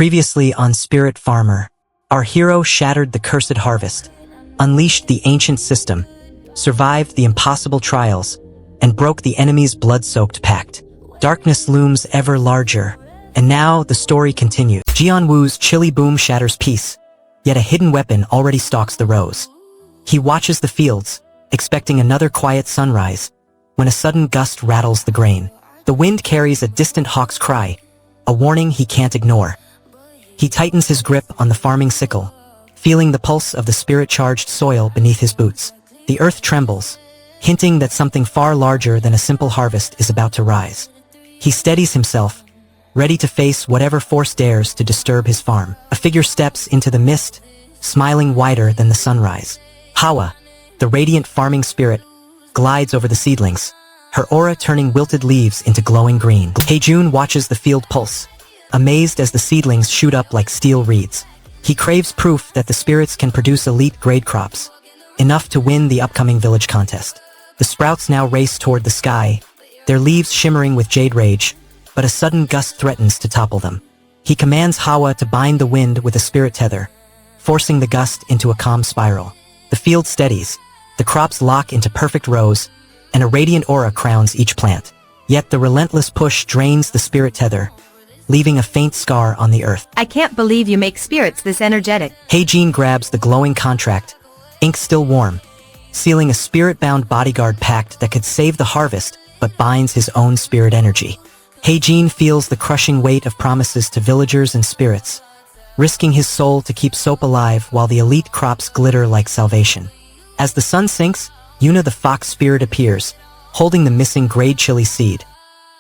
Previously on Spirit Farmer, our hero shattered the cursed harvest, unleashed the ancient system, survived the impossible trials, and broke the enemy's blood-soaked pact. Darkness looms ever larger, and now the story continues. Jianwu's chilly boom shatters peace, yet a hidden weapon already stalks the rows. He watches the fields, expecting another quiet sunrise, when a sudden gust rattles the grain. The wind carries a distant hawk's cry, a warning he can't ignore. He tightens his grip on the farming sickle, feeling the pulse of the spirit-charged soil beneath his boots. The earth trembles, hinting that something far larger than a simple harvest is about to rise. He steadies himself, ready to face whatever force dares to disturb his farm. A figure steps into the mist, smiling wider than the sunrise. Hawa, the radiant farming spirit, glides over the seedlings, her aura turning wilted leaves into glowing green. Heijun watches the field pulse, amazed as the seedlings shoot up like steel reeds. He craves proof that the spirits can produce elite grade crops, enough to win the upcoming village contest. The sprouts now race toward the sky, their leaves shimmering with jade rage, but a sudden gust threatens to topple them. He commands Hawa to bind the wind with a spirit tether, forcing the gust into a calm spiral. The field steadies, the crops lock into perfect rows, and a radiant aura crowns each plant. Yet the relentless push drains the spirit tether, leaving a faint scar on the earth. I can't believe you make spirits this energetic. Heijun grabs the glowing contract, ink still warm, sealing a spirit-bound bodyguard pact that could save the harvest but binds his own spirit energy. Heijun feels the crushing weight of promises to villagers and spirits, risking his soul to keep soap alive while the elite crops glitter like salvation. As the sun sinks, Yuna the fox spirit appears, holding the missing grade chili seed,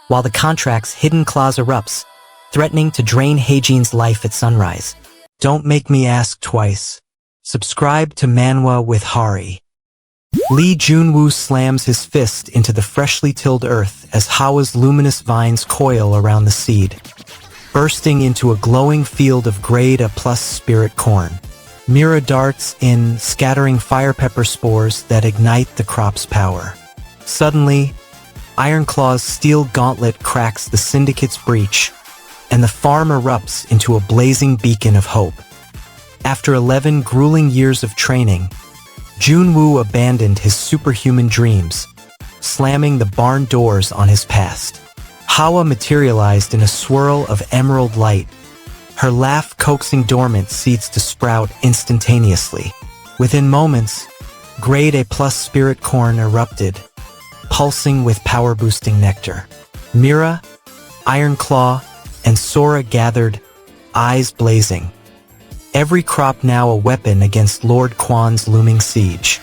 while the contract's hidden clause erupts, threatening to drain Heijun's life at sunrise. Don't make me ask twice. Subscribe to Manwa with Hari. Lee Junwoo slams his fist into the freshly tilled earth as Hawa's luminous vines coil around the seed, bursting into a glowing field of grade A+ spirit corn. Mira darts in, scattering fire pepper spores that ignite the crop's power. Suddenly, Ironclaw's steel gauntlet cracks the Syndicate's breach, and the farm erupts into a blazing beacon of hope. After 11 grueling years of training, Junwoo abandoned his superhuman dreams, slamming the barn doors on his past. Hawa materialized in a swirl of emerald light, her laugh coaxing dormant seeds to sprout instantaneously. Within moments, grade A+ spirit corn erupted, pulsing with power-boosting nectar. Mira, Ironclaw, and Sora gathered, eyes blazing. Every crop now a weapon against Lord Quan's looming siege.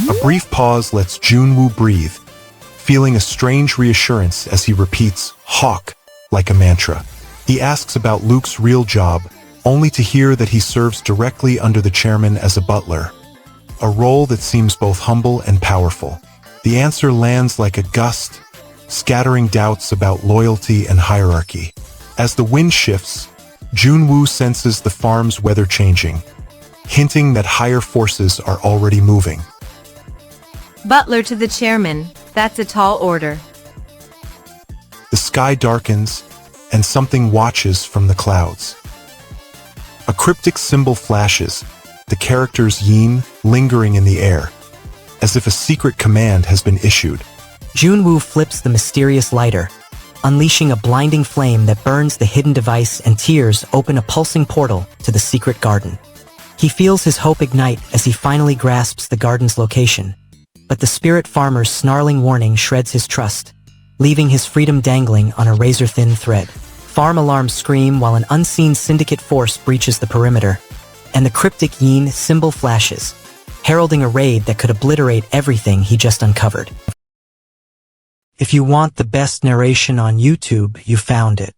A brief pause lets Junwoo breathe, feeling a strange reassurance as he repeats "Hawk" like a mantra. He asks about Luke's real job, only to hear that he serves directly under the chairman as a butler, a role that seems both humble and powerful. The answer lands like a gust, scattering doubts about loyalty and hierarchy. As the wind shifts, Junwoo senses the farm's weather changing, hinting that higher forces are already moving. Butler to the chairman, that's a tall order. The sky darkens, and something watches from the clouds. A cryptic symbol flashes, the characters Yin lingering in the air, as if a secret command has been issued. Junwoo flips the mysterious lighter, unleashing a blinding flame that burns the hidden device, and tears open a pulsing portal to the secret garden. He feels his hope ignite as he finally grasps the garden's location, but the spirit farmer's snarling warning shreds his trust, leaving his freedom dangling on a razor-thin thread. Farm alarms scream while an unseen syndicate force breaches the perimeter, and the cryptic Yin symbol flashes, heralding a raid that could obliterate everything he just uncovered. If you want the best narration on YouTube, you found it.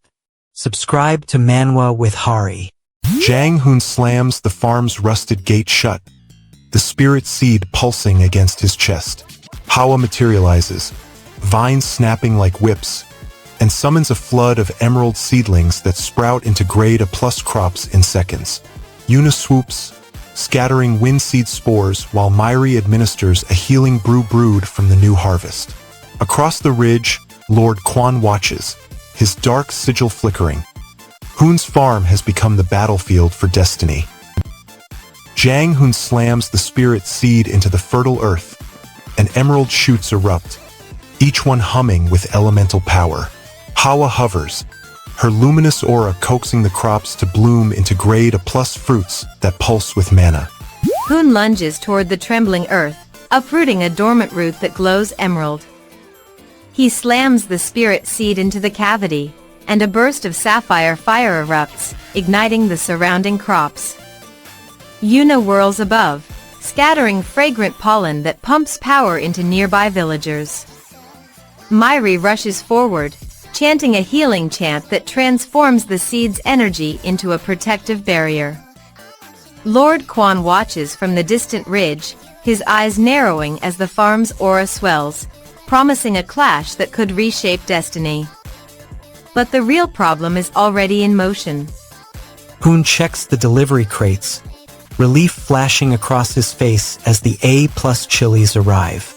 Subscribe to Manwa with Hari. Jang Hoon slams the farm's rusted gate shut, the spirit seed pulsing against his chest. Hawa materializes, vines snapping like whips, and summons a flood of emerald seedlings that sprout into grade A+ crops in seconds. Yuna swoops, scattering wind seed spores while Myri administers a healing brew brewed from the new harvest. Across the ridge, Lord Quan watches, his dark sigil flickering. Hoon's farm has become the battlefield for destiny. Jang Hoon slams the spirit seed into the fertile earth, and emerald shoots erupt, each one humming with elemental power. Hawa hovers, her luminous aura coaxing the crops to bloom into grade A+ fruits that pulse with mana. Hoon lunges toward the trembling earth, uprooting a dormant root that glows emerald. He slams the spirit seed into the cavity, and a burst of sapphire fire erupts, igniting the surrounding crops. Yuna whirls above, scattering fragrant pollen that pumps power into nearby villagers. Myri rushes forward, chanting a healing chant that transforms the seed's energy into a protective barrier. Lord Quan watches from the distant ridge, his eyes narrowing as the farm's aura swells, promising a clash that could reshape destiny. But the real problem is already in motion. Hoon checks the delivery crates, relief flashing across his face as the A+ chilies arrive.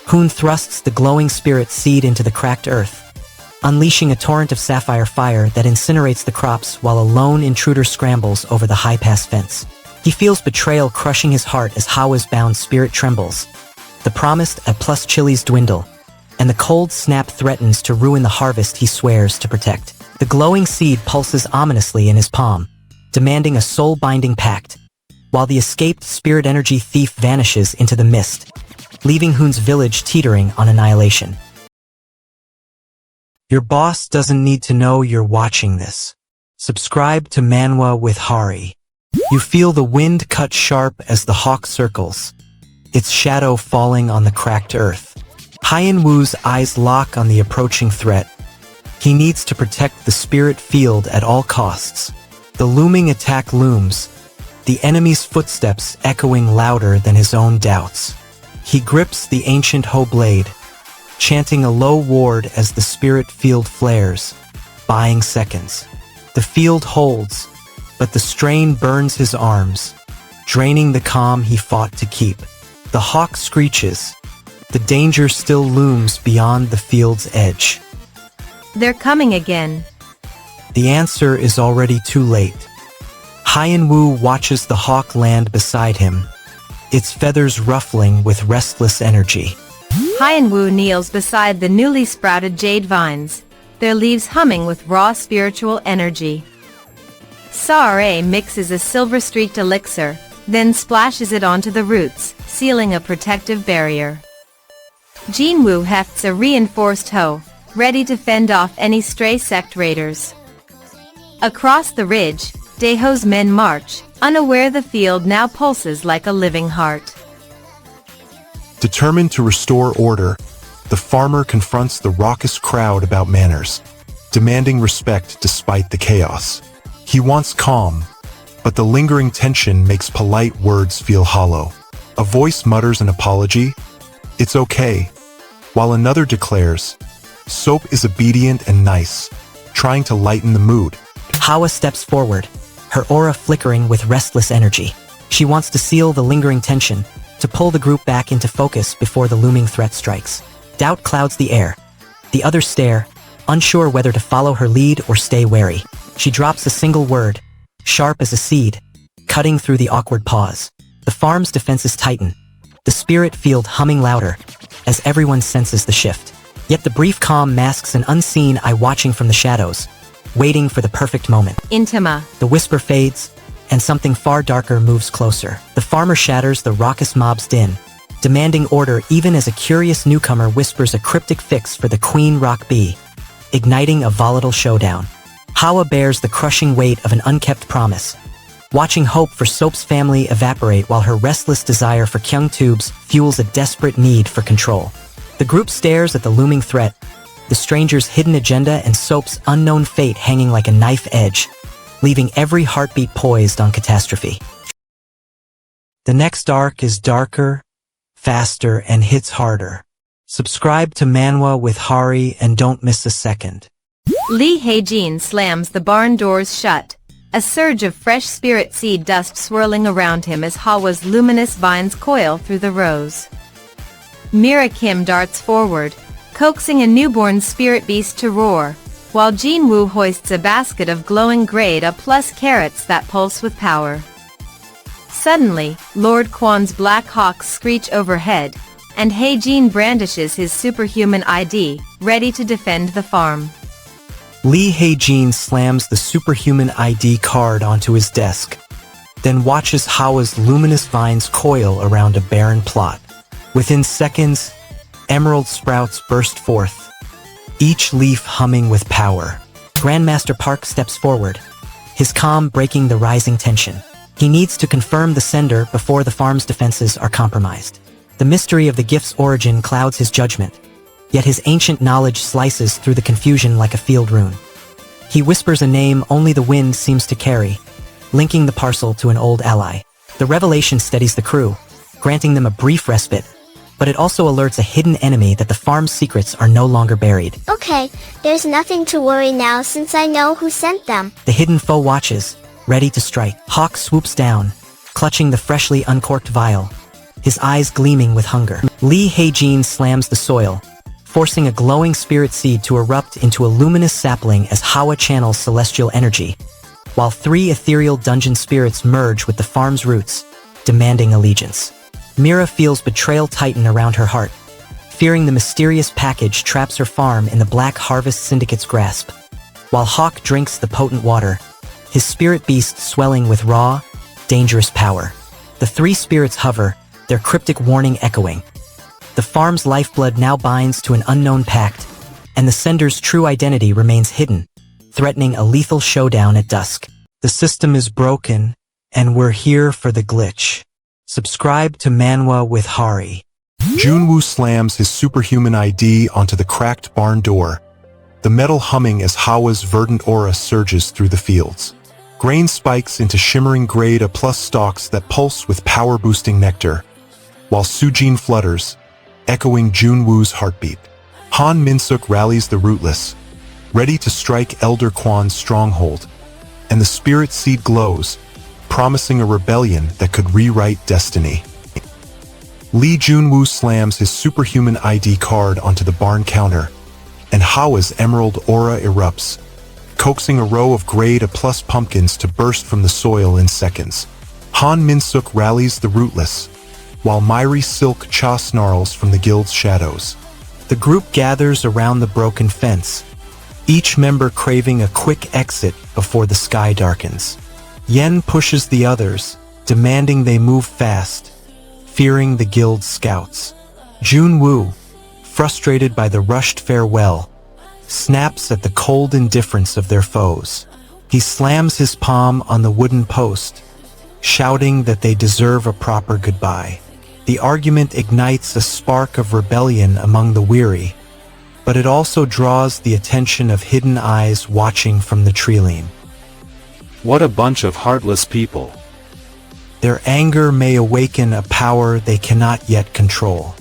Hoon thrusts the glowing spirit seed into the cracked earth, unleashing a torrent of sapphire fire that incinerates the crops while a lone intruder scrambles over the high-pass fence. He feels betrayal crushing his heart as Hawa's bound spirit trembles. The promised A+ chilies dwindle, and the cold snap threatens to ruin the harvest he swears to protect. The glowing seed pulses ominously in his palm, demanding a soul-binding pact, while the escaped spirit energy thief vanishes into the mist, leaving Hoon's village teetering on annihilation. Your boss doesn't need to know you're watching this. Subscribe to Manwa with Hari. You feel the wind cut sharp as the hawk circles, its shadow falling on the cracked earth. Hyen Wu's eyes lock on the approaching threat. He needs to protect the spirit field at all costs. The looming attack looms, the enemy's footsteps echoing louder than his own doubts. He grips the ancient Ho blade, chanting a low ward as the spirit field flares, buying seconds. The field holds, but the strain burns his arms, draining the calm he fought to keep. The hawk screeches. The danger still looms beyond the field's edge. They're coming again. The answer is already too late. Hyen Wu watches the hawk land beside him, its feathers ruffling with restless energy. Hyen Wu kneels beside the newly sprouted jade vines, their leaves humming with raw spiritual energy. Sa-re mixes a silver-streaked elixir, then splashes it onto the roots, sealing a protective barrier. Jin Wu hefts a reinforced hoe, ready to fend off any stray sect raiders. Across the ridge, Daeho's men march, unaware the field now pulses like a living heart. Determined to restore order, the farmer confronts the raucous crowd about manners, demanding respect despite the chaos. He wants calm, but the lingering tension makes polite words feel hollow. A voice mutters an apology, "It's okay," while another declares, "Soap is obedient and nice," trying to lighten the mood. Hawa steps forward, her aura flickering with restless energy. She wants to seal the lingering tension, to pull the group back into focus before the looming threat strikes. Doubt clouds the air. The others stare, unsure whether to follow her lead or stay wary. She drops a single word, sharp as a seed, cutting through the awkward pause. The farm's defenses tighten, the spirit field humming louder, as everyone senses the shift. Yet the brief calm masks an unseen eye watching from the shadows, waiting for the perfect moment. Intima. The whisper fades, and something far darker moves closer. The farmer shatters the raucous mob's din, demanding order even as a curious newcomer whispers a cryptic fix for the Queen Rock Bee, igniting a volatile showdown. Hawa bears the crushing weight of an unkept promise, watching hope for Soap's family evaporate while her restless desire for Kyung Tubes fuels a desperate need for control. The group stares at the looming threat, the stranger's hidden agenda and Soap's unknown fate hanging like a knife edge, leaving every heartbeat poised on catastrophe. The next arc is darker, faster, and hits harder. Subscribe to Manwa with Hari and don't miss a second. Lee Hae-jin slams the barn doors shut, a surge of fresh spirit seed dust swirling around him as Hawa's luminous vines coil through the rows. Mira Kim darts forward, coaxing a newborn spirit beast to roar, while Jinwoo hoists a basket of glowing grade A+ carrots that pulse with power. Suddenly, Lord Kwan's Black Hawks screech overhead, and Heijin brandishes his superhuman ID, ready to defend the farm. Lee Heijin slams the superhuman ID card onto his desk, then watches Hawa's luminous vines coil around a barren plot. Within seconds, emerald sprouts burst forth, each leaf humming with power. Grandmaster Park steps forward, his calm breaking the rising tension. He needs to confirm the sender before the farm's defenses are compromised. The mystery of the gift's origin clouds his judgment, yet his ancient knowledge slices through the confusion like a field rune. He whispers a name only the wind seems to carry, linking the parcel to an old ally. The revelation steadies the crew, granting them a brief respite, but it also alerts a hidden enemy that the farm's secrets are no longer buried. Okay, there's nothing to worry now since I know who sent them. The hidden foe watches, ready to strike. Hawk swoops down, clutching the freshly uncorked vial, his eyes gleaming with hunger. Lee Heijin slams the soil, forcing a glowing spirit seed to erupt into a luminous sapling as Hawa channels celestial energy, while 3 ethereal dungeon spirits merge with the farm's roots, demanding allegiance. Mira feels betrayal tighten around her heart, fearing the mysterious package traps her farm in the Black Harvest Syndicate's grasp. While Hawk drinks the potent water, his spirit beast swelling with raw, dangerous power. The 3 spirits hover, their cryptic warning echoing. The farm's lifeblood now binds to an unknown pact, and the sender's true identity remains hidden, threatening a lethal showdown at dusk. The system is broken, and we're here for the glitch. Subscribe to Manwa with Hari. Junwoo slams his superhuman ID onto the cracked barn door, the metal humming as Hawa's verdant aura surges through the fields. Grain spikes into shimmering grade A+ stalks that pulse with power-boosting nectar, while Sujin flutters, echoing Junwoo's heartbeat. Han Minsuk rallies the rootless, ready to strike Elder Kwan's stronghold, and the spirit seed glows, promising a rebellion that could rewrite destiny. Lee Junwoo slams his superhuman ID card onto the barn counter, and Hawa's emerald aura erupts, coaxing a row of grade A+ pumpkins to burst from the soil in seconds. Han Minsuk rallies the rootless, while Myri Silk Cha snarls from the guild's shadows. The group gathers around the broken fence, each member craving a quick exit before the sky darkens. Yen pushes the others, demanding they move fast, fearing the guild's scouts. Junwoo, frustrated by the rushed farewell, snaps at the cold indifference of their foes. He slams his palm on the wooden post, shouting that they deserve a proper goodbye. The argument ignites a spark of rebellion among the weary, but it also draws the attention of hidden eyes watching from the treeline. What a bunch of heartless people. Their anger may awaken a power they cannot yet control.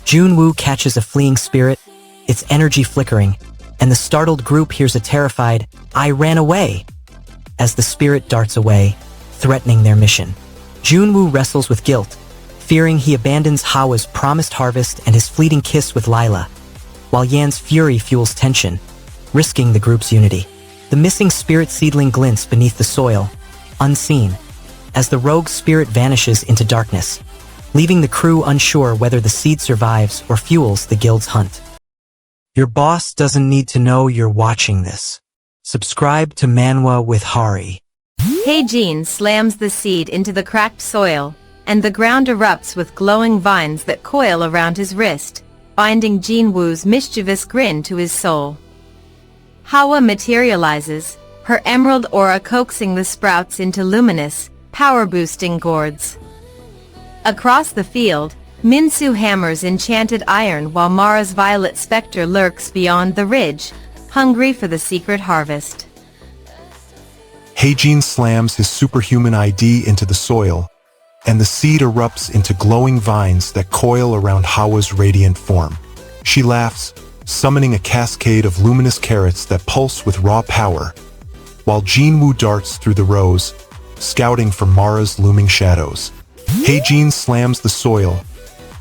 Junwoo catches a fleeing spirit, its energy flickering, and the startled group hears a terrified, "I ran away," as the spirit darts away, threatening their mission. Junwoo wrestles with guilt, fearing he abandons Hawa's promised harvest and his fleeting kiss with Lila, while Yan's fury fuels tension, risking the group's unity. The missing spirit seedling glints beneath the soil, unseen, as the rogue spirit vanishes into darkness, leaving the crew unsure whether the seed survives or fuels the guild's hunt. Your boss doesn't need to know you're watching this. Subscribe to Manwa with Hari. Heijin slams the seed into the cracked soil, and the ground erupts with glowing vines that coil around his wrist, binding Jinwoo's mischievous grin to his soul. Hawa materializes, her emerald aura coaxing the sprouts into luminous, power-boosting gourds. Across the field, Minsu hammers enchanted iron while Mara's violet specter lurks beyond the ridge, hungry for the secret harvest. Heijin slams his superhuman ID into the soil, and the seed erupts into glowing vines that coil around Hawa's radiant form. She laughs, summoning a cascade of luminous carrots that pulse with raw power, while Jinwoo darts through the rows, scouting for Mara's looming shadows. Heijin slams the soil,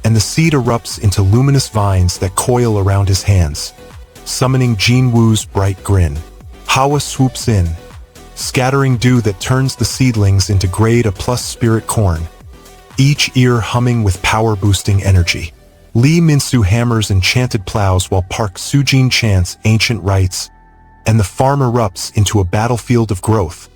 and the seed erupts into luminous vines that coil around his hands. summoning Jinwoo's bright grin. Hawa swoops in, scattering dew that turns the seedlings into grade A+ spirit corn, each ear humming with power-boosting energy. Lee Min-soo hammers enchanted plows while Park Soo-jin chants ancient rites, and the farm erupts into a battlefield of growth,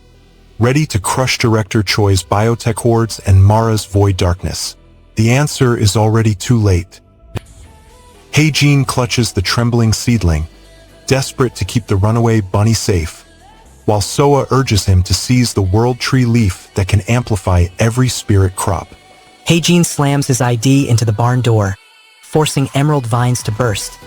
ready to crush Director Choi's biotech hordes and Mara's void darkness. The answer is already too late. Hae-jin clutches the trembling seedling, desperate to keep the runaway bunny safe, while Soa urges him to seize the world tree leaf that can amplify every spirit crop. Hae-jin slams his ID into the barn door, forcing emerald vines to burst,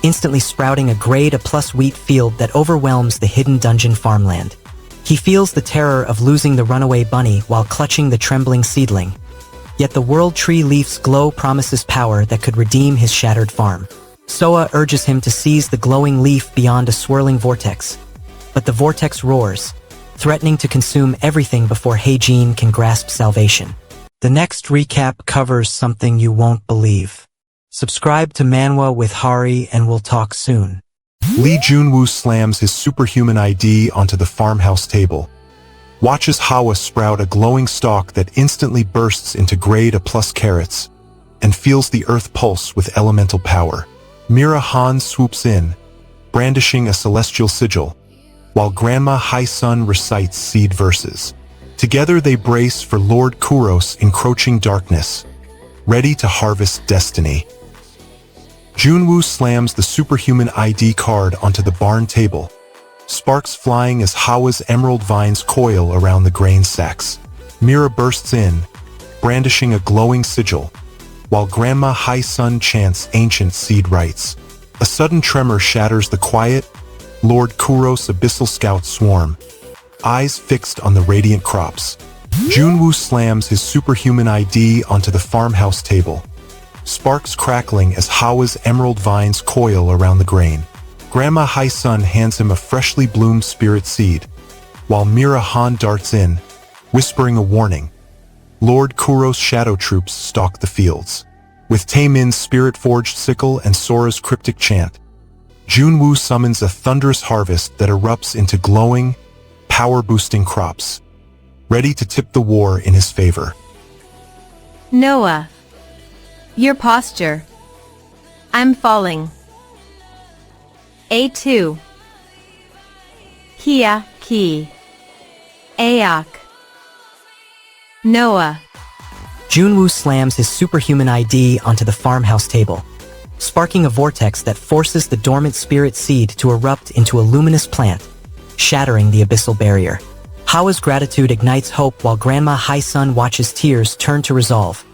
instantly sprouting a grade A+ wheat field that overwhelms the hidden dungeon farmland. He feels the terror of losing the runaway bunny while clutching the trembling seedling. Yet the world tree leaf's glow promises power that could redeem his shattered farm. Soa urges him to seize the glowing leaf beyond a swirling vortex. But the vortex roars, threatening to consume everything before Hae-jin can grasp salvation. The next recap covers something you won't believe. Subscribe to Manwa with Hari and we'll talk soon. Lee Junwoo slams his superhuman ID onto the farmhouse table, watches Hawa sprout a glowing stalk that instantly bursts into grade A+ carrots, and feels the earth pulse with elemental power. Mira Han swoops in, brandishing a celestial sigil, while Grandma Hai Sun recites seed verses. Together they brace for Lord Kuros' encroaching darkness, ready to harvest destiny. Junwoo slams the superhuman ID card onto the barn table, sparks flying as Hawa's emerald vines coil around the grain sacks. Mira bursts in, brandishing a glowing sigil, while Grandma Hai Sun chants ancient seed rites. A sudden tremor shatters the quiet, Lord Kuros Abyssal Scout swarm, eyes fixed on the radiant crops. Junwoo slams his superhuman ID onto the farmhouse table, sparks crackling as Hawa's emerald vines coil around the grain. Grandma Hai Sun hands him a freshly bloomed spirit seed, while Mira Han darts in, whispering a warning. Lord Kuros' shadow troops stalk the fields. With Taemin's spirit-forged sickle and Sora's cryptic chant, Junwoo summons a thunderous harvest that erupts into glowing, power-boosting crops, ready to tip the war in his favor. Noah. Your posture. I'm falling. A2. Kia, ki. Aok. Noah. Junwoo slams his superhuman ID onto the farmhouse table, sparking a vortex that forces the dormant spirit seed to erupt into a luminous plant, shattering the abyssal barrier. Hawa's gratitude ignites hope while Grandma Hai Sun watches tears turn to resolve,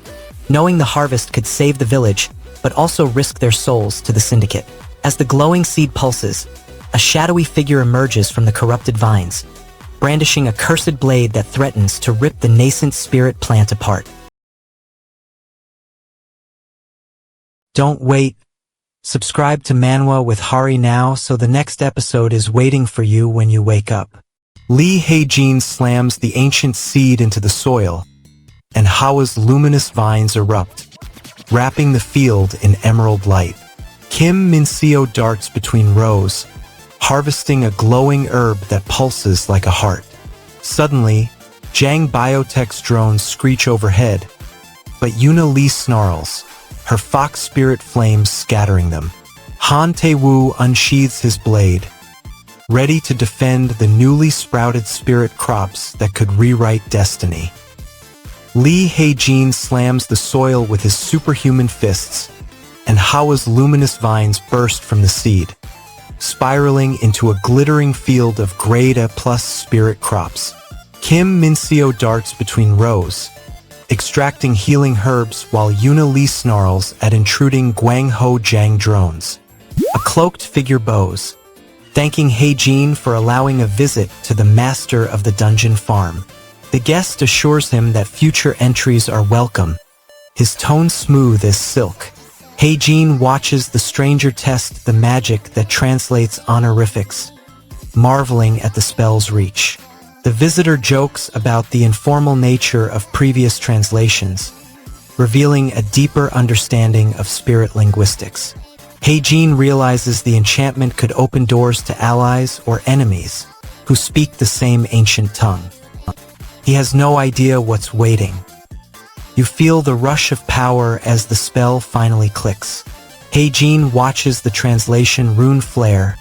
knowing the harvest could save the village, but also risk their souls to the syndicate. As the glowing seed pulses, a shadowy figure emerges from the corrupted vines, brandishing a cursed blade that threatens to rip the nascent spirit plant apart. Don't wait. Subscribe to Manwa with Hari now so the next episode is waiting for you when you wake up. Lee Hae-jin slams the ancient seed into the soil, and Hawa's luminous vines erupt, wrapping the field in emerald light. Kim Min-seo darts between rows, harvesting a glowing herb that pulses like a heart. Suddenly, Jang Biotech's drones screech overhead, but Yuna Lee snarls, her fox spirit flames scattering them. Han Tae-woo unsheathes his blade, ready to defend the newly sprouted spirit crops that could rewrite destiny. Lee Hae-jin slams the soil with his superhuman fists, and Hawa's luminous vines burst from the seed, spiraling into a glittering field of grade A+ spirit crops. Kim Min-seo darts between rows, extracting healing herbs while Yuna Lee snarls at intruding Gwang-ho Jang drones. A cloaked figure bows, thanking Hae-jin for allowing a visit to the master of the dungeon farm. The guest assures him that future entries are welcome, his tone smooth as silk. Hae-jin watches the stranger test the magic that translates honorifics, marveling at the spell's reach. The visitor jokes about the informal nature of previous translations, revealing a deeper understanding of spirit linguistics. Heijin realizes the enchantment could open doors to allies or enemies who speak the same ancient tongue. He has no idea what's waiting. You feel the rush of power as the spell finally clicks. Heijin watches the translation rune flare,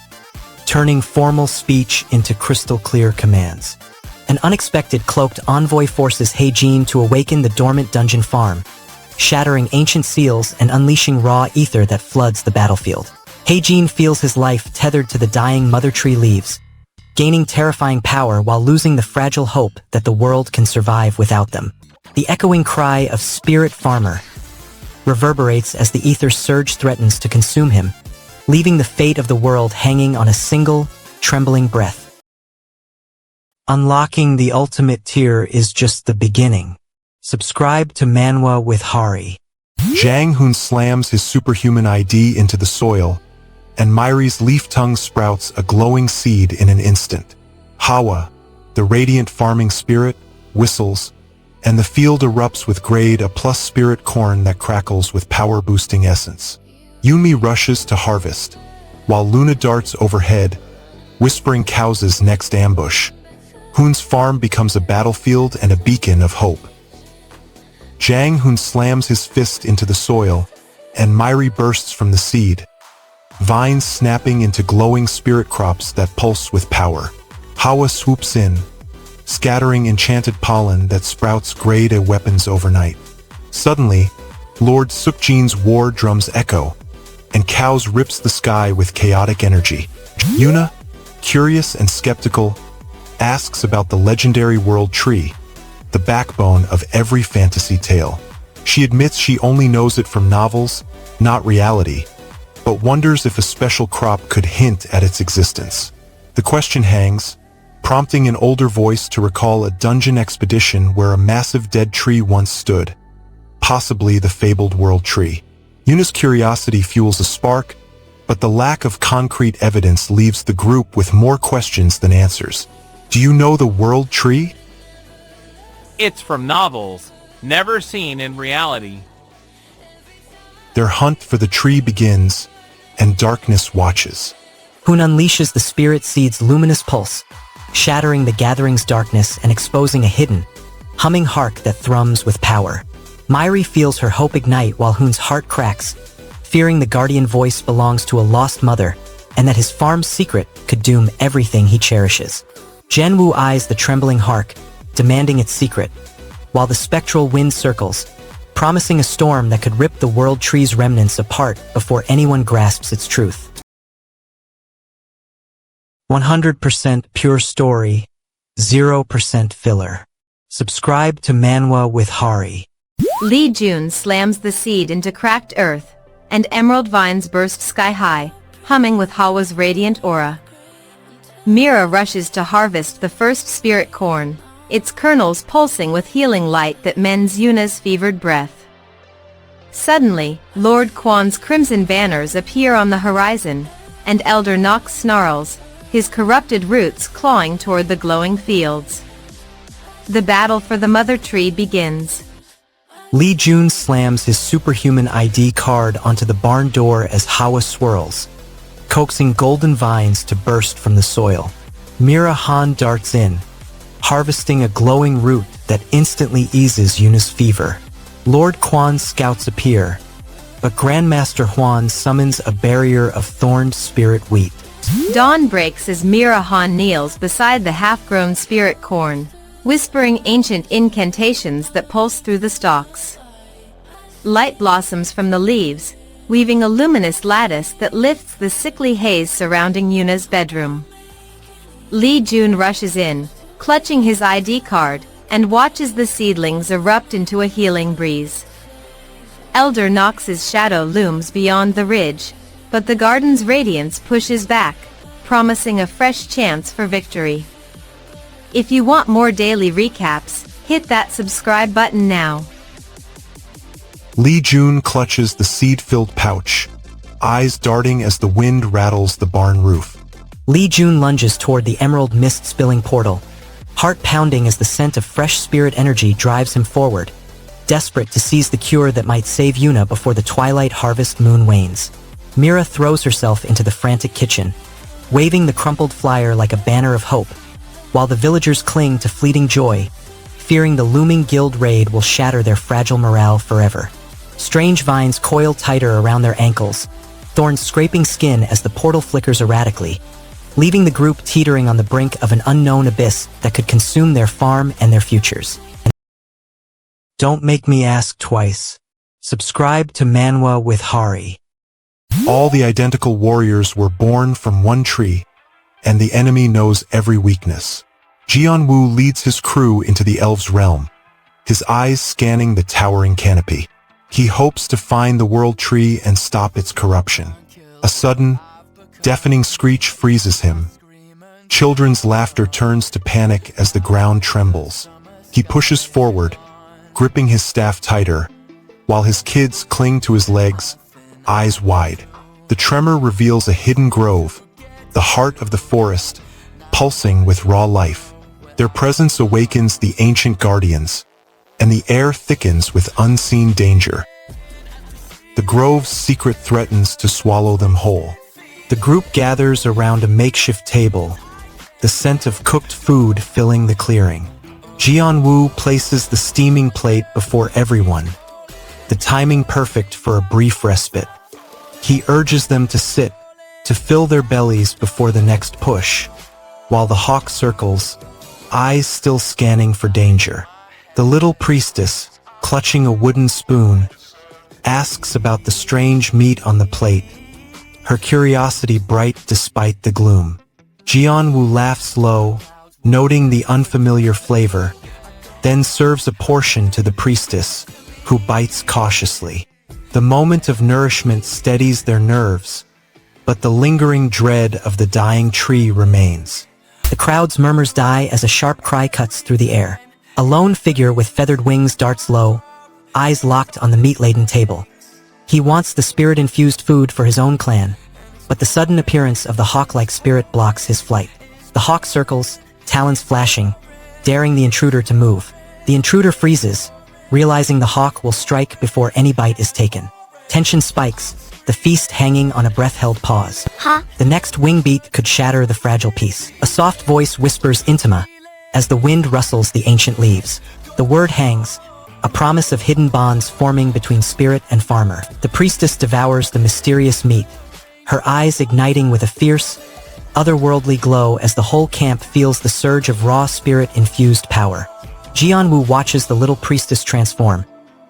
turning formal speech into crystal-clear commands. An unexpected cloaked envoy forces Heijin to awaken the dormant dungeon farm, shattering ancient seals and unleashing raw ether that floods the battlefield. Heijin feels his life tethered to the dying mother tree leaves, gaining terrifying power while losing the fragile hope that the world can survive without them. The echoing cry of Spirit Farmer reverberates as the ether surge threatens to consume him, leaving the fate of the world hanging on a single, trembling breath. Unlocking the ultimate tier is just the beginning. Subscribe to Manwa with Hari. Jang Hoon slams his superhuman ID into the soil, and Myri's leaf tongue sprouts a glowing seed in an instant. Hawa, the radiant farming spirit, whistles, and the field erupts with grade A+ spirit corn that crackles with power-boosting essence. Yunmi rushes to harvest, while Luna darts overhead, whispering Kao's next ambush. Hoon's farm becomes a battlefield and a beacon of hope. Jang Hoon slams his fist into the soil, and Myri bursts from the seed, vines snapping into glowing spirit crops that pulse with power. Hawa swoops in, scattering enchanted pollen that sprouts grade A weapons overnight. Suddenly, Lord Sukjin's war drums echo, and Kao's rips the sky with chaotic energy. Yuna, curious and skeptical, asks about the legendary world tree, the backbone of every fantasy tale. She admits she only knows it from novels, not reality, but wonders if a special crop could hint at its existence. The question hangs, prompting an older voice to recall a dungeon expedition where a massive dead tree once stood, possibly the fabled world tree. Yuna's curiosity fuels a spark, but the lack of concrete evidence leaves the group with more questions than answers. Do you know the world tree? It's from novels, never seen in reality. Their hunt for the tree begins, and darkness watches. Hoon unleashes the spirit seed's luminous pulse, shattering the gathering's darkness and exposing a hidden, humming hark that thrums with power. Myri feels her hope ignite while Hoon's heart cracks, fearing the guardian voice belongs to a lost mother and that his farm's secret could doom everything he cherishes. Genwu eyes the trembling hark, demanding its secret, while the spectral wind circles, promising a storm that could rip the world tree's remnants apart before anyone grasps its truth. 100% pure story, 0% filler. Subscribe to Manwa with Hari. Li Jun slams the seed into cracked earth, and emerald vines burst sky-high, humming with Hawa's radiant aura. Mira rushes to harvest the first spirit corn, its kernels pulsing with healing light that mends Yuna's fevered breath. Suddenly, Lord Quan's crimson banners appear on the horizon, and Elder Nox snarls, his corrupted roots clawing toward the glowing fields. The battle for the mother tree begins. Li Jun slams his superhuman ID card onto the barn door as Hawa swirls, coaxing golden vines to burst from the soil. Mira Han darts in, harvesting a glowing root that instantly eases Yuna's fever. Lord Quan's scouts appear, but Grandmaster Huan summons a barrier of thorned spirit wheat. Dawn breaks as Mira Han kneels beside the half-grown spirit corn, whispering ancient incantations that pulse through the stalks. Light blossoms from the leaves, weaving a luminous lattice that lifts the sickly haze surrounding Yuna's bedroom. Li Jun rushes in, clutching his ID card, and watches the seedlings erupt into a healing breeze. Elder Nox's shadow looms beyond the ridge, but the garden's radiance pushes back, promising a fresh chance for victory. If you want more daily recaps, hit that subscribe button now. Li Jun clutches the seed-filled pouch, eyes darting as the wind rattles the barn roof. Li Jun lunges toward the emerald mist-spilling portal, heart pounding as the scent of fresh spirit energy drives him forward, desperate to seize the cure that might save Yuna before the twilight harvest moon wanes. Mira throws herself into the frantic kitchen, waving the crumpled flyer like a banner of hope, while the villagers cling to fleeting joy, fearing the looming guild raid will shatter their fragile morale forever. Strange vines coil tighter around their ankles, thorns scraping skin as the portal flickers erratically, leaving the group teetering on the brink of an unknown abyss that could consume their farm and their futures. Don't make me ask twice. Subscribe to Manwa with Hari. All the identical warriors were born from one tree, and the enemy knows every weakness. Jianwu leads his crew into the elves' realm, his eyes scanning the towering canopy. He hopes to find the world tree and stop its corruption. A sudden, deafening screech freezes him. Children's laughter turns to panic as the ground trembles. He pushes forward, gripping his staff tighter, while his kids cling to his legs, eyes wide. The tremor reveals a hidden grove, the heart of the forest, pulsing with raw life. Their presence awakens the ancient guardians, and the air thickens with unseen danger. The grove's secret threatens to swallow them whole. The group gathers around a makeshift table, the scent of cooked food filling the clearing. Jianwu places the steaming plate before everyone, the timing perfect for a brief respite. He urges them to sit, to fill their bellies before the next push, while the hawk circles, eyes still scanning for danger. The little priestess, clutching a wooden spoon, asks about the strange meat on the plate, her curiosity bright despite the gloom. Jianwu laughs low, noting the unfamiliar flavor, then serves a portion to the priestess, who bites cautiously. The moment of nourishment steadies their nerves, but the lingering dread of the dying tree remains. The crowd's murmurs die as a sharp cry cuts through the air. A lone figure with feathered wings darts low, eyes locked on the meat-laden table. He wants the spirit-infused food for his own clan, but the sudden appearance of the hawk-like spirit blocks his flight. The hawk circles, talons flashing, daring the intruder to move. The intruder freezes, realizing the hawk will strike before any bite is taken. Tension spikes, the feast hanging on a breath-held pause. Huh? The next wing beat could shatter the fragile peace. A soft voice whispers intima as the wind rustles the ancient leaves. The word hangs, a promise of hidden bonds forming between spirit and farmer. The priestess devours the mysterious meat, her eyes igniting with a fierce, otherworldly glow as the whole camp feels the surge of raw spirit-infused power. Jianwu watches the little priestess transform,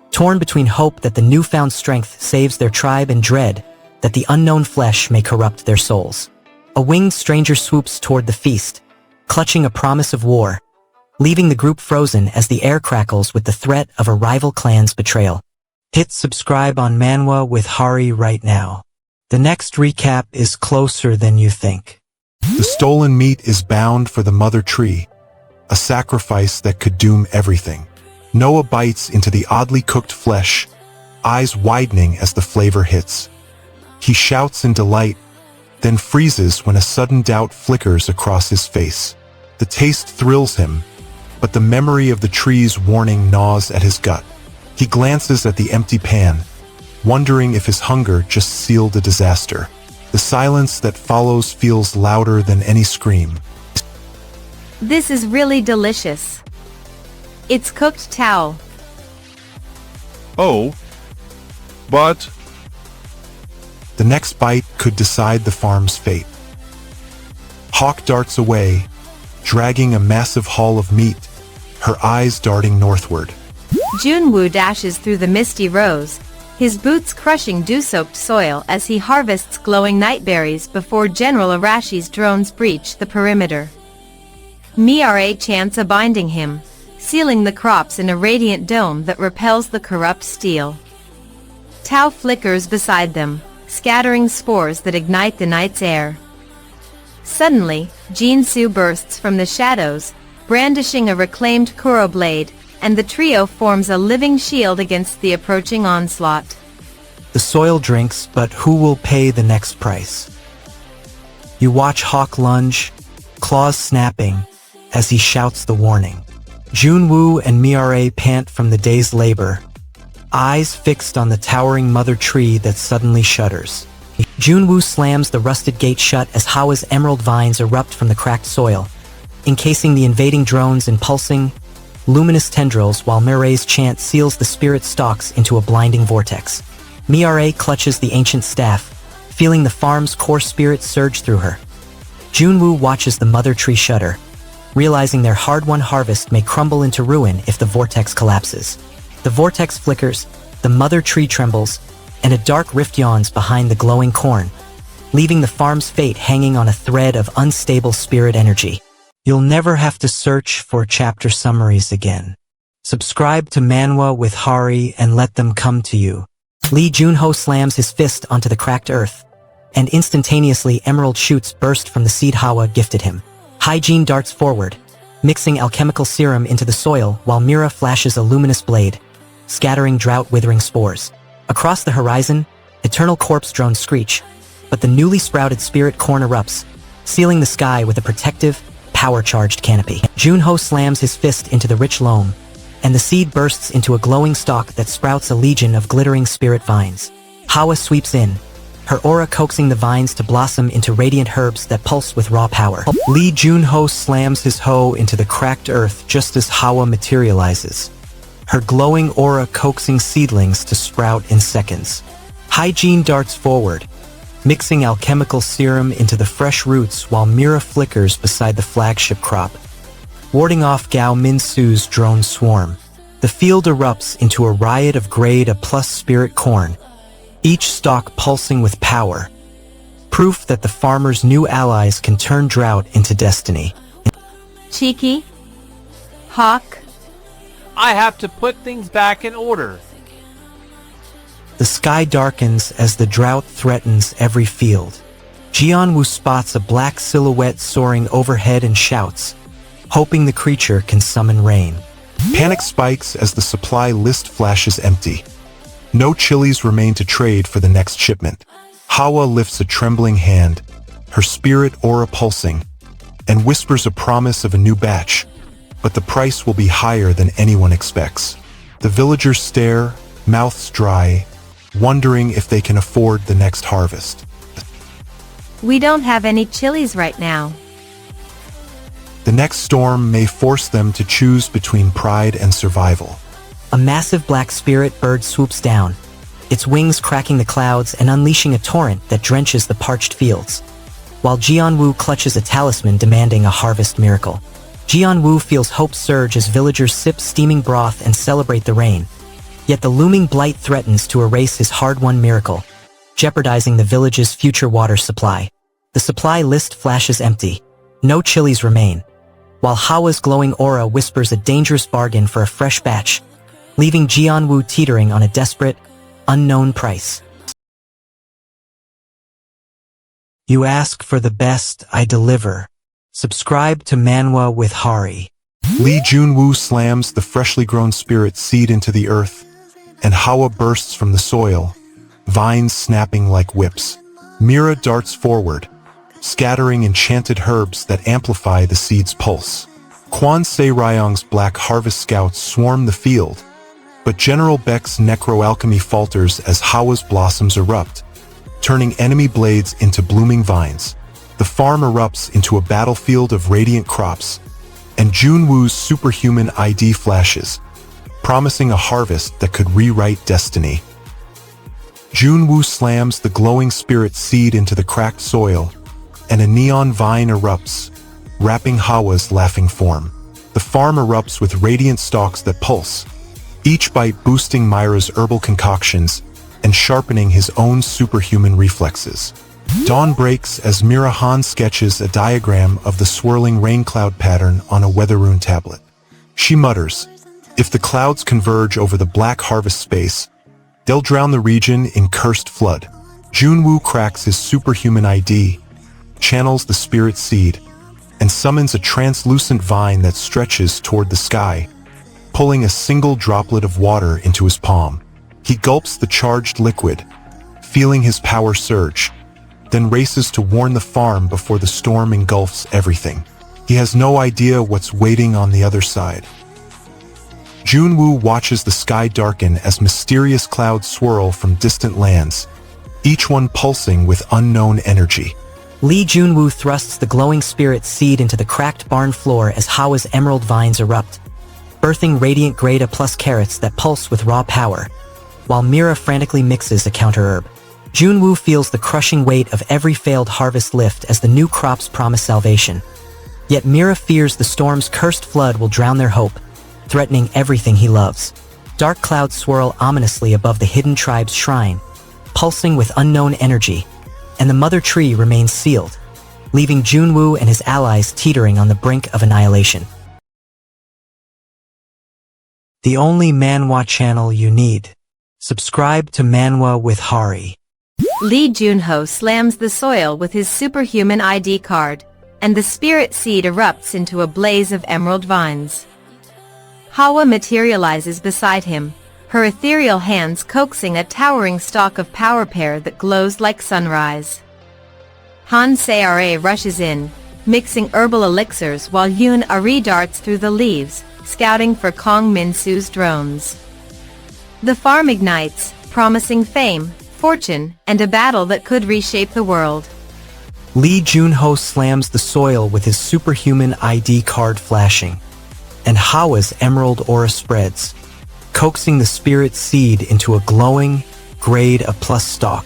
torn between hope that the newfound strength saves their tribe and dread that the unknown flesh may corrupt their souls. A winged stranger swoops toward the feast, clutching a promise of war, leaving the group frozen as the air crackles with the threat of a rival clan's betrayal. Hit subscribe on Manwa with Hari right now. The next recap is closer than you think. The stolen meat is bound for the mother tree, a sacrifice that could doom everything. Noah bites into the oddly cooked flesh, eyes widening as the flavor hits. He shouts in delight, then freezes when a sudden doubt flickers across his face. The taste thrills him, but the memory of the tree's warning gnaws at his gut. He glances at the empty pan, wondering if his hunger just sealed a disaster. The silence that follows feels louder than any scream. This is really delicious. It's cooked towel. Oh, but... The next bite could decide the farm's fate. Hawk darts away, dragging a massive haul of meat, her eyes darting northward. Junwoo dashes through the misty rows, his boots crushing dew-soaked soil as he harvests glowing nightberries before General Arashi's drones breach the perimeter. Mirage chants a binding him, sealing the crops in a radiant dome that repels the corrupt steel. Tau flickers beside them, scattering spores that ignite the night's air. Suddenly, Jinsu bursts from the shadows, brandishing a reclaimed Kuro blade, and the trio forms a living shield against the approaching onslaught. The soil drinks, but who will pay the next price? You watch Hawk lunge, claws snapping, as he shouts the warning. Junwoo and Mirage pant from the day's labor, eyes fixed on the towering mother tree that suddenly shudders. Junwoo slams the rusted gate shut as Hawa's emerald vines erupt from the cracked soil, encasing the invading drones in pulsing, luminous tendrils while Mirage's chant seals the spirit stalks into a blinding vortex. Mirage clutches the ancient staff, feeling the farm's core spirit surge through her. Junwoo watches the mother tree shudder, realizing their hard-won harvest may crumble into ruin if the vortex collapses. The vortex flickers, the mother tree trembles, and a dark rift yawns behind the glowing corn, leaving the farm's fate hanging on a thread of unstable spirit energy. You'll never have to search for chapter summaries again. Subscribe to Manwa with Hari and let them come to you. Lee Junho slams his fist onto the cracked earth, and instantaneously emerald shoots burst from the seed Hawa gifted him. Hygiene darts forward, mixing alchemical serum into the soil while Mira flashes a luminous blade, scattering drought-withering spores. Across the horizon, eternal corpse drones screech, but the newly sprouted spirit corn erupts, sealing the sky with a protective, power-charged canopy. Junho slams his fist into the rich loam, and the seed bursts into a glowing stalk that sprouts a legion of glittering spirit vines. Hawa sweeps in, her aura coaxing the vines to blossom into radiant herbs that pulse with raw power. Lee Junho slams his hoe into the cracked earth just as Hawa materializes, her glowing aura coaxing seedlings to sprout in seconds. Hygiene darts forward, mixing alchemical serum into the fresh roots while Mira flickers beside the flagship crop, warding off Gao Minsu's drone swarm. The field erupts into a riot of grade A+ spirit corn, each stalk pulsing with power, proof that the farmer's new allies can turn drought into destiny. Cheeky? Hawk? I have to put things back in order. The sky darkens as the drought threatens every field. Jianwoo spots a black silhouette soaring overhead and shouts, hoping the creature can summon rain. Panic spikes as the supply list flashes empty. No chilies remain to trade for the next shipment. Hawa lifts a trembling hand, her spirit aura pulsing, and whispers a promise of a new batch, but the price will be higher than anyone expects. The villagers stare, mouths dry, wondering if they can afford the next harvest. We don't have any chilies right now. The next storm may force them to choose between pride and survival. A massive black spirit bird swoops down, its wings cracking the clouds and unleashing a torrent that drenches the parched fields, while Jianwoo clutches a talisman demanding a harvest miracle. Jianwoo feels hope surge as villagers sip steaming broth and celebrate the rain, yet the looming blight threatens to erase his hard-won miracle, jeopardizing the village's future water supply. The supply list flashes empty. No chilies remain, while Hawa's glowing aura whispers a dangerous bargain for a fresh batch, leaving Jianwoo teetering on a desperate, unknown price. You ask for the best, I deliver. Subscribe to Manwa with Hari. Lee Junwoo slams the freshly grown spirit seed into the earth, and Hawa bursts from the soil, vines snapping like whips. Mira darts forward, scattering enchanted herbs that amplify the seed's pulse. Quan Se Ryong's black harvest scouts swarm the field, but General Beck's necroalchemy falters as Hawa's blossoms erupt, turning enemy blades into blooming vines. The farm erupts into a battlefield of radiant crops, and Junwoo's superhuman ID flashes, promising a harvest that could rewrite destiny. Junwoo slams the glowing spirit seed into the cracked soil, and a neon vine erupts, wrapping Hawa's laughing form. The farm erupts with radiant stalks that pulse, each bite boosting Myra's herbal concoctions and sharpening his own superhuman reflexes. Dawn breaks as Mirahan sketches a diagram of the swirling rain cloud pattern on a weather-rune tablet. She mutters, if the clouds converge over the black harvest space, they'll drown the region in cursed flood. Junwoo cracks his superhuman ID, channels the spirit seed, and summons a translucent vine that stretches toward the sky, pulling a single droplet of water into his palm. He gulps the charged liquid, feeling his power surge, then races to warn the farm before the storm engulfs everything. He has no idea what's waiting on the other side. Junwoo watches the sky darken as mysterious clouds swirl from distant lands, each one pulsing with unknown energy. Lee Junwoo thrusts the glowing spirit seed into the cracked barn floor as Hawa's emerald vines erupt, birthing radiant Grade plus carrots that pulse with raw power, while Mira frantically mixes a counter-herb. Junwoo feels the crushing weight of every failed harvest lift as the new crops promise salvation. Yet Mira fears the storm's cursed flood will drown their hope, threatening everything he loves. Dark clouds swirl ominously above the hidden tribe's shrine, pulsing with unknown energy, and the mother tree remains sealed, leaving Junwoo and his allies teetering on the brink of annihilation. The only Manhwa channel you need. Subscribe to Manwa with Hari. Lee Junho slams the soil with his superhuman ID card, and the spirit seed erupts into a blaze of emerald vines. Hawa materializes beside him, her ethereal hands coaxing a towering stalk of power pear that glows like sunrise. Han Seara rushes in, mixing herbal elixirs while Yoon Ari darts through the leaves, scouting for Kong Min-soo's drones. The farm ignites, promising fame, fortune, and a battle that could reshape the world. Lee Junho slams the soil with his superhuman ID card flashing, and Hawa's emerald aura spreads, coaxing the spirit seed into a glowing, Grade plus stalk.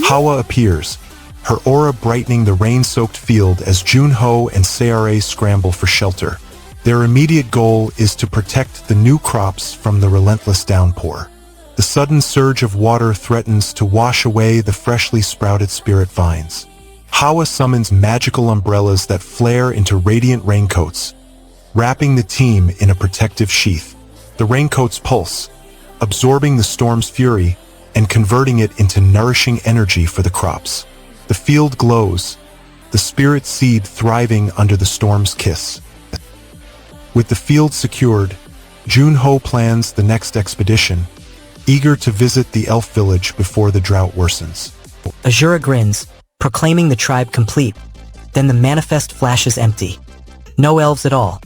Hawa appears, her aura brightening the rain-soaked field as Junho and Seara scramble for shelter. Their immediate goal is to protect the new crops from the relentless downpour. The sudden surge of water threatens to wash away the freshly sprouted spirit vines. Hawa summons magical umbrellas that flare into radiant raincoats, wrapping the team in a protective sheath. The raincoats pulse, absorbing the storm's fury and converting it into nourishing energy for the crops. The field glows, the spirit seed thriving under the storm's kiss. With the field secured, Junho plans the next expedition, eager to visit the elf village before the drought worsens. Azura grins, proclaiming the tribe complete. Then the manifest flashes empty. No elves at all,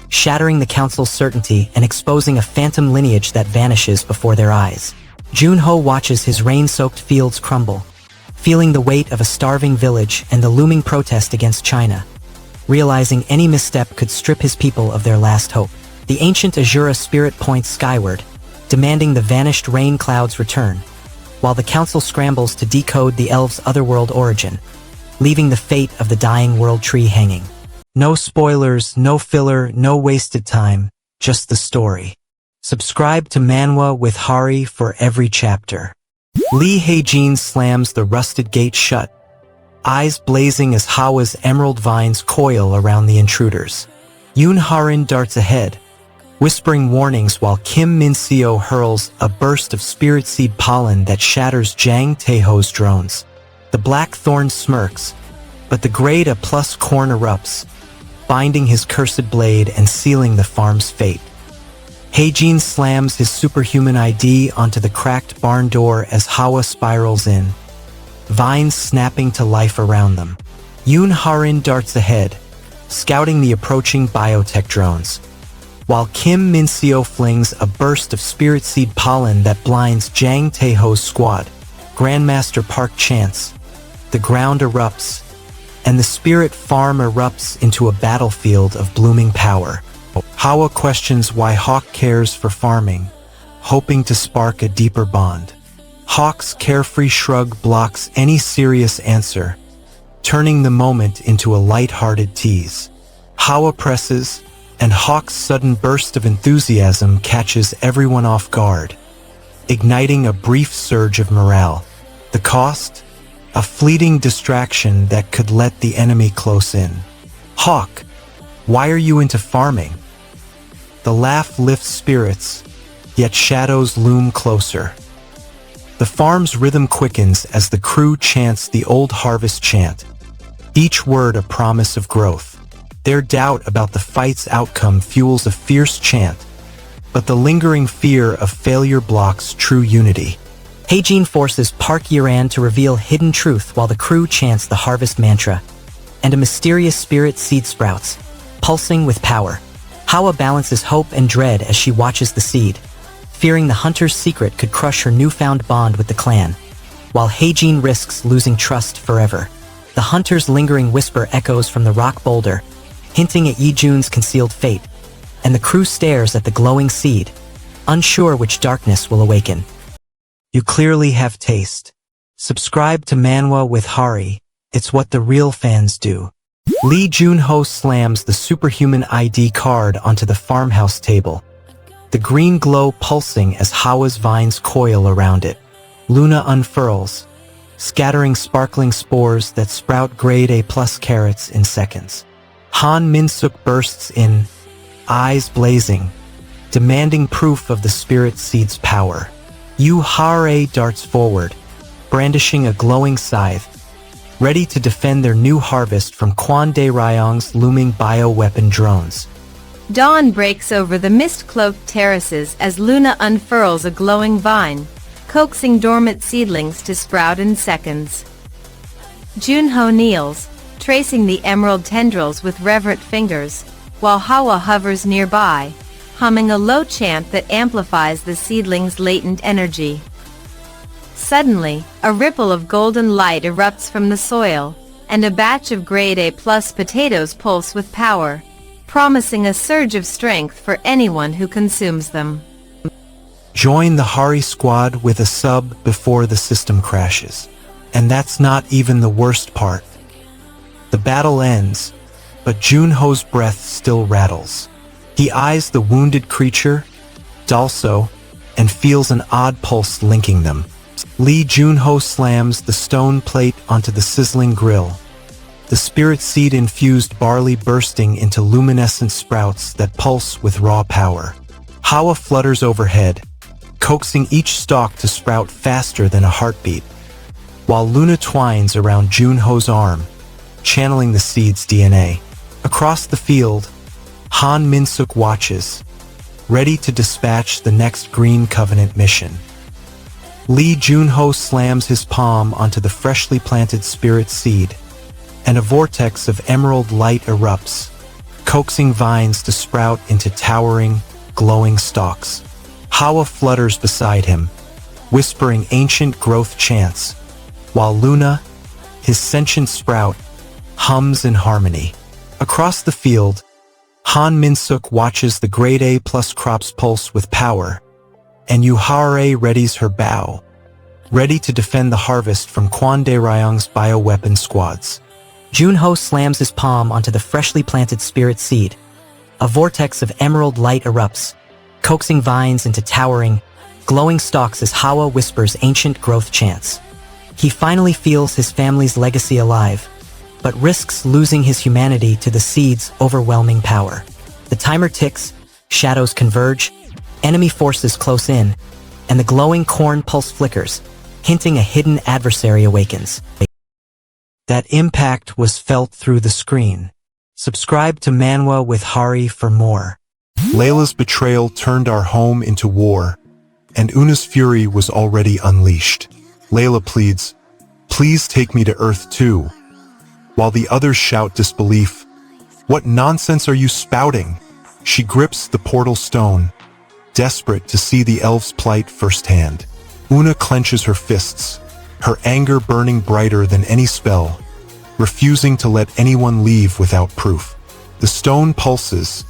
shattering the council's certainty and exposing a phantom lineage that vanishes before their eyes. Junho watches his rain-soaked fields crumble, feeling the weight of a starving village and the looming protest against China, realizing any misstep could strip his people of their last hope. The ancient Azura spirit points skyward, demanding the vanished rain clouds return, while the council scrambles to decode the elves' otherworld origin, leaving the fate of the dying world tree hanging. No spoilers, no filler, no wasted time, just the story. Subscribe to Manwa with Hari for every chapter. Lee Hae-jin slams the rusted gate shut, eyes blazing as Hawa's emerald vines coil around the intruders. Yoon Harin darts ahead, whispering warnings while Kim Min-seo hurls a burst of spirit seed pollen that shatters Jang Taeho's drones. The black thorn smirks, but the Grade plus corn erupts, binding his cursed blade and sealing the farm's fate. Hae-jin slams his superhuman ID onto the cracked barn door as Hawa spirals in, vines snapping to life around them. Yoon Harin darts ahead, scouting the approaching biotech drones, while Kim Min-seo flings a burst of spirit seed pollen that blinds Jang Taeho's squad. Grandmaster Park chants, the ground erupts, and the spirit farm erupts into a battlefield of blooming power. Hawa questions why Hawk cares for farming, hoping to spark a deeper bond. Hawk's carefree shrug blocks any serious answer, turning the moment into a light-hearted tease. Hawa presses, and Hawk's sudden burst of enthusiasm catches everyone off guard, igniting a brief surge of morale. The cost? A fleeting distraction that could let the enemy close in. Hawk, why are you into farming? The laugh lifts spirits, yet shadows loom closer. The farm's rhythm quickens as the crew chants the old harvest chant, each word a promise of growth. Their doubt about the fight's outcome fuels a fierce chant, but the lingering fear of failure blocks true unity. Hae-jin forces Park Yiran to reveal hidden truth while the crew chants the harvest mantra, and a mysterious spirit seed sprouts, pulsing with power. Hawa balances hope and dread as she watches the seed, fearing the hunter's secret could crush her newfound bond with the clan. while Heijin risks losing trust forever. The hunter's lingering whisper echoes from the rock boulder, hinting at Yijun's concealed fate, and the crew stares at the glowing seed, unsure which darkness will awaken. You clearly have taste. Subscribe to Manwa with Hari, it's what the real fans do. Lee Junho slams the superhuman ID card onto the farmhouse table, the green glow pulsing as Hawa's vines coil around it. Luna unfurls, scattering sparkling spores that sprout grade A+ carrots in seconds. Han Minsuk bursts in, eyes blazing, demanding proof of the spirit seed's power. Yu Hare darts forward, brandishing a glowing scythe, ready to defend their new harvest from Quan De Ryong's looming bioweapon drones. Dawn breaks over the mist-cloaked terraces as Luna unfurls a glowing vine, coaxing dormant seedlings to sprout in seconds. Junho kneels, tracing the emerald tendrils with reverent fingers, while Hawa hovers nearby, humming a low chant that amplifies the seedling's latent energy. Suddenly, a ripple of golden light erupts from the soil, and a batch of grade A+ potatoes pulse with power, promising a surge of strength for anyone who consumes them. Join the Hari squad with a sub before the system crashes. And that's not even the worst part. The battle ends, but Junho's breath still rattles. He eyes the wounded creature, Dalso, and feels an odd pulse linking them. Lee Junho slams the stone plate onto the sizzling grill, the spirit seed-infused barley bursting into luminescent sprouts that pulse with raw power. Hawa flutters overhead, coaxing each stalk to sprout faster than a heartbeat, while Luna twines around Junho's arm, channeling the seed's DNA. Across the field, Han Minsuk watches, ready to dispatch the next Green Covenant mission. Lee Junho slams his palm onto the freshly planted spirit seed, and a vortex of emerald light erupts, coaxing vines to sprout into towering, glowing stalks. Hawa flutters beside him, whispering ancient growth chants, while Luna, his sentient sprout, hums in harmony. Across the field, Han Minsuk watches the grade A+ crops pulse with power, and Yuhare readies her bow, ready to defend the harvest from Quan De Ryong's bioweapon squads. Junho slams his palm onto the freshly planted spirit seed. A vortex of emerald light erupts, coaxing vines into towering, glowing stalks as Hawa whispers ancient growth chants. He finally feels his family's legacy alive, but risks losing his humanity to the seed's overwhelming power. The timer ticks, shadows converge, enemy forces close in, and the glowing corn pulse flickers, hinting a hidden adversary awakens. That impact was felt through the screen. Subscribe to Manwa with Hari for more. Layla's betrayal turned our home into war, and Una's fury was already unleashed. Layla pleads, "Please take me to Earth too," while the others shout disbelief. "What nonsense are you spouting?" She grips the portal stone, desperate to see the elves' plight firsthand. Una clenches her fists, her anger burning brighter than any spell, refusing to let anyone leave without proof. The stone pulses,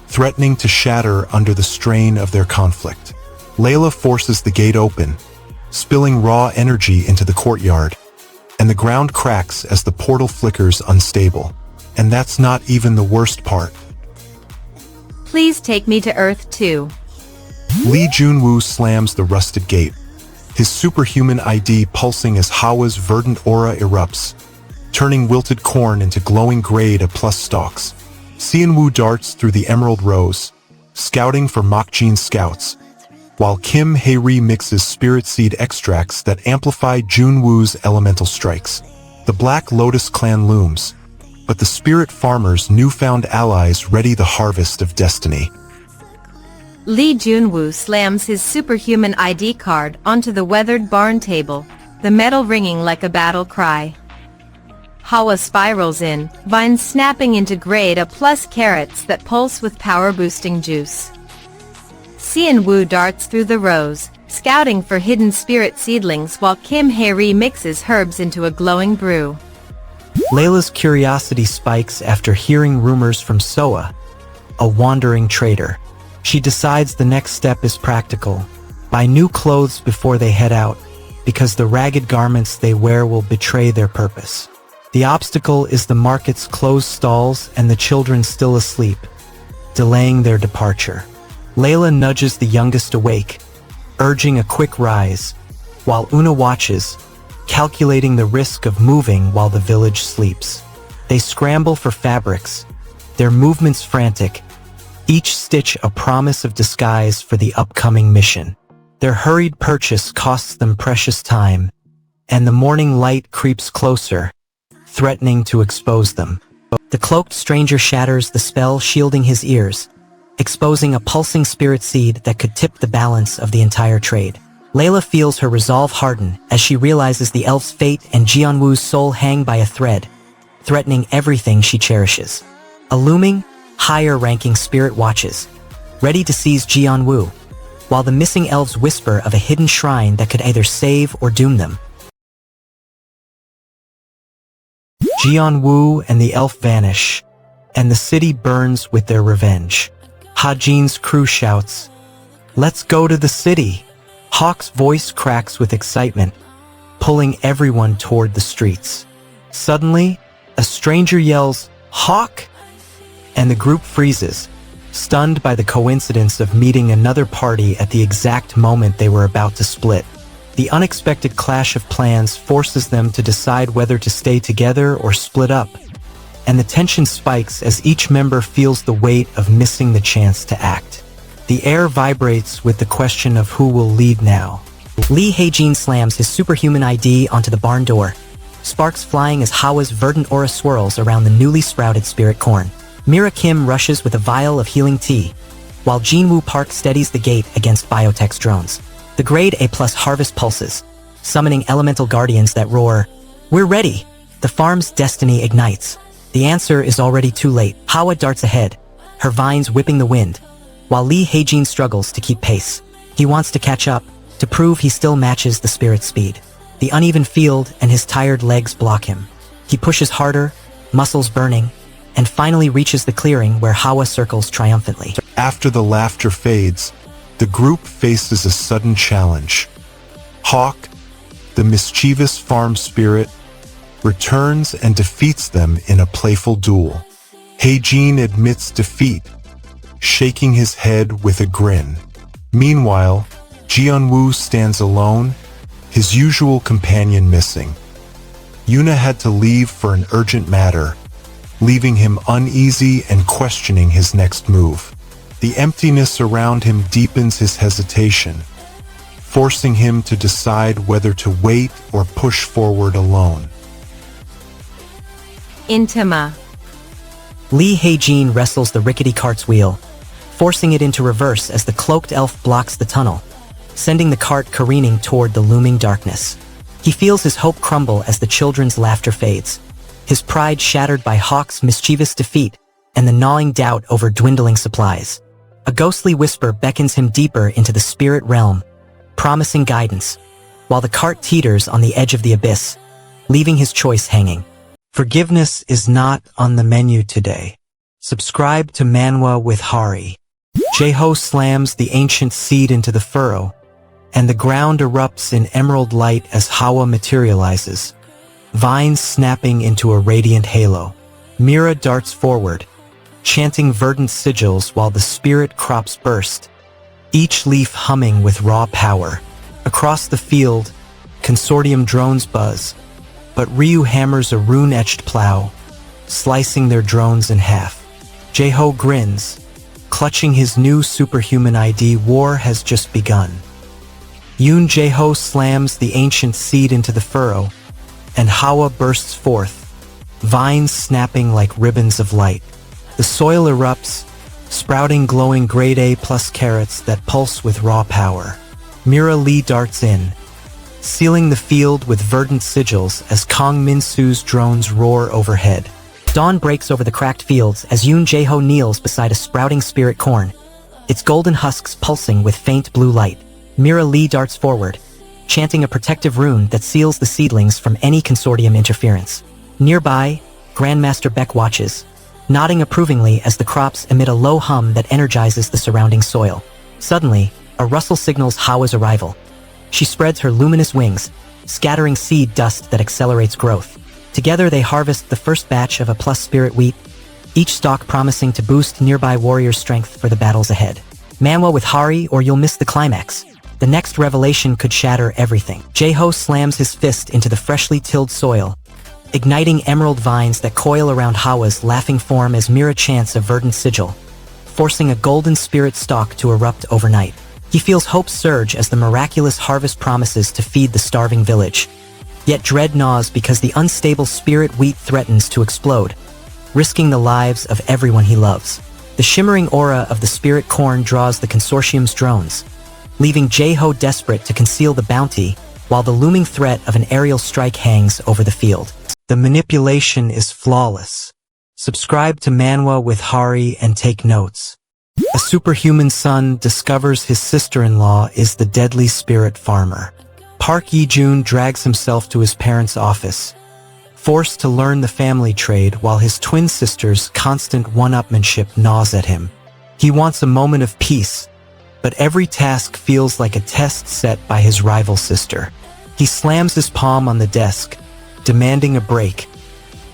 threatening to shatter under the strain of their conflict. Layla forces the gate open, spilling raw energy into the courtyard, and the ground cracks as the portal flickers unstable. And that's not even the worst part. Please take me to Earth too. Lee Junwoo slams the rusted gate, his superhuman ID pulsing as Hawa's verdant aura erupts, turning wilted corn into glowing grade A+ stalks. Xianwoo darts through the emerald rows, scouting for Mokjin scouts, while Kim Hae-ri mixes spirit seed extracts that amplify Junwoo's elemental strikes. The Black Lotus clan looms, but the spirit farmers' newfound allies ready the harvest of destiny. Lee Junwoo slams his superhuman ID card onto the weathered barn table, the metal ringing like a battle cry. Hawa spirals in, vines snapping into grade A+ carrots that pulse with power-boosting juice. Xianwoo darts through the rows, scouting for hidden spirit seedlings while Kim Hae-ri mixes herbs into a glowing brew. Layla's curiosity spikes after hearing rumors from Soa, a wandering trader. She decides the next step is practical. Buy new clothes before they head out, because the ragged garments they wear will betray their purpose. The obstacle is the market's closed stalls and the children still asleep, delaying their departure. Layla nudges the youngest awake, urging a quick rise, while Una watches, calculating the risk of moving while the village sleeps. They scramble for fabrics, their movements frantic, each stitch a promise of disguise for the upcoming mission. Their hurried purchase costs them precious time, and the morning light creeps closer, threatening to expose them. The cloaked stranger shatters the spell shielding his ears, exposing a pulsing spirit seed that could tip the balance of the entire trade. Layla feels her resolve harden as she realizes the elf's fate and Jianwu's soul hang by a thread, threatening everything she cherishes. A looming, higher-ranking spirit watches, ready to seize Jianwu, while the missing elves whisper of a hidden shrine that could either save or doom them. Jianwu and the elf vanish, and the city burns with their revenge. Hajin's crew shouts, "Let's go to the city!" Hawk's voice cracks with excitement, pulling everyone toward the streets. Suddenly, a stranger yells, "Hawk!" and the group freezes, stunned by the coincidence of meeting another party at the exact moment they were about to split. The unexpected clash of plans forces them to decide whether to stay together or split up, and the tension spikes as each member feels the weight of missing the chance to act. The air vibrates with the question of who will lead now. Lee Hae-jin slams his superhuman ID onto the barn door, sparks flying as Hawa's verdant aura swirls around the newly sprouted spirit corn. Mira Kim rushes with a vial of healing tea, while Jinwoo Park steadies the gate against biotech's drones. The grade A+ harvest pulses, summoning elemental guardians that roar, "We're ready!" The farm's destiny ignites. The answer is already too late. Hawa darts ahead, her vines whipping the wind, while Lee Hae-jin struggles to keep pace. He wants to catch up, to prove he still matches the spirit's speed. The uneven field and his tired legs block him. He pushes harder, muscles burning, and finally reaches the clearing where Hawa circles triumphantly. After the laughter fades, the group faces a sudden challenge. Hawk, the mischievous farm spirit, returns and defeats them in a playful duel. Hae-jin admits defeat, shaking his head with a grin. Meanwhile, Jianwoo stands alone, his usual companion missing. Yuna had to leave for an urgent matter, leaving him uneasy and questioning his next move. The emptiness around him deepens his hesitation, forcing him to decide whether to wait or push forward alone. Intima. Lee Hae-jin wrestles the rickety cart's wheel, forcing it into reverse as the cloaked elf blocks the tunnel, sending the cart careening toward the looming darkness. He feels his hope crumble as the children's laughter fades, his pride shattered by Hawk's mischievous defeat and the gnawing doubt over dwindling supplies. A ghostly whisper beckons him deeper into the spirit realm, promising guidance, while the cart teeters on the edge of the abyss, leaving his choice hanging. Forgiveness is not on the menu today. Subscribe to Manwa with Hari. Jae-ho slams the ancient seed into the furrow, and the ground erupts in emerald light as Hawa materializes, vines snapping into a radiant halo. Mira darts forward, chanting verdant sigils while the spirit crops burst, each leaf humming with raw power. Across the field, consortium drones buzz, but Ryu hammers a rune-etched plow, slicing their drones in half. Jae-ho grins, clutching his new superhuman ID. War has just begun. Yoon Jae-ho slams the ancient seed into the furrow, and Hawa bursts forth, vines snapping like ribbons of light. The soil erupts, sprouting glowing grade A+ carrots that pulse with raw power. Mira Lee darts in, sealing the field with verdant sigils as Kong Min-soo's drones roar overhead. Dawn breaks over the cracked fields as Yoon Jae-ho kneels beside a sprouting spirit corn, its golden husks pulsing with faint blue light. Mira Lee darts forward, chanting a protective rune that seals the seedlings from any consortium interference. Nearby, Grandmaster Beck watches, nodding approvingly as the crops emit a low hum that energizes the surrounding soil. Suddenly, a rustle signals Hawa's arrival. She spreads her luminous wings, scattering seed dust that accelerates growth. Together they harvest the first batch of A+ spirit wheat, each stalk promising to boost nearby warriors' strength for the battles ahead. Manwa with Hari or you'll miss the climax. The next revelation could shatter everything. Jaeho slams his fist into the freshly tilled soil, igniting emerald vines that coil around Hawa's laughing form as Mira chants a verdant sigil, forcing a golden spirit stalk to erupt overnight. He feels hope surge as the miraculous harvest promises to feed the starving village. Yet dread gnaws because the unstable spirit wheat threatens to explode, risking the lives of everyone he loves. The shimmering aura of the spirit corn draws the consortium's drones, leaving Jaeho desperate to conceal the bounty while the looming threat of an aerial strike hangs over the field. The manipulation is flawless. Subscribe to Manwa with Hari and take notes. A superhuman son discovers his sister-in-law is the deadly spirit farmer. Park Yi-jun drags himself to his parents' office, forced to learn the family trade while his twin sister's constant one-upmanship gnaws at him. He wants a moment of peace, but every task feels like a test set by his rival sister. He slams his palm on the desk, demanding a break,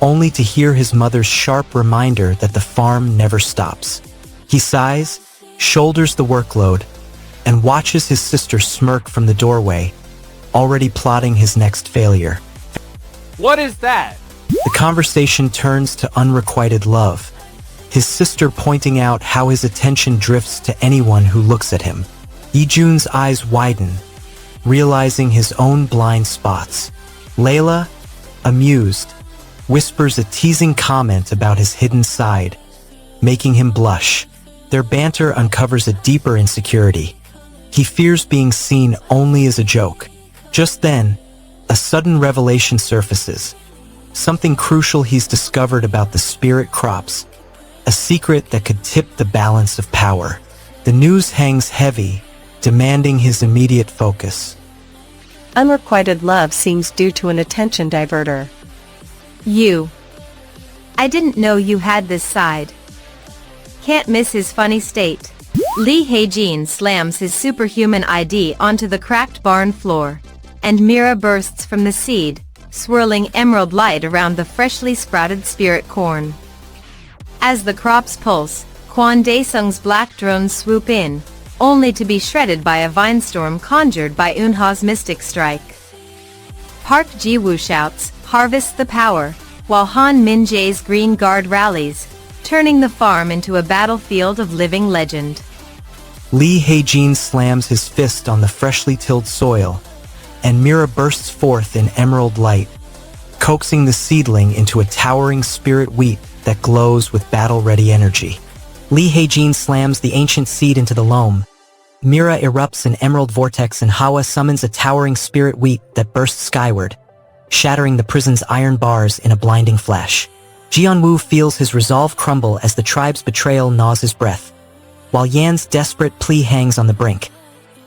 only to hear his mother's sharp reminder that the farm never stops. He sighs, shoulders the workload, and watches his sister smirk from the doorway, already plotting his next failure. What is that? The conversation turns to unrequited love, his sister pointing out how his attention drifts to anyone who looks at him. Yi-jun's eyes widen, realizing his own blind spots. Layla, amused, whispers a teasing comment about his hidden side, making him blush. Their banter uncovers a deeper insecurity. He fears being seen only as a joke. Just then, a sudden revelation surfaces. Something crucial he's discovered about the spirit crops, a secret that could tip the balance of power. The news hangs heavy, demanding his immediate focus. Unrequited love seems due to an attention diverter. I didn't know you had this side. Can't miss his funny state. Lee Hae-jin slams his superhuman ID onto the cracked barn floor, and Mira bursts from the seed, swirling emerald light around the freshly sprouted spirit corn. As the crops pulse, Kwon Daesung's black drones swoop in, only to be shredded by a vine storm conjured by Eunha's mystic strike. Park Ji-woo shouts, "Harvest the power," while Han Min-jae's Green Guard rallies, turning the farm into a battlefield of living legend. Lee Hae-jin slams his fist on the freshly tilled soil, and Mira bursts forth in emerald light, coaxing the seedling into a towering spirit wheat that glows with battle-ready energy. Lee Hae-jin slams the ancient seed into the loam. Mira erupts an emerald vortex and Hawa summons a towering spirit wheat that bursts skyward, shattering the prison's iron bars in a blinding flash. Jianwoo feels his resolve crumble as the tribe's betrayal gnaws his breath, while Yan's desperate plea hangs on the brink,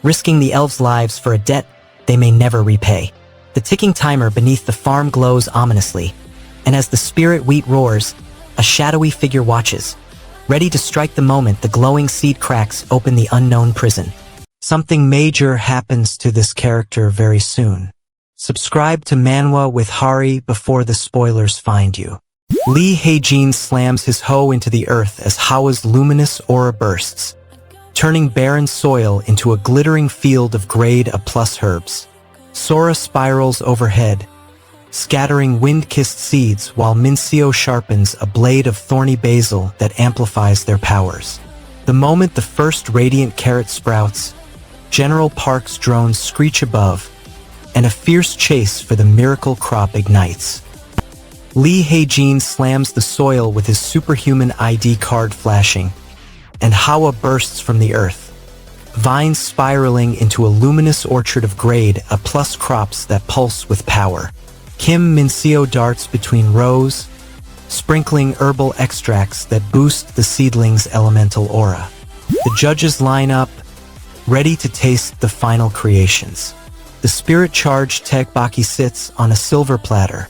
risking the elves' lives for a debt they may never repay. The ticking timer beneath the farm glows ominously, and as the spirit wheat roars, a shadowy figure watches. Ready to strike the moment the glowing seed cracks open the unknown prison. Something major happens to this character very soon. Subscribe to Manwa with Hari before the spoilers find you. Lee Hae-jin slams his hoe into the earth as Hawa's luminous aura bursts, turning barren soil into a glittering field of grade A+ herbs. Sora spirals overhead, scattering wind-kissed seeds while Minseo sharpens a blade of thorny basil that amplifies their powers. The moment the first radiant carrot sprouts, General Park's drones screech above, and a fierce chase for the miracle crop ignites. Lee Hae-jin slams the soil with his superhuman ID card flashing, and Hawa bursts from the earth, vines spiraling into a luminous orchard of grade A+ crops that pulse with power. Kim Minseo darts between rows, sprinkling herbal extracts that boost the seedling's elemental aura. The judges line up, ready to taste the final creations. The spirit-charged tegbaki sits on a silver platter,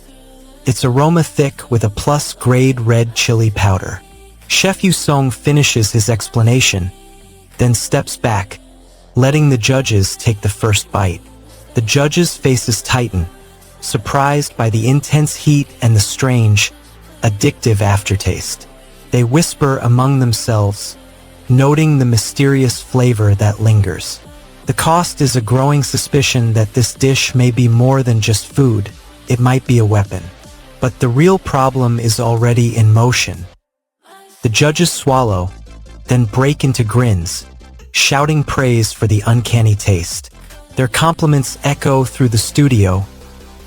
its aroma thick with a plus-grade red chili powder. Chef Yusong finishes his explanation, then steps back, letting the judges take the first bite. The judges' faces tighten, surprised by the intense heat and the strange, addictive aftertaste. They whisper among themselves, noting the mysterious flavor that lingers. The cost is a growing suspicion that this dish may be more than just food, it might be a weapon. But the real problem is already in motion. The judges swallow, then break into grins, shouting praise for the uncanny taste. Their compliments echo through the studio,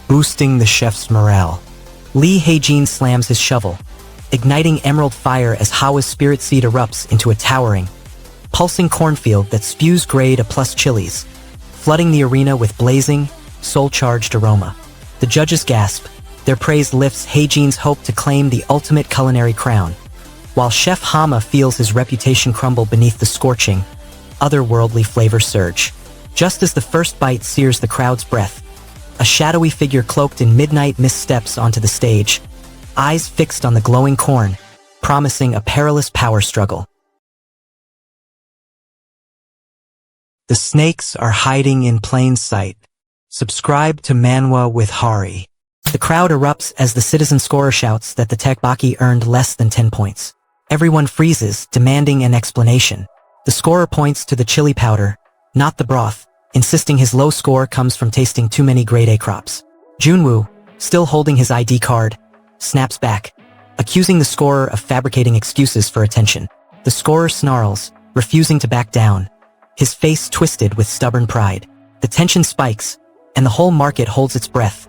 boosting the chef's morale. Lee Haejin slams his shovel, igniting emerald fire as Hawa's spirit seed erupts into a towering, pulsing cornfield that spews grade A+ chilies, flooding the arena with blazing, soul-charged aroma. The judges gasp. Their praise lifts Haejin's hope to claim the ultimate culinary crown, while Chef Hama feels his reputation crumble beneath the scorching, otherworldly flavor surge. Just as the first bite sears the crowd's breath, a shadowy figure cloaked in midnight mist steps onto the stage, eyes fixed on the glowing corn, promising a perilous power struggle. The snakes are hiding in plain sight. Subscribe to Manwa with Hari. The crowd erupts as the citizen scorer shouts that the tegbaki earned less than 10 points. Everyone freezes, demanding an explanation. The scorer points to the chili powder, not the broth, insisting his low score comes from tasting too many grade A crops. Junwoo, still holding his ID card, snaps back, accusing the scorer of fabricating excuses for attention. The scorer snarls, refusing to back down, his face twisted with stubborn pride. The tension spikes, and the whole market holds its breath,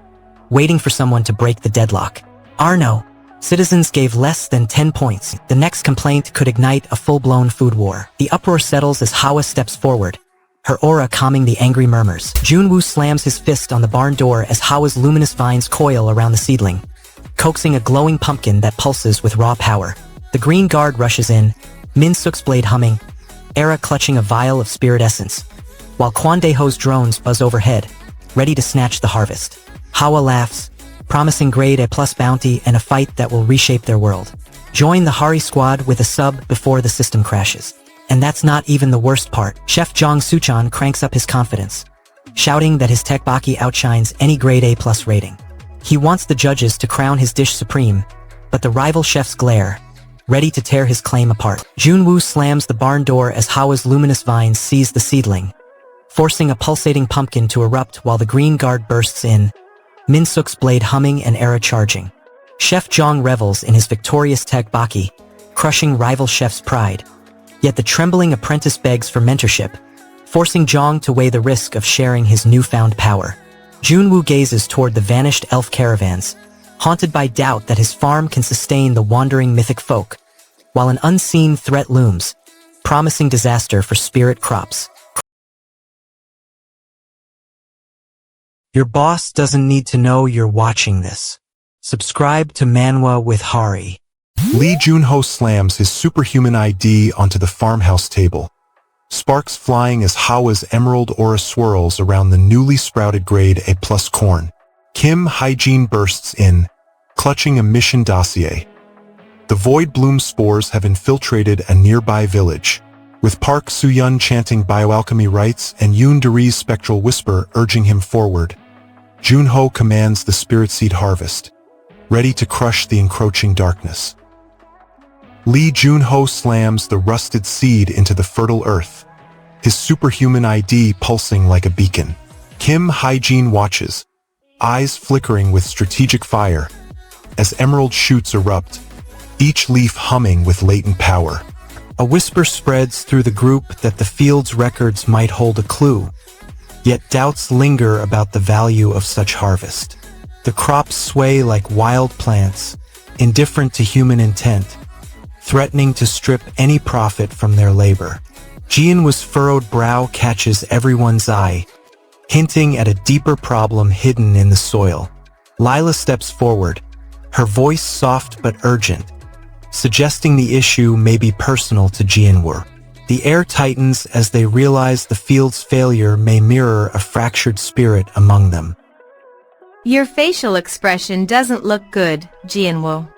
waiting for someone to break the deadlock. Arno, citizens gave less than 10 points. The next complaint could ignite a full-blown food war. The uproar settles as Hawa steps forward, her aura calming the angry murmurs. Junwoo slams his fist on the barn door as Hawa's luminous vines coil around the seedling, coaxing a glowing pumpkin that pulses with raw power. The green guard rushes in, Min-suk's blade humming, Era clutching a vial of spirit essence, while Kwandaeho's drones buzz overhead, ready to snatch the harvest. Hawa laughs, promising grade A+ bounty and a fight that will reshape their world. Join the Hari squad with a sub before the system crashes. And that's not even the worst part. Chef Jong Suchan cranks up his confidence, shouting that his tegbaki outshines any grade A+ rating. He wants the judges to crown his dish supreme, but the rival chefs glare, ready to tear his claim apart. Junwoo slams the barn door as Hawa's luminous vines seize the seedling, forcing a pulsating pumpkin to erupt while the green guard bursts in, Min-suk's blade humming and Era charging. Chef Jong revels in his victorious tegbaki, crushing rival chef's pride. Yet the trembling apprentice begs for mentorship, forcing Jong to weigh the risk of sharing his newfound power. Junwoo gazes toward the vanished elf caravans, haunted by doubt that his farm can sustain the wandering mythic folk, while an unseen threat looms, promising disaster for spirit crops. Your boss doesn't need to know you're watching this. Subscribe to Manwa with Hari. Lee Junho slams his superhuman ID onto the farmhouse table, sparks flying as Hawa's emerald aura swirls around the newly sprouted grade A+ corn. Kim Haejin bursts in, clutching a mission dossier. The void bloom spores have infiltrated a nearby village, with Park Soo-yun chanting bioalchemy rites and Yoon Deri's spectral whisper urging him forward. Junho commands the spirit seed harvest, ready to crush the encroaching darkness. Lee Junho slams the rusted seed into the fertile earth, his superhuman ID pulsing like a beacon. Kim Haejin watches, eyes flickering with strategic fire, as emerald shoots erupt, each leaf humming with latent power. A whisper spreads through the group that the field's records might hold a clue, yet doubts linger about the value of such harvest. The crops sway like wild plants, indifferent to human intent, threatening to strip any profit from their labor. Jianwoo's furrowed brow catches everyone's eye, hinting at a deeper problem hidden in the soil. Lila steps forward, her voice soft but urgent, suggesting the issue may be personal to Jianwoo. The air tightens as they realize the field's failure may mirror a fractured spirit among them. Your facial expression doesn't look good, Jianwoo.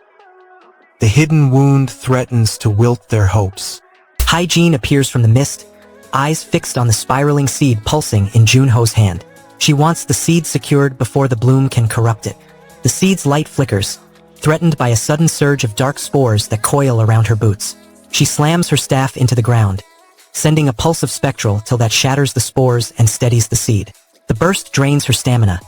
The hidden wound threatens to wilt their hopes. Hygiene appears from the mist, eyes fixed on the spiraling seed pulsing in Junho's hand. She wants the seed secured before the bloom can corrupt it. The seed's light flickers, threatened by a sudden surge of dark spores that coil around her boots. She slams her staff into the ground, sending a pulse of spectral till that shatters the spores and steadies the seed. The burst drains her stamina,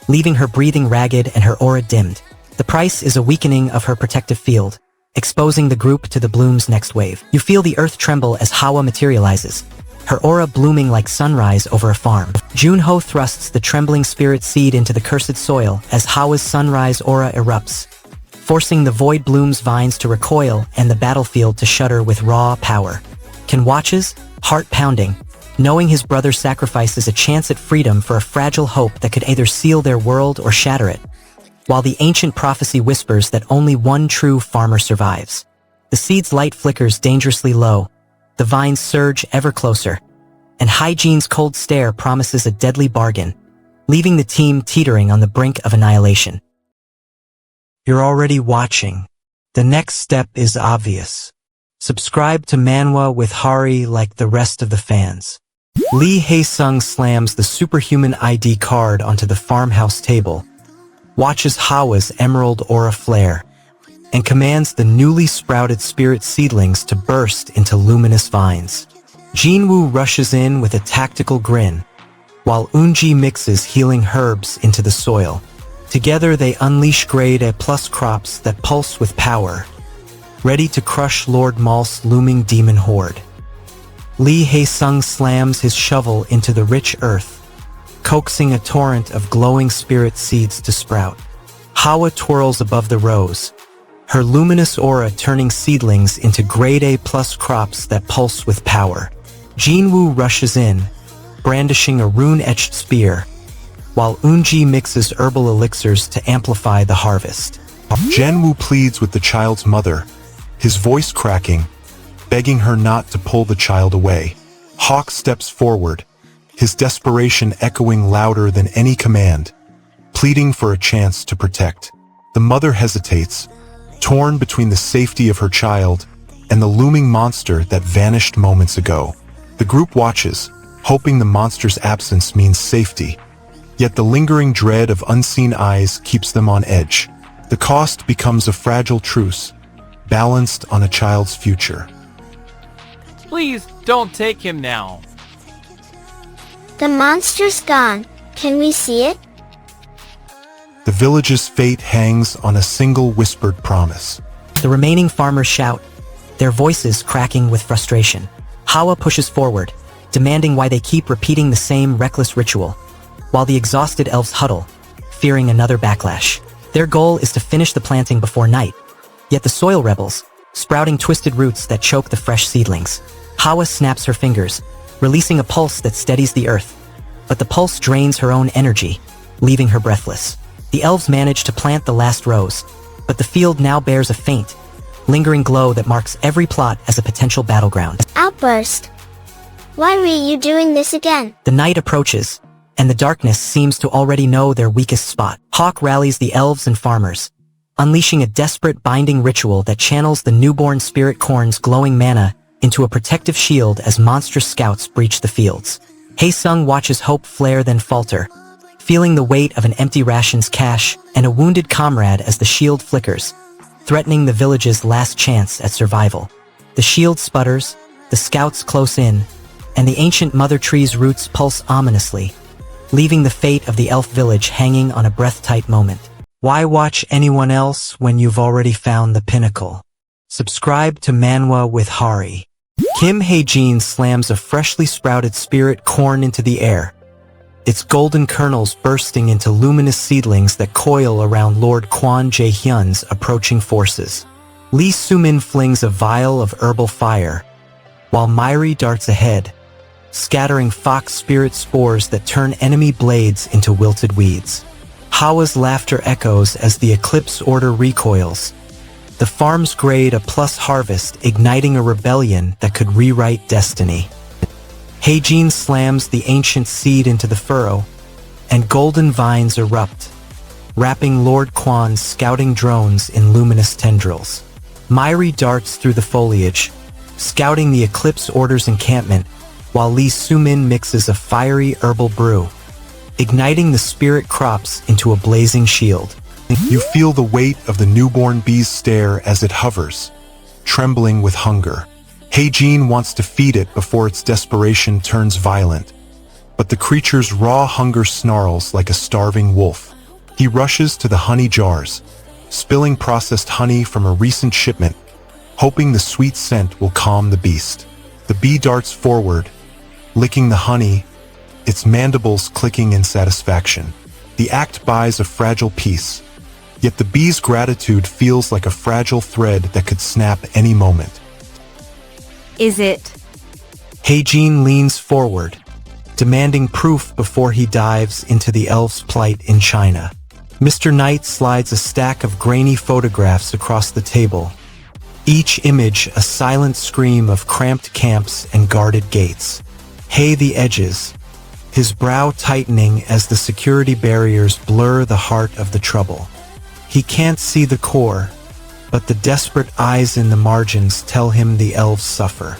leaving her breathing ragged and her aura dimmed. The price is a weakening of her protective field, exposing the group to the bloom's next wave. You feel the earth tremble as Hawa materializes, her aura blooming like sunrise over a farm. Junho thrusts the trembling spirit seed into the cursed soil as Hawa's sunrise aura erupts, forcing the void bloom's vines to recoil and the battlefield to shudder with raw power. Ken watches, heart pounding, knowing his brother's sacrifice is a chance at freedom for a fragile hope that could either seal their world or shatter it. While the ancient prophecy whispers that only one true farmer survives. The seed's light flickers dangerously low, the vines surge ever closer, and Hygiene's cold stare promises a deadly bargain, leaving the team teetering on the brink of annihilation. You're already watching. The next step is obvious. Subscribe to Manwa with Hari like the rest of the fans. Lee Hae-sung slams the superhuman ID card onto the farmhouse table, watches Hawa's emerald aura flare, and commands the newly sprouted spirit seedlings to burst into luminous vines. Jinwoo rushes in with a tactical grin, while Eunji mixes healing herbs into the soil. Together they unleash grade A+ crops that pulse with power, ready to crush Lord Mal's looming demon horde. Lee Hae-sung slams his shovel into the rich earth, coaxing a torrent of glowing spirit seeds to sprout. Hawa twirls above the rows, her luminous aura turning seedlings into grade A+ crops that pulse with power. Jinwoo rushes in, brandishing a rune-etched spear, while Eunji mixes herbal elixirs to amplify the harvest. Jinwoo pleads with the child's mother, his voice cracking, begging her not to pull the child away. Hawk steps forward, his desperation echoing louder than any command, pleading for a chance to protect. The mother hesitates, torn between the safety of her child and the looming monster that vanished moments ago. The group watches, hoping the monster's absence means safety, yet the lingering dread of unseen eyes keeps them on edge. The cost becomes a fragile truce, balanced on a child's future. Please don't take him now. The monster's gone. Can we see it? The village's fate hangs on a single whispered promise. The remaining farmers shout, their voices cracking with frustration. Hawa pushes forward, demanding why they keep repeating the same reckless ritual, while the exhausted elves huddle, fearing another backlash. Their goal is to finish the planting before night, yet the soil rebels, sprouting twisted roots that choke the fresh seedlings. Hawa snaps her fingers, releasing a pulse that steadies the earth, but the pulse drains her own energy, leaving her breathless. The elves manage to plant the last rows, but the field now bears a faint, lingering glow that marks every plot as a potential battleground. Outburst. Why were you doing this again? The night approaches, and the darkness seems to already know their weakest spot. Hawk rallies the elves and farmers, unleashing a desperate binding ritual that channels the newborn spirit corn's glowing mana into a protective shield as monstrous scouts breach the fields. Hae-sung watches hope flare then falter, feeling the weight of an empty ration's cache and a wounded comrade as the shield flickers, threatening the village's last chance at survival. The shield sputters, the scouts close in, and the ancient mother tree's roots pulse ominously, leaving the fate of the elf village hanging on a breath-tight moment. Why watch anyone else when you've already found the pinnacle? Subscribe to Manwa with Hari. Kim Hae-jin slams a freshly sprouted spirit corn into the air, its golden kernels bursting into luminous seedlings that coil around Lord Kwon Jae-hyun's approaching forces. Lee Soo-min flings a vial of herbal fire, while Myri darts ahead, scattering fox spirit spores that turn enemy blades into wilted weeds. Hawa's laughter echoes as the Eclipse Order recoils, The farm's grade a plus harvest, igniting a rebellion that could rewrite destiny. Heijin slams the ancient seed into the furrow, and golden vines erupt, wrapping Lord Quan's scouting drones in luminous tendrils. Myri darts through the foliage, scouting the Eclipse Order's encampment, while Li Sumin mixes a fiery herbal brew, igniting the spirit crops into a blazing shield. You feel the weight of the newborn bee's stare as it hovers, trembling with hunger. Heijin wants to feed it before its desperation turns violent, but the creature's raw hunger snarls like a starving wolf. He rushes to the honey jars, spilling processed honey from a recent shipment, hoping the sweet scent will calm the beast. The bee darts forward, licking the honey, its mandibles clicking in satisfaction. The act buys a fragile peace, yet the bee's gratitude feels like a fragile thread that could snap any moment. Is it? Heijin leans forward, demanding proof before he dives into the elf's plight in China. Mr. Knight slides a stack of grainy photographs across the table, each image a silent scream of cramped camps and guarded gates. Hay the edges, his brow tightening as the security barriers blur the heart of the trouble. He can't see the core, but the desperate eyes in the margins tell him the elves suffer.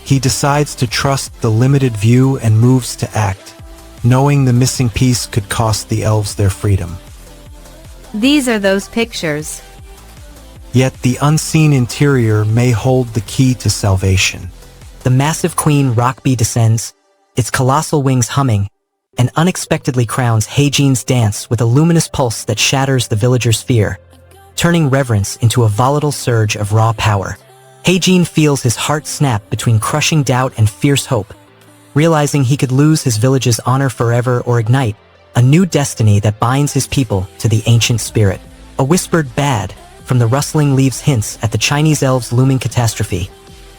He decides to trust the limited view and moves to act, knowing the missing piece could cost the elves their freedom. These are those pictures. Yet the unseen interior may hold the key to salvation. The massive queen rock bee descends, its colossal wings humming, and unexpectedly crowns Heijin's dance with a luminous pulse that shatters the villagers' fear, turning reverence into a volatile surge of raw power. Heijin feels his heart snap between crushing doubt and fierce hope, realizing he could lose his village's honor forever or ignite a new destiny that binds his people to the ancient spirit. A whispered bad from the rustling leaves hints at the Chinese elves' looming catastrophe,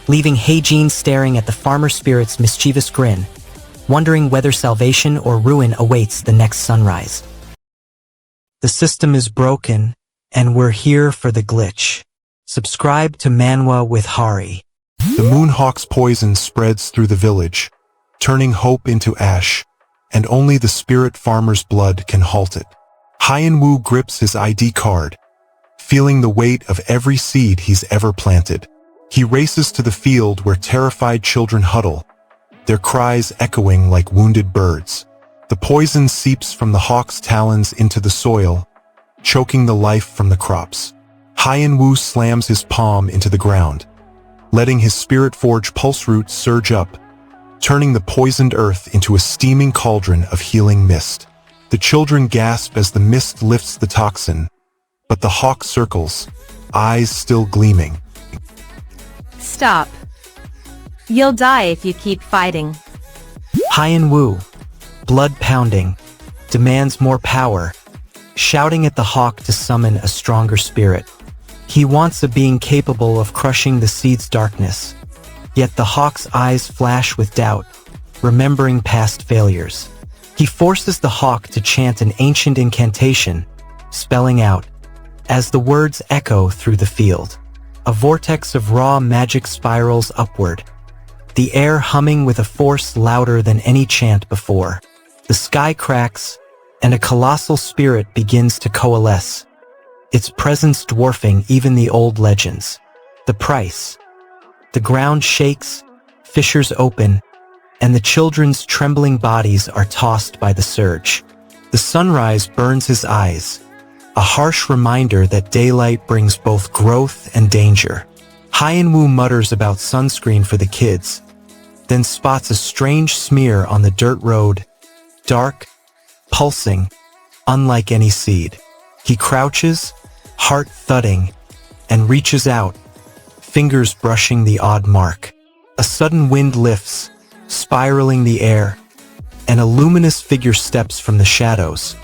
leaving Heijin staring at the farmer spirit's mischievous grin, wondering whether salvation or ruin awaits the next sunrise. The system is broken, and we're here for the glitch. Subscribe to Manwa with Hari. The Moonhawk's poison spreads through the village, turning hope into ash, and only the spirit farmer's blood can halt it. Hyenwu grips his ID card, feeling the weight of every seed he's ever planted. He races to the field where terrified children huddle, their cries echoing like wounded birds. The poison seeps from the hawk's talons into the soil, choking the life from the crops. Hyenwu slams his palm into the ground, letting his spirit forge pulse roots surge up, turning the poisoned earth into a steaming cauldron of healing mist. The children gasp as the mist lifts the toxin, but the hawk circles, eyes still gleaming. Stop. You'll die if you keep fighting. Hyenwu, blood pounding, demands more power, shouting at the hawk to summon a stronger spirit. He wants a being capable of crushing the seed's darkness, yet the hawk's eyes flash with doubt, remembering past failures. He forces the hawk to chant an ancient incantation, spelling out, as the words echo through the field. A vortex of raw magic spirals upward, the air humming with a force louder than any chant before. The sky cracks, and a colossal spirit begins to coalesce, its presence dwarfing even the old legends. The price. The ground shakes, fissures open, and the children's trembling bodies are tossed by the surge. The sunrise burns his eyes, a harsh reminder that daylight brings both growth and danger. Hyenwu mutters about sunscreen for the kids, then spots a strange smear on the dirt road, dark, pulsing, unlike any seed. He crouches, heart thudding, and reaches out, fingers brushing the odd mark. A sudden wind lifts, spiraling the air, and a luminous figure steps from the shadows,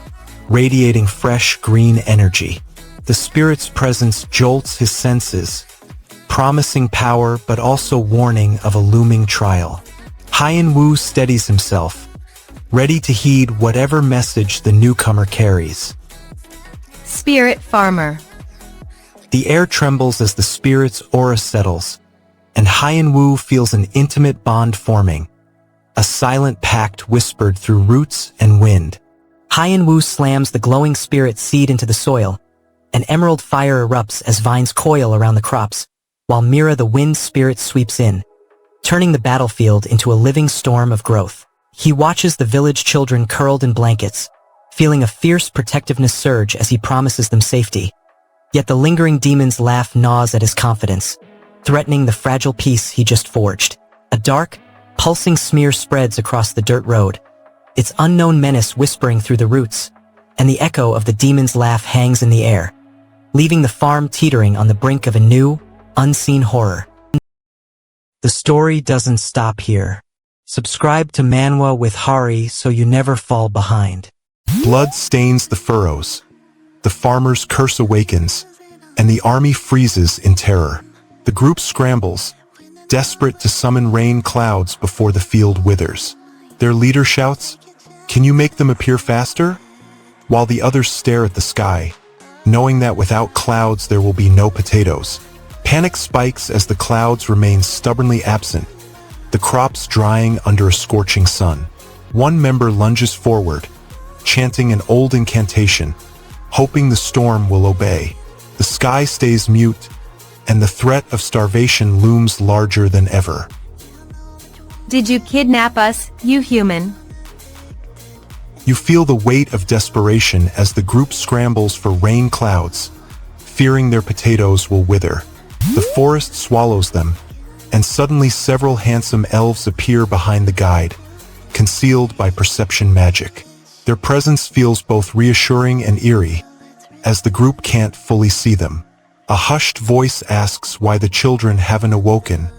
radiating fresh green energy. The spirit's presence jolts his senses, promising power but also warning of a looming trial. Hyenwu steadies himself, ready to heed whatever message the newcomer carries. Spirit farmer. The air trembles as the spirit's aura settles, and Hyen-woo feels an intimate bond forming, a silent pact whispered through roots and wind. Hyen-woo slams the glowing spirit seed into the soil. An emerald fire erupts as vines coil around the crops, while Mira the wind spirit sweeps in, turning the battlefield into a living storm of growth. He watches the village children curled in blankets, feeling a fierce protectiveness surge as he promises them safety. Yet the lingering demon's laugh gnaws at his confidence, threatening the fragile peace he just forged. A dark, pulsing smear spreads across the dirt road, its unknown menace whispering through the roots, and the echo of the demon's laugh hangs in the air, leaving the farm teetering on the brink of a new, unseen horror. The story doesn't stop here. Subscribe to Manwa with Hari so you never fall behind. Blood stains the furrows. The farmer's curse awakens, and the army freezes in terror. The group scrambles, desperate to summon rain clouds before the field withers. Their leader shouts, "Can you make them appear faster?" While the others stare at the sky, knowing that without clouds there will be no potatoes. Panic spikes as the clouds remain stubbornly absent, the crops drying under a scorching sun. One member lunges forward, chanting an old incantation, hoping the storm will obey. The sky stays mute, and the threat of starvation looms larger than ever. Did you kidnap us, you human? You feel the weight of desperation as the group scrambles for rain clouds, fearing their potatoes will wither. The forest swallows them, and suddenly several handsome elves appear behind the guide, concealed by perception magic. Their presence feels both reassuring and eerie, as the group can't fully see them. A hushed voice asks why the children haven't awoken,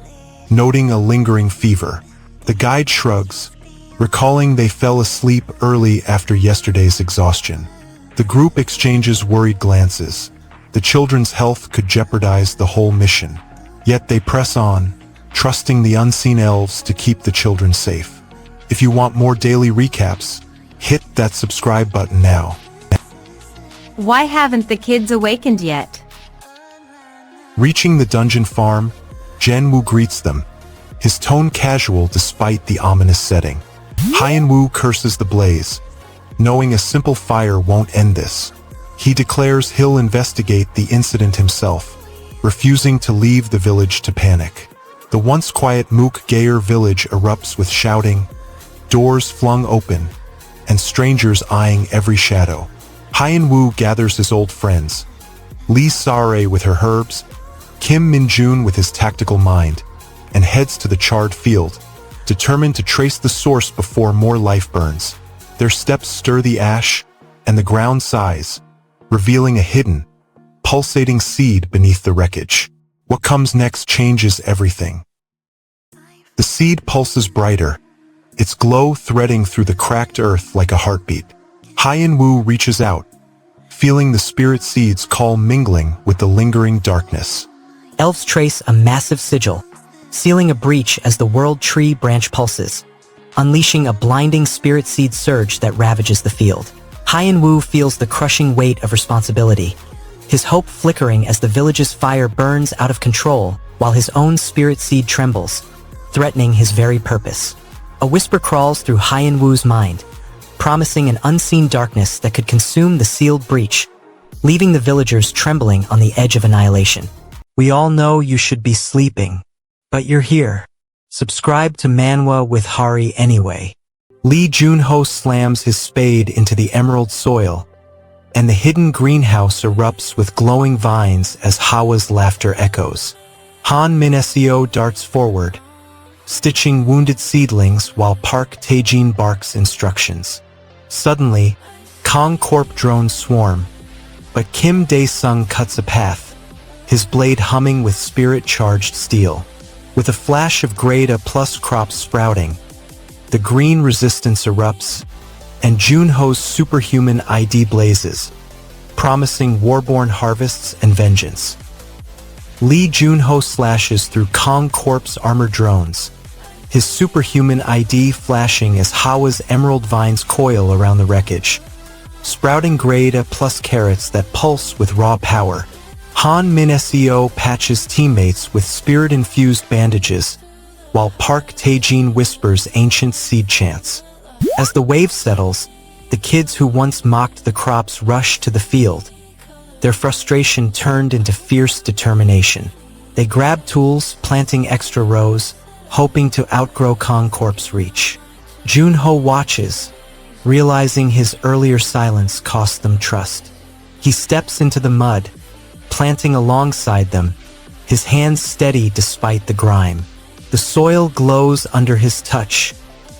noting a lingering fever. The guide shrugs, recalling they fell asleep early after yesterday's exhaustion. The group exchanges worried glances. The children's health could jeopardize the whole mission. Yet they press on, trusting the unseen elves to keep the children safe. If you want more daily recaps, hit that subscribe button now. Why haven't the kids awakened yet? Reaching the dungeon farm, Jen-woo greets them, his tone casual despite the ominous setting. Hyen-woo curses the blaze, knowing a simple fire won't end this. He declares he'll investigate the incident himself, refusing to leave the village to panic. The once quiet Mook-Gayer village erupts with shouting, doors flung open, and strangers eyeing every shadow. Hyen-woo gathers his old friends, Lee Sare with her herbs, Kim Min-jun with his tactical mind, and heads to the charred field, determined to trace the source before more life burns. Their steps stir the ash, and the ground sighs, revealing a hidden, pulsating seed beneath the wreckage. What comes next changes everything. The seed pulses brighter, its glow threading through the cracked earth like a heartbeat. Hyen-woo reaches out, feeling the spirit seed's call mingling with the lingering darkness. Elves trace a massive sigil, sealing a breach as the world tree branch pulses, unleashing a blinding spirit seed surge that ravages the field. Hyen-woo feels the crushing weight of responsibility, his hope flickering as the village's fire burns out of control while his own spirit seed trembles, threatening his very purpose. A whisper crawls through Hyen-woo's mind, promising an unseen darkness that could consume the sealed breach, leaving the villagers trembling on the edge of annihilation. We all know you should be sleeping, but you're here. Subscribe to Manwa with Hari anyway. Lee Jun-ho slams his spade into the emerald soil, and the hidden greenhouse erupts with glowing vines as Hawa's laughter echoes. Han Min-seo darts forward, stitching wounded seedlings while Park Tae-jin barks instructions. Suddenly, Kong Corp drones swarm, but Kim Dae-sung cuts a path, his blade humming with spirit-charged steel. With a flash of grade A+ crops sprouting, the green resistance erupts, and Junho's superhuman ID blazes, promising warborn harvests and vengeance. Lee Junho slashes through Kong Corp's armored drones, his superhuman ID flashing as Hawa's emerald vines coil around the wreckage, sprouting grade A+ carrots that pulse with raw power. Han Min-seo patches teammates with spirit-infused bandages, while Park Tae-jin whispers ancient seed chants. As the wave settles, the kids who once mocked the crops rush to the field. Their frustration turned into fierce determination. They grab tools, planting extra rows, hoping to outgrow Concorp's reach. Junho watches, realizing his earlier silence cost them trust. He steps into the mud, planting alongside them, his hands steady despite the grime. The soil glows under his touch,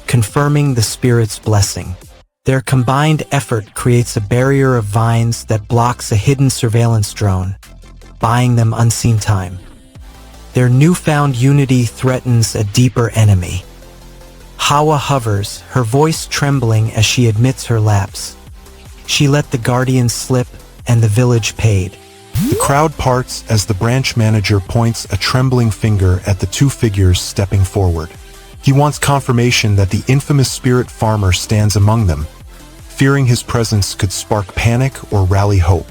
confirming the spirit's blessing. Their combined effort creates a barrier of vines that blocks a hidden surveillance drone, buying them unseen time. Their newfound unity threatens a deeper enemy. Hawa hovers, her voice trembling as she admits her lapse. She let the guardians slip, and the village paid. The crowd parts as the branch manager points a trembling finger at the two figures stepping forward. He wants confirmation that the infamous spirit farmer stands among them, fearing his presence could spark panic or rally hope.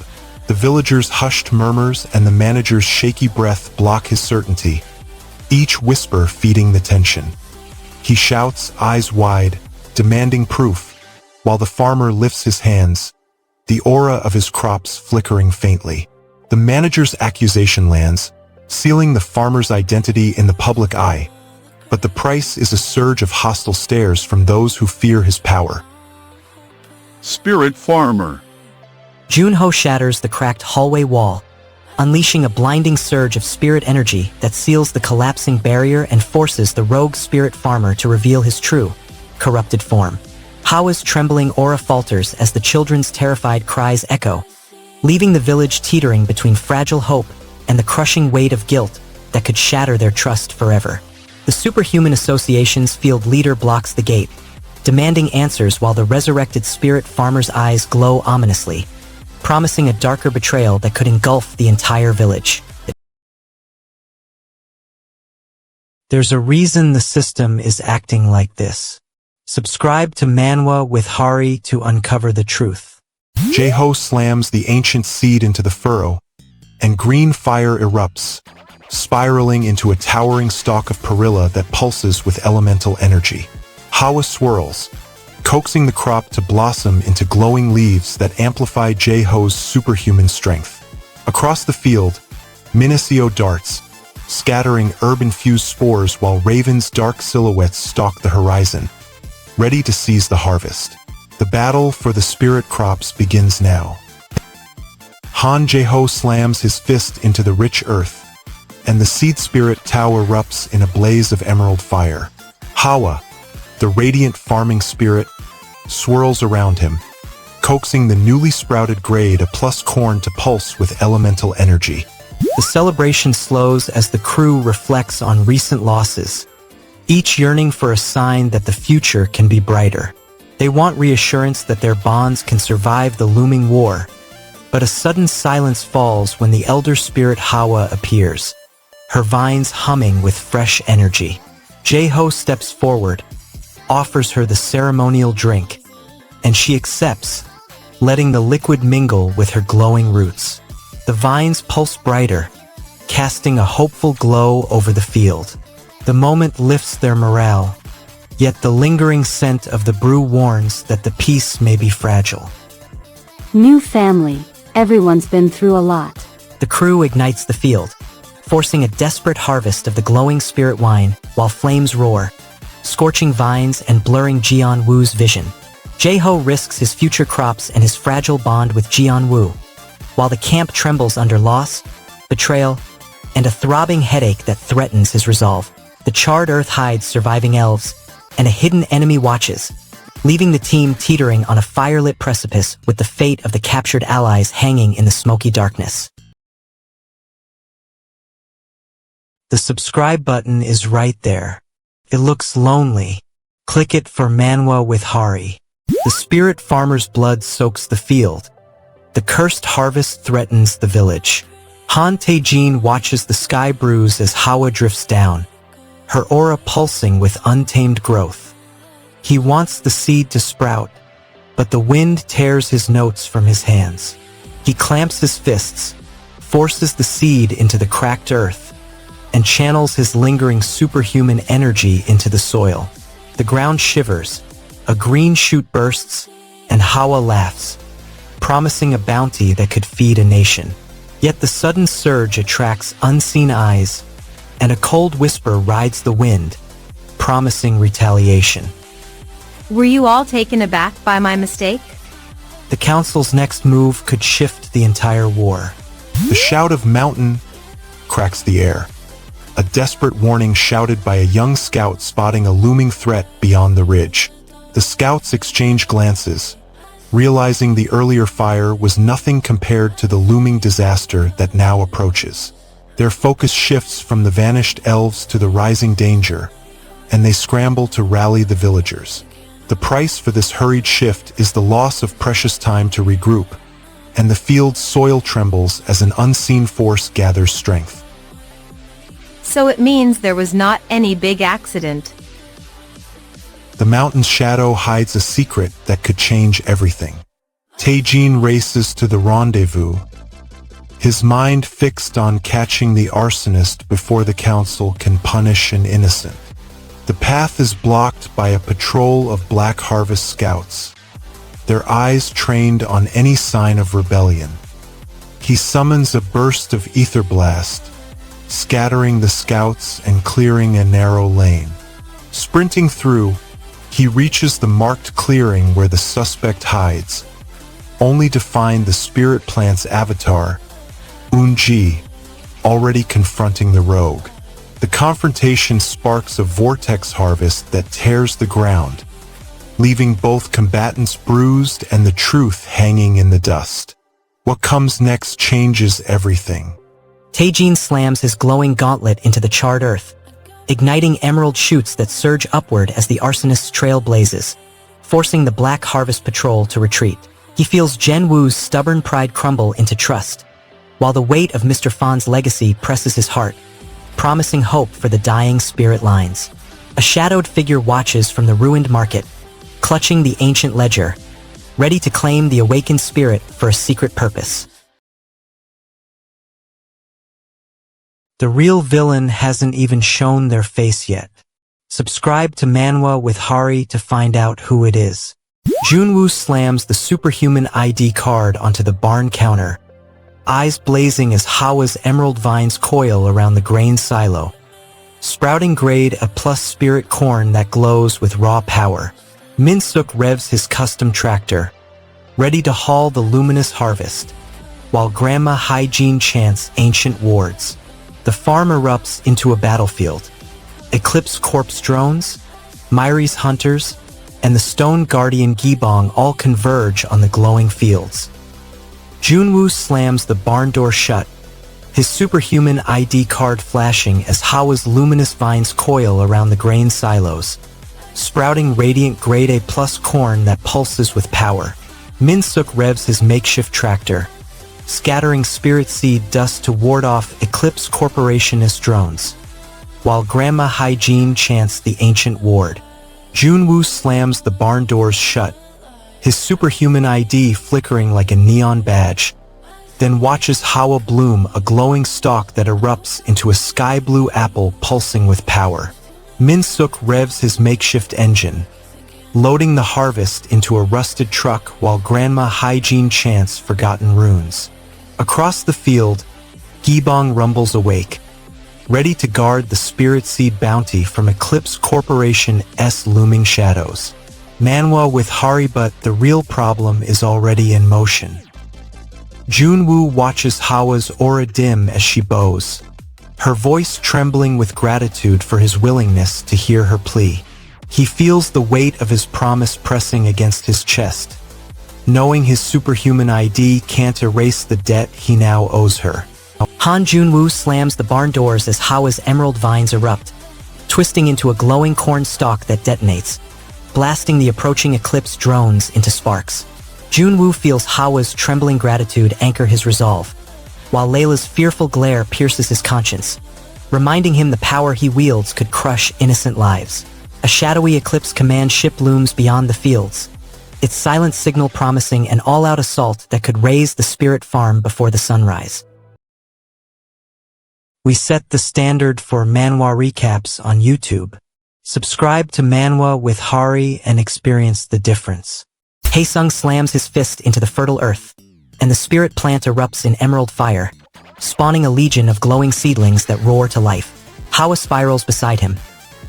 The villagers' hushed murmurs and the manager's shaky breath block his certainty, each whisper feeding the tension. He shouts, eyes wide, demanding proof, while the farmer lifts his hands, the aura of his crops flickering faintly. The manager's accusation lands, sealing the farmer's identity in the public eye, but the price is a surge of hostile stares from those who fear his power. Spirit farmer. Junho shatters the cracked hallway wall, unleashing a blinding surge of spirit energy that seals the collapsing barrier and forces the rogue spirit farmer to reveal his true, corrupted form. Hawa's trembling aura falters as the children's terrified cries echo, leaving the village teetering between fragile hope and the crushing weight of guilt that could shatter their trust forever. The Superhuman Association's field leader blocks the gate, demanding answers while the resurrected spirit farmer's eyes glow ominously, promising a darker betrayal that could engulf the entire village. There's a reason the system is acting like this. Subscribe to Manwa with Hari to uncover the truth. Jae-ho slams the ancient seed into the furrow, and green fire erupts, spiraling into a towering stalk of perilla that pulses with elemental energy. Hawa swirls, coaxing the crop to blossom into glowing leaves that amplify Jae-ho's superhuman strength. Across the field, Min-seo darts, scattering herb-infused spores while ravens' dark silhouettes stalk the horizon, ready to seize the harvest. The battle for the spirit crops begins now. Han Jae-ho slams his fist into the rich earth, and the seed spirit Tao erupts in a blaze of emerald fire. Hawa, the radiant farming spirit, swirls around him, coaxing the newly sprouted grade a plus corn to pulse with elemental energy. The celebration slows as the crew reflects on recent losses, each yearning for a sign that the future can be brighter. They want reassurance that their bonds can survive the looming war, but a sudden silence falls when the elder spirit Hawa appears, her vines humming with fresh energy. Jae-ho steps forward, offers her the ceremonial drink, and she accepts, letting the liquid mingle with her glowing roots. The vines pulse brighter, casting a hopeful glow over the field. The moment lifts their morale, yet the lingering scent of the brew warns that the peace may be fragile. New family. Everyone's been through a lot. The crew ignites the field, forcing a desperate harvest of the glowing spirit wine while flames roar, scorching vines and blurring Jian-woo's vision. Jae-ho risks his future crops and his fragile bond with Jian-woo, while the camp trembles under loss, betrayal, and a throbbing headache that threatens his resolve. The charred earth hides surviving elves, and a hidden enemy watches, leaving the team teetering on a firelit precipice with the fate of the captured allies hanging in the smoky darkness. The subscribe button is right there. It looks lonely. Click it for Manwa with Hari. The spirit farmer's blood soaks the field. The cursed harvest threatens the village. Han Tae-jin watches the sky bruise as Hawa drifts down, her aura pulsing with untamed growth. He wants the seed to sprout, but the wind tears his notes from his hands. He clamps his fists, forces the seed into the cracked earth, and channels his lingering superhuman energy into the soil. The ground shivers, a green shoot bursts, and Hawa laughs, promising a bounty that could feed a nation. Yet the sudden surge attracts unseen eyes, and a cold whisper rides the wind, promising retaliation. Were you all taken aback by my mistake? The council's next move could shift the entire war. The shout of mountain cracks the air. A desperate warning shouted by a young scout spotting a looming threat beyond the ridge. The scouts exchange glances, realizing the earlier fire was nothing compared to the looming disaster that now approaches. Their focus shifts from the vanished elves to the rising danger, and they scramble to rally the villagers. The price for this hurried shift is the loss of precious time to regroup, and the field's soil trembles as an unseen force gathers strength. So it means there was not any big accident. The mountain's shadow hides a secret that could change everything. Taejin races to the rendezvous, his mind fixed on catching the arsonist before the council can punish an innocent. The path is blocked by a patrol of Black Harvest scouts, their eyes trained on any sign of rebellion. He summons a burst of ether blast, scattering the scouts and clearing a narrow lane. Sprinting through, he reaches the marked clearing where the suspect hides, only to find the spirit plant's avatar, Unji, already confronting the rogue. The confrontation sparks a vortex harvest that tears the ground, leaving both combatants bruised and the truth hanging in the dust. What comes next changes everything. Taejin slams his glowing gauntlet into the charred earth, igniting emerald shoots that surge upward as the arsonist's trail blazes, forcing the Black Harvest Patrol to retreat. He feels Jen Wu's stubborn pride crumble into trust, while the weight of Mr. Fan's legacy presses his heart, promising hope for the dying spirit lines. A shadowed figure watches from the ruined market, clutching the ancient ledger, ready to claim the awakened spirit for a secret purpose. The real villain hasn't even shown their face yet. Subscribe to Manwa with Hari to find out who it is. Junwoo slams the superhuman ID card onto the barn counter, eyes blazing as Hawa's emerald vines coil around the grain silo, sprouting grade A+ spirit corn that glows with raw power. Minsuk revs his custom tractor, ready to haul the luminous harvest, while Grandma Hygiene chants ancient wards. The farm erupts into a battlefield. Eclipse Corpse drones, Myri's hunters, and the stone guardian Gibong all converge on the glowing fields. Junwoo slams the barn door shut, his superhuman ID card flashing as Hawa's luminous vines coil around the grain silos, sprouting radiant grade A+ corn that pulses with power. Minsuk revs his makeshift tractor, scattering spirit seed dust to ward off Eclipse Corporationist drones, while Grandma Hygiene chants the ancient ward. Junwoo slams the barn doors shut, his superhuman ID flickering like a neon badge, then watches Hawa bloom a glowing stalk that erupts into a sky blue apple pulsing with power. Minsuk revs his makeshift engine, loading the harvest into a rusted truck while Grandma Hygiene chants forgotten runes. Across the field, Gibong rumbles awake, ready to guard the spirit seed bounty from Eclipse Corporation's looming shadows. Manwa with Hari, but the real problem is already in motion. Junwoo watches Hawa's aura dim as she bows, her voice trembling with gratitude for his willingness to hear her plea. He feels the weight of his promise pressing against his chest, knowing his superhuman ID can't erase the debt he now owes her. Han Junwoo slams the barn doors as Hawa's emerald vines erupt, twisting into a glowing corn stalk that detonates, blasting the approaching Eclipse drones into sparks. Junwoo feels Hawa's trembling gratitude anchor his resolve, while Layla's fearful glare pierces his conscience, reminding him the power he wields could crush innocent lives. A shadowy Eclipse command ship looms beyond the fields, its silent signal promising an all-out assault that could raise the spirit farm before the sunrise. We set the standard for Manhwa recaps on YouTube. Subscribe to Manhwa with Hari and experience the difference. Haesung slams his fist into the fertile earth, and the spirit plant erupts in emerald fire, spawning a legion of glowing seedlings that roar to life. Hawa spirals beside him,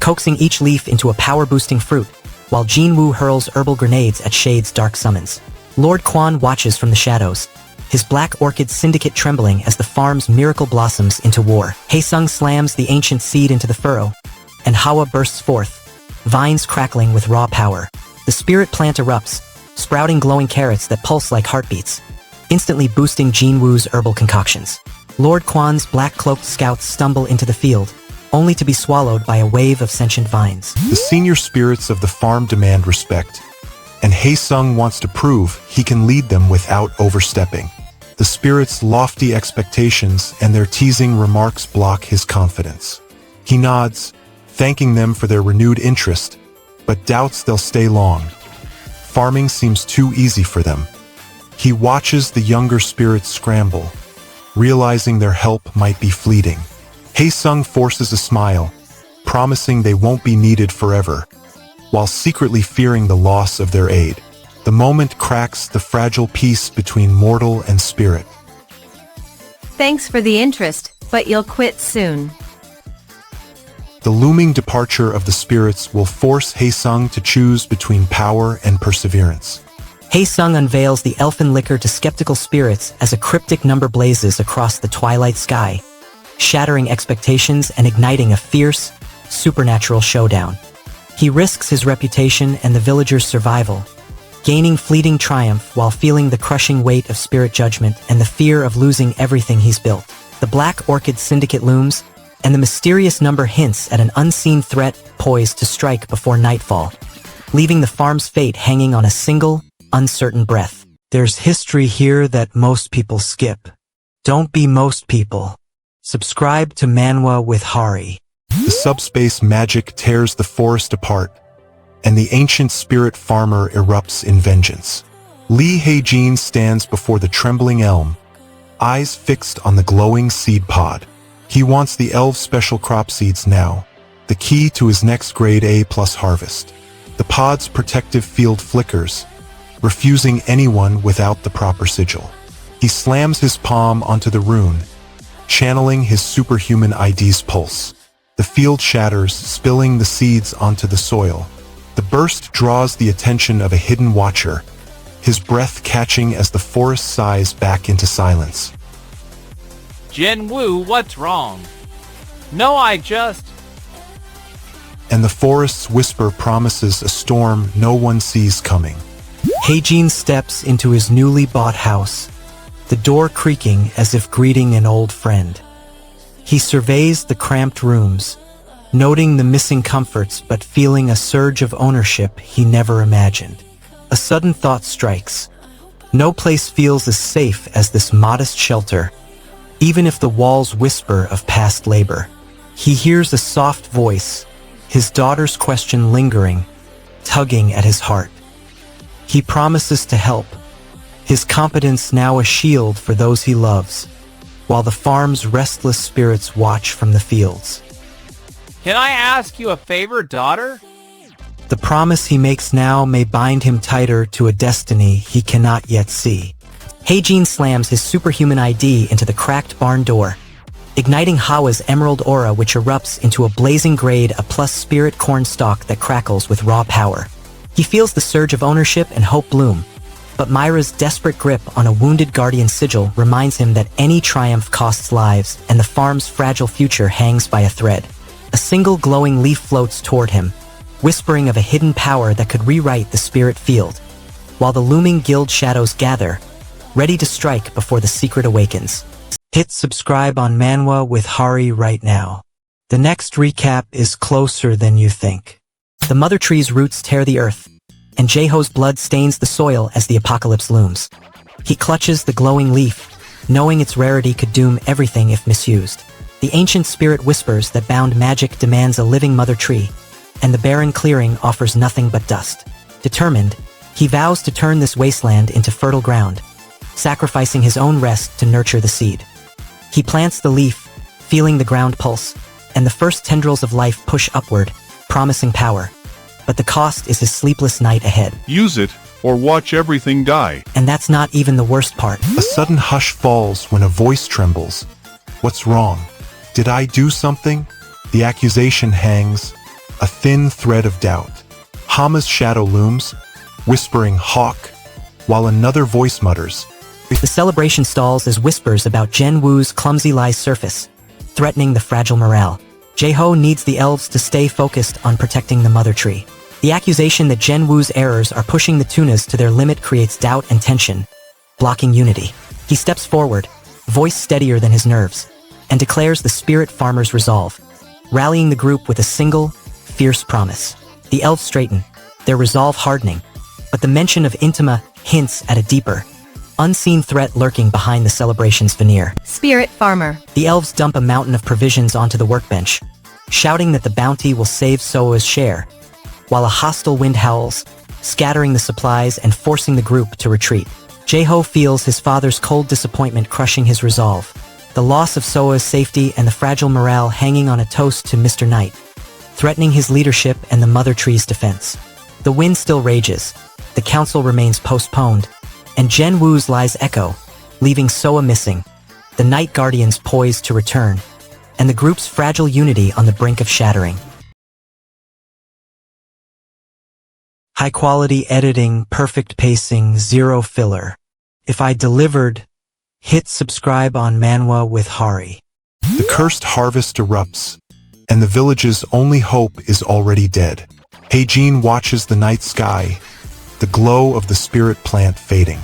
coaxing each leaf into a power-boosting fruit, while Jinwoo hurls herbal grenades at Shade's dark summons. Lord Quan watches from the shadows, his black orchid syndicate trembling as the farm's miracle blossoms into war. Haesung slams the ancient seed into the furrow, and Hawa bursts forth, vines crackling with raw power. The spirit plant erupts, sprouting glowing carrots that pulse like heartbeats, instantly boosting Jinwoo's herbal concoctions. Lord Quan's black-cloaked scouts stumble into the field, only to be swallowed by a wave of sentient vines. The senior spirits of the farm demand respect, and Haesung wants to prove he can lead them without overstepping. The spirits' lofty expectations and their teasing remarks block his confidence. He nods, thanking them for their renewed interest, but doubts they'll stay long. Farming seems too easy for them. He watches the younger spirits scramble, realizing their help might be fleeting. Haesung forces a smile, promising they won't be needed forever, while secretly fearing the loss of their aid. The moment cracks the fragile peace between mortal and spirit. Thanks for the interest, but you'll quit soon. The looming departure of the spirits will force Haesung to choose between power and perseverance. Haesung unveils the elfin liquor to skeptical spirits as a cryptic number blazes across the twilight sky, shattering expectations and igniting a fierce, supernatural showdown. He risks his reputation and the villagers' survival, gaining fleeting triumph while feeling the crushing weight of spirit judgment and the fear of losing everything he's built. The Black Orchid Syndicate looms, and the mysterious number hints at an unseen threat poised to strike before nightfall, leaving the farm's fate hanging on a single, uncertain breath. There's history here that most people skip. Don't be most people. Subscribe to Manwa with Hari. The subspace magic tears the forest apart, and the ancient spirit farmer erupts in vengeance. Lee Hae-jin stands before the trembling elm, eyes fixed on the glowing seed pod. He wants the elves' special crop seeds now, the key to his next grade A+ harvest. The pod's protective field flickers, refusing anyone without the proper sigil. He slams his palm onto the rune, channeling his superhuman ID's pulse. The field shatters, spilling the seeds onto the soil. The burst draws the attention of a hidden watcher, his breath catching as the forest sighs back into silence. Jinwoo, what's wrong? No, And the forest's whisper promises a storm no one sees coming. Hae-jin steps into his newly bought house, the door creaking as if greeting an old friend. He surveys the cramped rooms, noting the missing comforts but feeling a surge of ownership he never imagined. A sudden thought strikes. No place feels as safe as this modest shelter, even if the walls whisper of past labor. He hears a soft voice, his daughter's question lingering, tugging at his heart. He promises to help, his competence now a shield for those he loves, while the farm's restless spirits watch from the fields. Can I ask you a favor, daughter? The promise he makes now may bind him tighter to a destiny he cannot yet see. Hae-jin slams his superhuman ID into the cracked barn door, igniting Hawa's emerald aura which erupts into a blazing grade A+ spirit corn stalk that crackles with raw power. He feels the surge of ownership and hope bloom, but Myra's desperate grip on a wounded guardian sigil reminds him that any triumph costs lives and the farm's fragile future hangs by a thread. A single glowing leaf floats toward him, whispering of a hidden power that could rewrite the spirit field, while the looming guild shadows gather, ready to strike before the secret awakens. Hit subscribe on Manwa with Hari right now. The next recap is closer than you think. The mother tree's roots tear the earth, and Jaeho's blood stains the soil as the apocalypse looms. He clutches the glowing leaf, knowing its rarity could doom everything if misused. The ancient spirit whispers that bound magic demands a living mother tree, and the barren clearing offers nothing but dust. Determined, he vows to turn this wasteland into fertile ground, sacrificing his own rest to nurture the seed. He plants the leaf, feeling the ground pulse, and the first tendrils of life push upward, promising power. But the cost is his sleepless night ahead. Use it, or watch everything die. And that's not even the worst part. A sudden hush falls when a voice trembles. What's wrong? Did I do something? The accusation hangs, a thin thread of doubt. Hama's shadow looms, whispering "Hawk," while another voice mutters. The celebration stalls as whispers about Jen Wu's clumsy lies surface, threatening the fragile morale. Jae-ho needs the elves to stay focused on protecting the mother tree. The accusation that Jen Wu's errors are pushing the tunas to their limit creates doubt and tension, blocking unity. He steps forward, voice steadier than his nerves, and declares the spirit farmer's resolve, rallying the group with a single, fierce promise. The elves straighten, their resolve hardening, but the mention of Intima hints at a deeper, unseen threat lurking behind the celebration's veneer. Spirit farmer. The elves dump a mountain of provisions onto the workbench, shouting that the bounty will save Soa's share, while a hostile wind howls, scattering the supplies and forcing the group to retreat. Jae-ho feels his father's cold disappointment crushing his resolve, the loss of Soa's safety and the fragile morale hanging on a toast to Mr. Knight, threatening his leadership and the mother tree's defense. The wind still rages, the council remains postponed, and Jen Wu's lies echo, leaving Soa missing, the Night Guardians poised to return, and the group's fragile unity on the brink of shattering. High-quality editing, perfect pacing, zero filler. If I delivered, hit subscribe on Manwa with Hari. The cursed harvest erupts, and the village's only hope is already dead. Heijin watches the night sky, the glow of the spirit plant fading.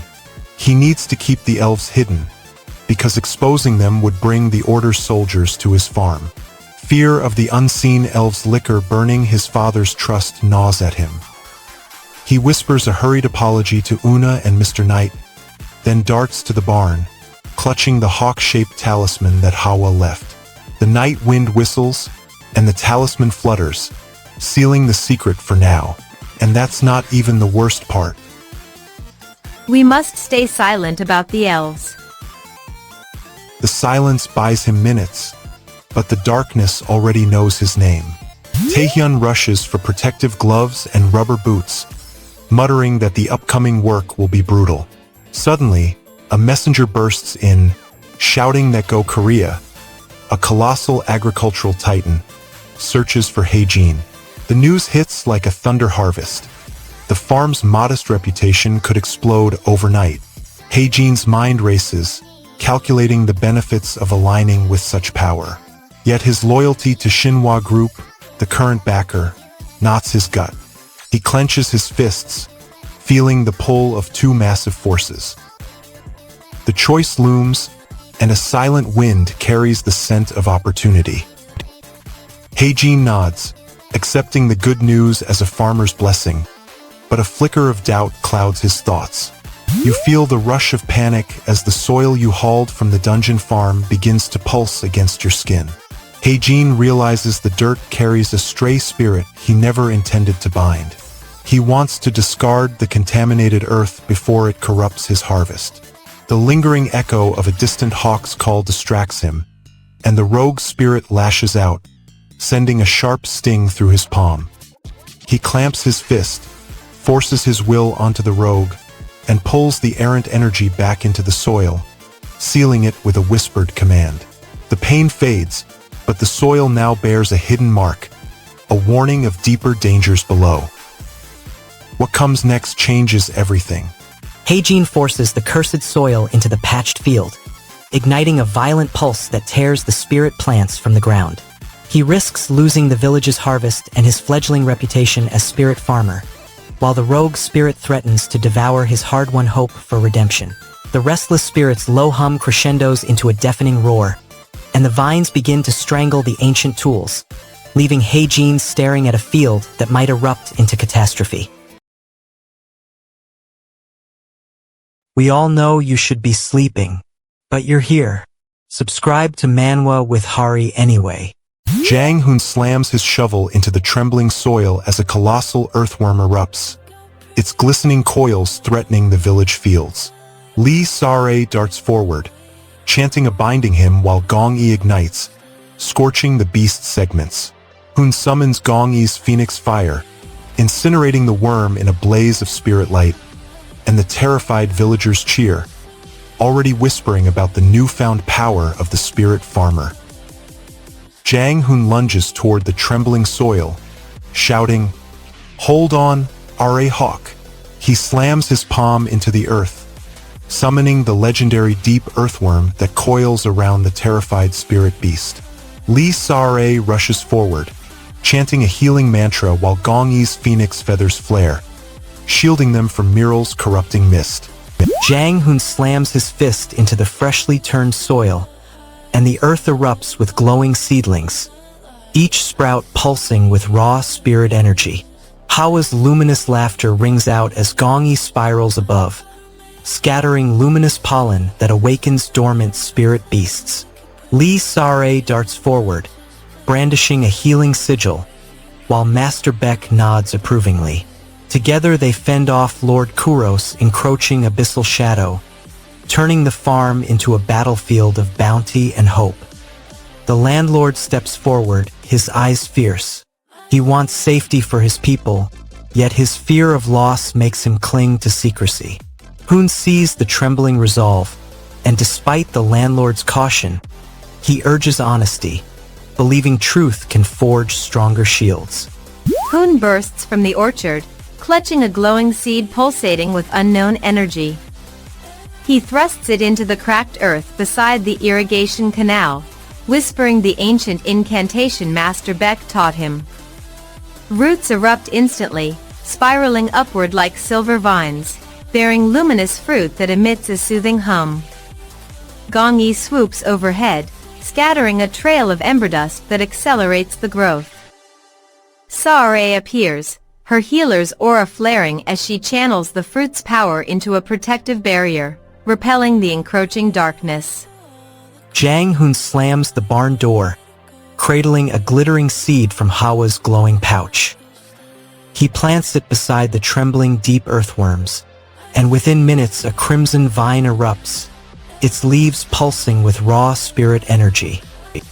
He needs to keep the elves hidden, because exposing them would bring the Order's soldiers to his farm. Fear of the unseen elves' liquor burning his father's trust gnaws at him. He whispers a hurried apology to Una and Mr. Knight, then darts to the barn, clutching the hawk-shaped talisman that Hawa left. The night wind whistles, and the talisman flutters, sealing the secret for now. And that's not even the worst part. We must stay silent about the elves. The silence buys him minutes, but the darkness already knows his name. Taehyun rushes for protective gloves and rubber boots, muttering that the upcoming work will be brutal. Suddenly, a messenger bursts in, shouting that Go Korea, a colossal agricultural titan, searches for Heijin. The news hits like a thunder harvest. The farm's modest reputation could explode overnight. Heijin's mind races, calculating the benefits of aligning with such power. Yet his loyalty to Shinhwa Group, the current backer, knots his gut. He clenches his fists, feeling the pull of two massive forces. The choice looms, and a silent wind carries the scent of opportunity. Heijin nods, accepting the good news as a farmer's blessing, but a flicker of doubt clouds his thoughts. You feel the rush of panic as the soil you hauled from the dungeon farm begins to pulse against your skin. Heijin realizes the dirt carries a stray spirit he never intended to bind. He wants to discard the contaminated earth before it corrupts his harvest. The lingering echo of a distant hawk's call distracts him, and the rogue spirit lashes out, sending a sharp sting through his palm. He clamps his fist, forces his will onto the rogue, and pulls the errant energy back into the soil, sealing it with a whispered command. The pain fades, but the soil now bears a hidden mark, a warning of deeper dangers below. What comes next changes everything. Heijin forces the cursed soil into the patched field, igniting a violent pulse that tears the spirit plants from the ground. He risks losing the village's harvest and his fledgling reputation as spirit farmer, while the rogue spirit threatens to devour his hard-won hope for redemption. The restless spirit's low hum crescendos into a deafening roar, and the vines begin to strangle the ancient tools, leaving Heijin staring at a field that might erupt into catastrophe. We all know you should be sleeping, but you're here. Subscribe to Manwa with Hari anyway. Jang Hoon slams his shovel into the trembling soil as a colossal earthworm erupts, its glistening coils threatening the village fields. Lee Sare darts forward, chanting a binding hymn while Gong Yi ignites, scorching the beast's segments. Hun summons Gong Yi's phoenix fire, incinerating the worm in a blaze of spirit light, and the terrified villagers cheer, already whispering about the newfound power of the spirit farmer. Jang Hun lunges toward the trembling soil, shouting, "Hold on, R.A. Hawk." He slams his palm into the earth, summoning the legendary deep earthworm that coils around the terrified spirit beast. Lee Sa-rae rushes forward, chanting a healing mantra while Gong Yi's phoenix feathers flare, shielding them from Miral's corrupting mist. Jang Hun slams his fist into the freshly turned soil, and the earth erupts with glowing seedlings, each sprout pulsing with raw spirit energy. Hawa's luminous laughter rings out as Gong Yi spirals above, scattering luminous pollen that awakens dormant spirit beasts. Lee Sa-rae darts forward, brandishing a healing sigil, while Master Beck nods approvingly. Together they fend off Lord Kuros' encroaching abyssal shadow, turning the farm into a battlefield of bounty and hope. The landlord steps forward, his eyes fierce. He wants safety for his people, yet his fear of loss makes him cling to secrecy. Hun sees the trembling resolve, and despite the landlord's caution, he urges honesty, believing truth can forge stronger shields. Hun bursts from the orchard, clutching a glowing seed pulsating with unknown energy. He thrusts it into the cracked earth beside the irrigation canal, whispering the ancient incantation Master Beck taught him. Roots erupt instantly, spiraling upward like silver vines, bearing luminous fruit that emits a soothing hum. Gong Yi swoops overhead, scattering a trail of ember dust that accelerates the growth. Sa-rae appears, her healer's aura flaring as she channels the fruit's power into a protective barrier, repelling the encroaching darkness. Jang Hun slams the barn door, cradling a glittering seed from Hawa's glowing pouch. He plants it beside the trembling deep earthworms, and within minutes a crimson vine erupts, its leaves pulsing with raw spirit energy.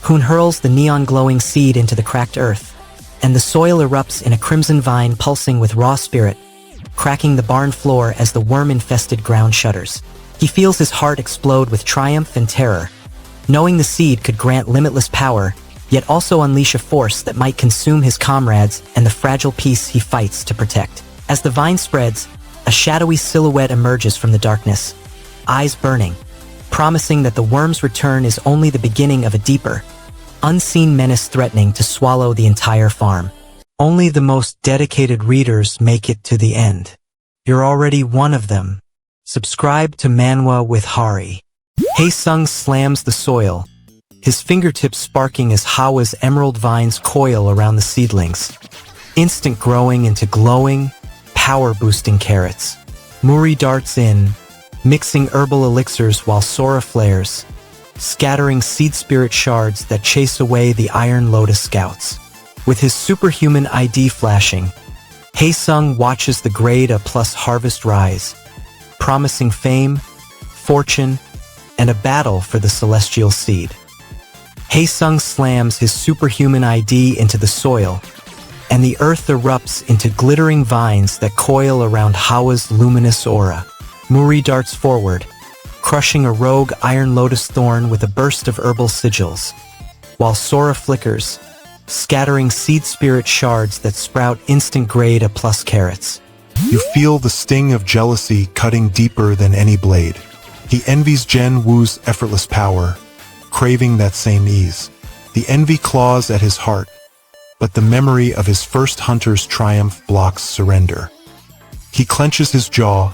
Hun hurls the neon-glowing seed into the cracked earth, and the soil erupts in a crimson vine pulsing with raw spirit, cracking the barn floor as the worm-infested ground shudders. He feels his heart explode with triumph and terror, knowing the seed could grant limitless power, yet also unleash a force that might consume his comrades and the fragile peace he fights to protect. As the vine spreads, a shadowy silhouette emerges from the darkness, eyes burning, promising that the worm's return is only the beginning of a deeper, unseen menace threatening to swallow the entire farm. Only the most dedicated readers make it to the end. You're already one of them. Subscribe to Manwa with Hari. Haesung slams the soil, his fingertips sparking as Hawa's emerald vines coil around the seedlings, instant growing into glowing, power-boosting carrots. Muri darts in, mixing herbal elixirs while Sora flares, scattering seed spirit shards that chase away the Iron Lotus scouts. With his superhuman ID flashing, Haesung watches the grade A+ harvest rise, promising fame, fortune, and a battle for the celestial seed. Haesung slams his superhuman ID into the soil, and the earth erupts into glittering vines that coil around Hawa's luminous aura. Muri darts forward, crushing a rogue Iron Lotus thorn with a burst of herbal sigils, while Sora flickers, scattering seed spirit shards that sprout instant grade A+ carrots. You feel the sting of jealousy cutting deeper than any blade. He envies Jen Wu's effortless power, craving that same ease. The envy claws at his heart, but the memory of his first hunter's triumph blocks surrender. He clenches his jaw,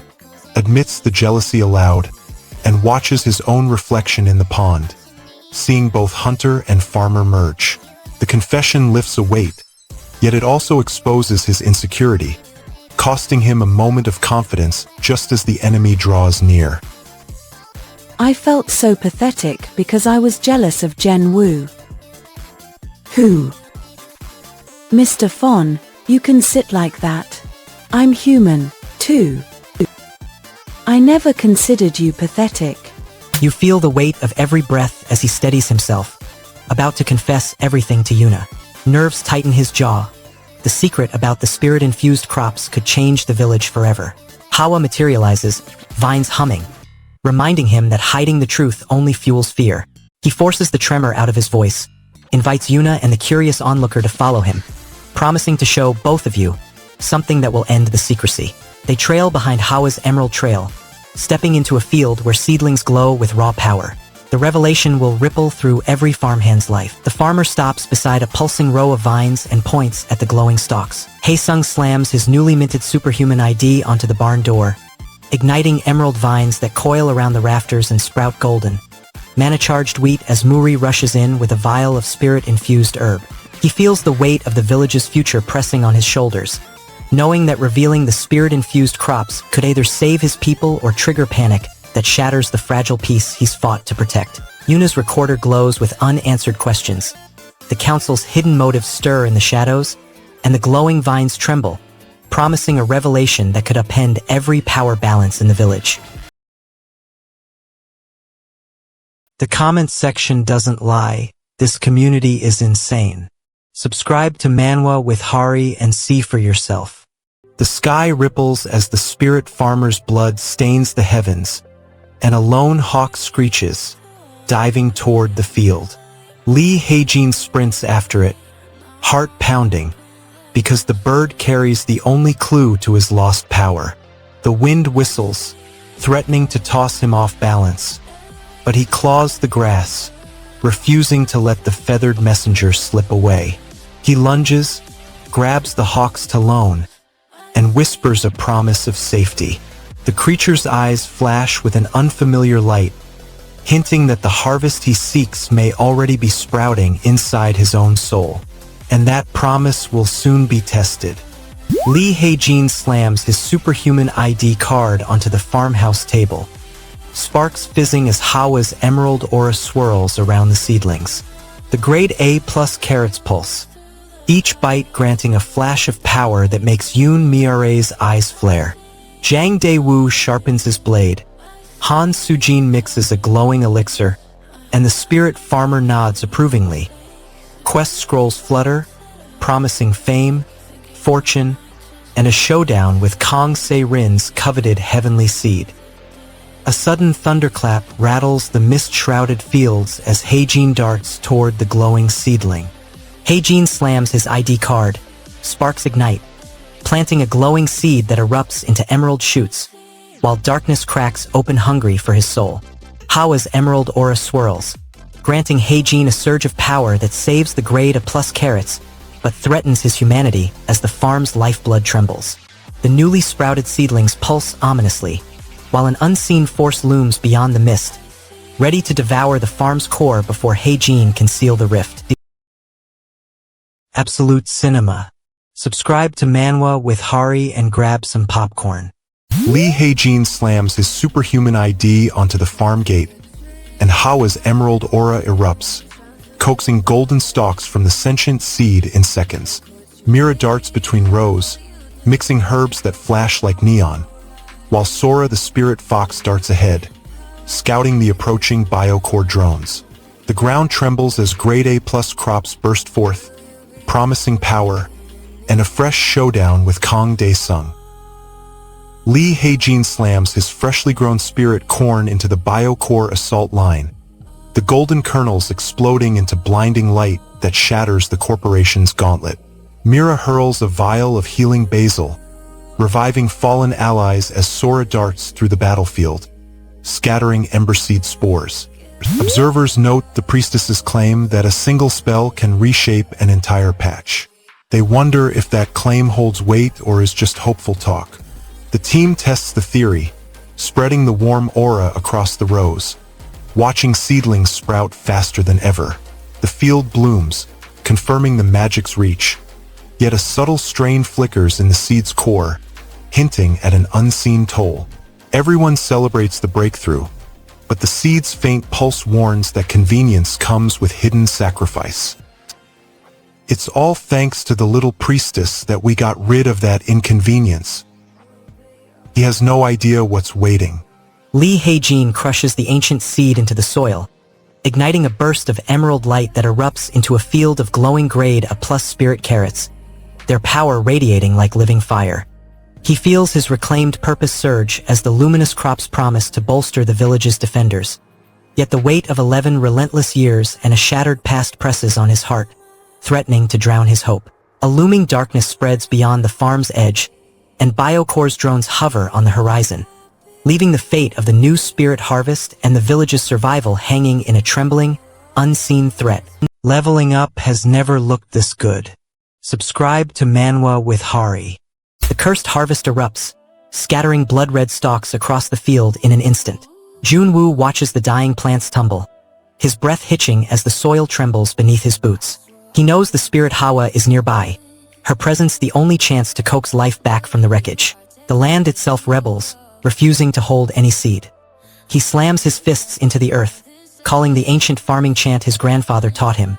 admits the jealousy aloud, and watches his own reflection in the pond, seeing both hunter and farmer merge. The confession lifts a weight, yet it also exposes his insecurity, costing him a moment of confidence just as the enemy draws near. I felt so pathetic because I was jealous of Jen Wu. Who? Mr. Fon, you can sit like that. I'm human, too. I never considered you pathetic. You feel the weight of every breath as he steadies himself, about to confess everything to Yuna. Nerves tighten his jaw. The secret about the spirit-infused crops could change the village forever. Hawa materializes, vines humming, reminding him that hiding the truth only fuels fear. He forces the tremor out of his voice, invites Yuna and the curious onlooker to follow him, promising to show both of you something that will end the secrecy. They trail behind Hawa's emerald trail, stepping into a field where seedlings glow with raw power. The revelation will ripple through every farmhand's life. The farmer stops beside a pulsing row of vines and points at the glowing stalks. Haesung slams his newly minted superhuman ID onto the barn door, igniting emerald vines that coil around the rafters and sprout golden, mana-charged wheat as Muri rushes in with a vial of spirit-infused herb. He feels the weight of the village's future pressing on his shoulders, knowing that revealing the spirit-infused crops could either save his people or trigger panic that shatters the fragile peace he's fought to protect. Yuna's recorder glows with unanswered questions. The council's hidden motives stir in the shadows, and the glowing vines tremble, promising a revelation that could upend every power balance in the village. The comments section doesn't lie. This community is insane. Subscribe to Manwa with Hari and see for yourself. The sky ripples as the spirit farmer's blood stains the heavens, and a lone hawk screeches, diving toward the field. Lee Haejin sprints after it, heart pounding, because the bird carries the only clue to his lost power. The wind whistles, threatening to toss him off balance, but he claws the grass, refusing to let the feathered messenger slip away. He lunges, grabs the hawk's talon, and whispers a promise of safety. The creature's eyes flash with an unfamiliar light, hinting that the harvest he seeks may already be sprouting inside his own soul. And that promise will soon be tested. Lee Haejin slams his superhuman ID card onto the farmhouse table, sparks fizzing as Hawa's emerald aura swirls around the seedlings. The grade A+ carrots pulse, each bite granting a flash of power that makes Yoon Mirage's eyes flare. Zhang Daewoo sharpens his blade, Han Sujin mixes a glowing elixir, and the spirit farmer nods approvingly. Quest scrolls flutter, promising fame, fortune, and a showdown with Kang Se-rin's coveted heavenly seed. A sudden thunderclap rattles the mist-shrouded fields as Haejin darts toward the glowing seedling. Haejin slams his ID card, sparks ignite, planting a glowing seed that erupts into emerald shoots, while darkness cracks open hungry for his soul. Hawa's emerald aura swirls, granting Haejin a surge of power that saves the grade A+ carrots, but threatens his humanity as the farm's lifeblood trembles. The newly sprouted seedlings pulse ominously, while an unseen force looms beyond the mist, ready to devour the farm's core before Haejin can seal the rift. Absolute cinema. Subscribe to Manwa with Hari and grab some popcorn. Lee Haejin slams his superhuman ID onto the farm gate, and Hawa's emerald aura erupts, coaxing golden stalks from the sentient seed in seconds. Mira darts between rows, mixing herbs that flash like neon, while Sora the spirit fox darts ahead, scouting the approaching biocore drones. The ground trembles as grade A+ crops burst forth, promising power, and a fresh showdown with Kang Dae-sung. Lee Haejin slams his freshly grown spirit corn into the biocore assault line, the golden kernels exploding into blinding light that shatters the corporation's gauntlet. Mira hurls a vial of healing basil, reviving fallen allies as Sora darts through the battlefield, scattering emberseed spores. Observers note the priestess's claim that a single spell can reshape an entire patch. They wonder if that claim holds weight or is just hopeful talk. The team tests the theory, spreading the warm aura across the rows, watching seedlings sprout faster than ever. The field blooms, confirming the magic's reach, yet a subtle strain flickers in the seed's core, hinting at an unseen toll. Everyone celebrates the breakthrough, but the seed's faint pulse warns that convenience comes with hidden sacrifice. It's all thanks to the little priestess that we got rid of that inconvenience. He has no idea what's waiting. Lee Haejin crushes the ancient seed into the soil, igniting a burst of emerald light that erupts into a field of glowing grade A+ spirit carrots, their power radiating like living fire. He feels his reclaimed purpose surge as the luminous crops promise to bolster the village's defenders. Yet the weight of 11 relentless years and a shattered past presses on his heart, threatening to drown his hope. A looming darkness spreads beyond the farm's edge, and Biocore's drones hover on the horizon, leaving the fate of the new spirit harvest and the village's survival hanging in a trembling, unseen threat. Leveling up has never looked this good. Subscribe to Manwa with Hari. The cursed harvest erupts, scattering blood-red stalks across the field in an instant. Junwoo watches the dying plants tumble, his breath hitching as the soil trembles beneath his boots. He knows the spirit Hawa is nearby, her presence the only chance to coax life back from the wreckage. The land itself rebels, refusing to hold any seed. He slams his fists into the earth, calling the ancient farming chant his grandfather taught him,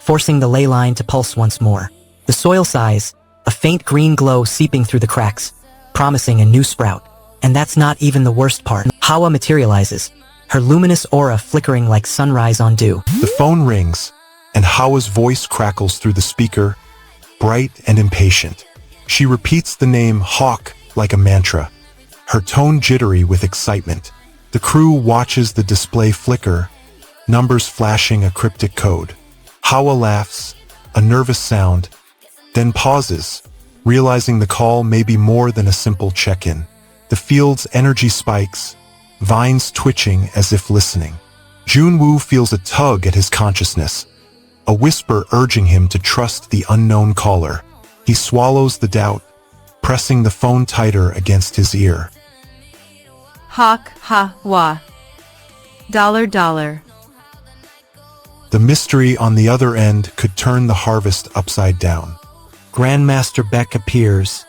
forcing the ley line to pulse once more. The soil sighs, a faint green glow seeping through the cracks, promising a new sprout. And that's not even the worst part. Hawa materializes, her luminous aura flickering like sunrise on dew. The phone rings, and Hawa's voice crackles through the speaker, bright and impatient. She repeats the name Hawk like a mantra, her tone jittery with excitement. The crew watches the display flicker, numbers flashing a cryptic code. Hawa laughs, a nervous sound, then pauses, realizing the call may be more than a simple check-in. The field's energy spikes, vines twitching as if listening. Junwoo feels a tug at his consciousness, a whisper urging him to trust the unknown caller. He swallows the doubt, pressing the phone tighter against his ear. Hawk, ha, wa. $. The mystery on the other end could turn the harvest upside down. Grandmaster Beck appears,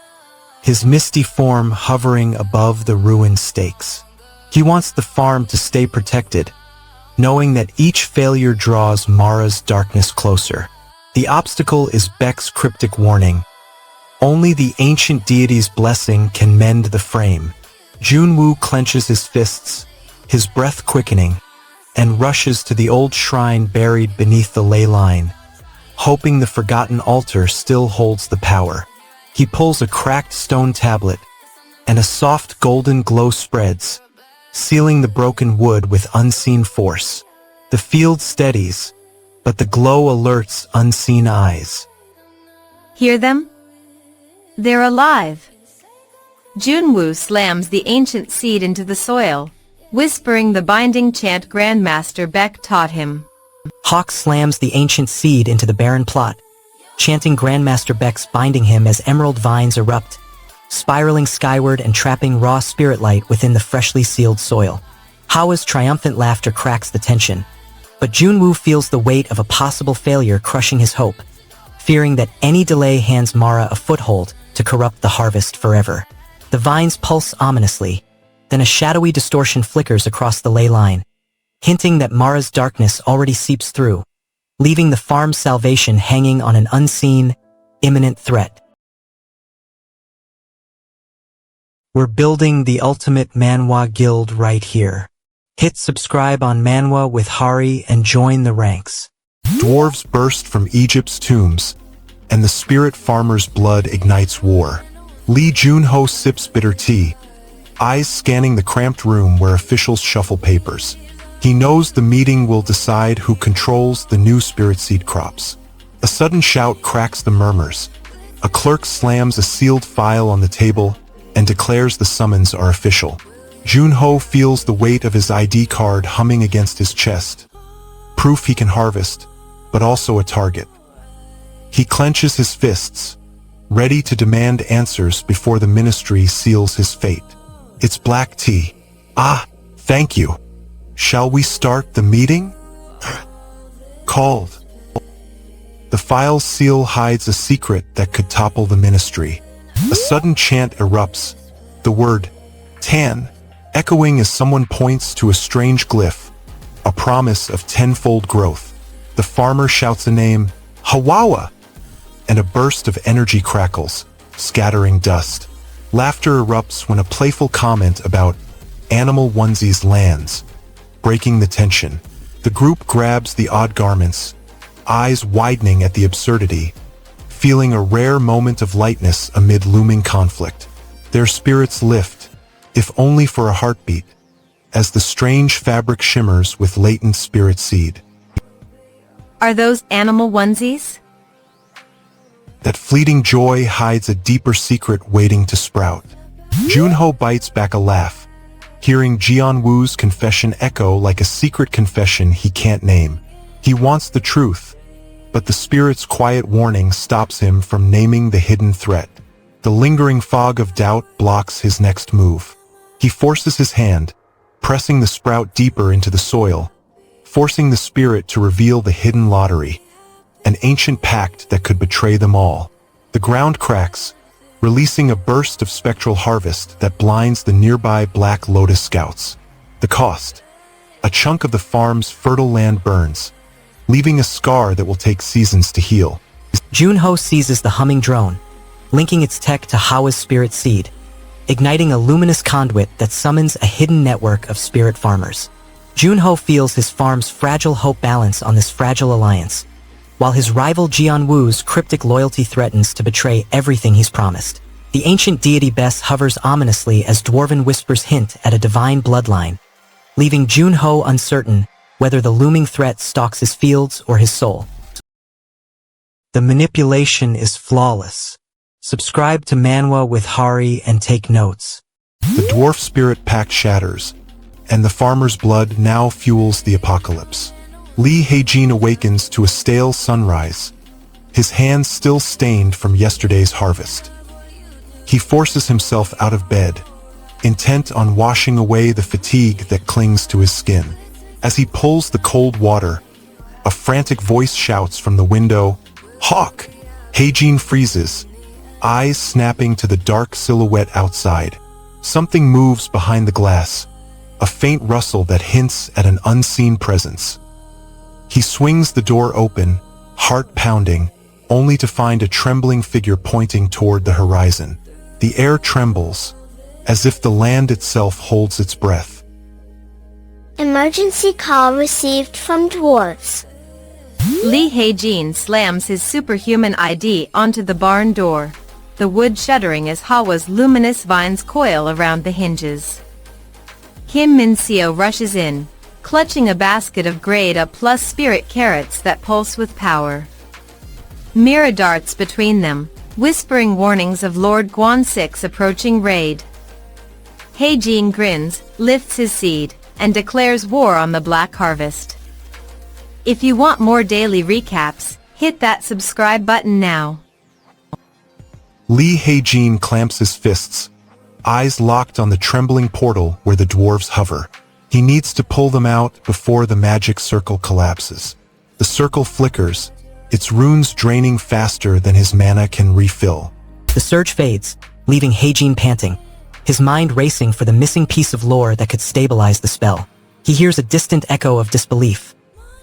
his misty form hovering above the ruined stakes. He wants the farm to stay protected, knowing that each failure draws Mara's darkness closer. The obstacle is Beck's cryptic warning. Only the ancient deity's blessing can mend the frame. Junwoo clenches his fists, his breath quickening, and rushes to the old shrine buried beneath the ley line, hoping the forgotten altar still holds the power. He pulls a cracked stone tablet, and a soft golden glow spreads, sealing the broken wood with unseen force. The field steadies, but the glow alerts unseen eyes. Hear them? They're alive. Junwoo slams the ancient seed into the soil, whispering the binding chant Grandmaster Beck taught him. Hawk slams the ancient seed into the barren plot, chanting Grandmaster Beck's binding him as emerald vines erupt, spiraling skyward and trapping raw spirit light within the freshly sealed soil. Hawa's triumphant laughter cracks the tension, but Junwoo feels the weight of a possible failure crushing his hope, fearing that any delay hands Mara a foothold to corrupt the harvest forever. The vines pulse ominously, then a shadowy distortion flickers across the ley line, hinting that Mara's darkness already seeps through, leaving the farm's salvation hanging on an unseen, imminent threat. We're building the ultimate Manwa guild right here. Hit subscribe on Manwa with Hari and join the ranks. Dwarves burst from Egypt's tombs, and the spirit farmer's blood ignites war. Lee Junho sips bitter tea, eyes scanning the cramped room where officials shuffle papers. He knows the meeting will decide who controls the new spirit seed crops. A sudden shout cracks the murmurs. A clerk slams a sealed file on the table and declares the summons are official. Junho feels the weight of his ID card humming against his chest. Proof he can harvest, but also a target. He clenches his fists, ready to demand answers before the ministry seals his fate. It's black tea. Ah, thank you. Shall we start the meeting? Called. The file's seal hides a secret that could topple the ministry. A sudden chant erupts, the word Tan, echoing as someone points to a strange glyph, a promise of tenfold growth. The farmer shouts a name, Hawawa, and a burst of energy crackles, scattering dust. Laughter erupts when a playful comment about animal onesies lands, breaking the tension. The group grabs the odd garments, eyes widening at the absurdity, feeling a rare moment of lightness amid looming conflict. Their spirits lift, if only for a heartbeat, as the strange fabric shimmers with latent spirit seed. Are those animal onesies? That fleeting joy hides a deeper secret waiting to sprout. Junho bites back a laugh, hearing Jianwoo's confession echo like a secret confession he can't name. He wants the truth, but the spirit's quiet warning stops him from naming the hidden threat. The lingering fog of doubt blocks his next move. He forces his hand, pressing the sprout deeper into the soil, forcing the spirit to reveal the hidden lottery, an ancient pact that could betray them all. The ground cracks, releasing a burst of spectral harvest that blinds the nearby Black Lotus scouts. The cost: a chunk of the farm's fertile land burns, leaving a scar that will take seasons to heal. Junho seizes the humming drone, linking its tech to Hawa's spirit seed, igniting a luminous conduit that summons a hidden network of spirit farmers. Junho feels his farm's fragile hope balance on this fragile alliance, while his rival Jianwoo's cryptic loyalty threatens to betray everything he's promised. The ancient deity Bess hovers ominously as dwarven whispers hint at a divine bloodline, leaving Junho uncertain whether the looming threat stalks his fields or his soul. The manipulation is flawless. Subscribe to Manwa with Hari and take notes. The dwarf spirit pact shatters, and the farmer's blood now fuels the apocalypse. Lee Haejin awakens to a stale sunrise, his hands still stained from yesterday's harvest. He forces himself out of bed, intent on washing away the fatigue that clings to his skin. As he pulls the cold water, a frantic voice shouts from the window, "Hawk!" Haejin freezes, eyes snapping to the dark silhouette outside. Something moves behind the glass, a faint rustle that hints at an unseen presence. He swings the door open, heart pounding, only to find a trembling figure pointing toward the horizon. The air trembles, as if the land itself holds its breath. Emergency call received from dwarves. Lee Haejin slams his superhuman ID onto the barn door, the wood shuddering as Hawa's luminous vines coil around the hinges. Kim Min-seo rushes in, clutching a basket of grade A+ spirit carrots that pulse with power. Mira darts between them, whispering warnings of Lord Guan-6's approaching raid. Haejin grins, lifts his seed, and declares war on the Black Harvest. If you want more daily recaps, hit that subscribe button now. Lee Haejin clamps his fists, eyes locked on the trembling portal where the dwarves hover. He needs to pull them out before the magic circle collapses. The circle flickers, its runes draining faster than his mana can refill. The surge fades, leaving Haejin panting, his mind racing for the missing piece of lore that could stabilize the spell. He hears a distant echo of disbelief.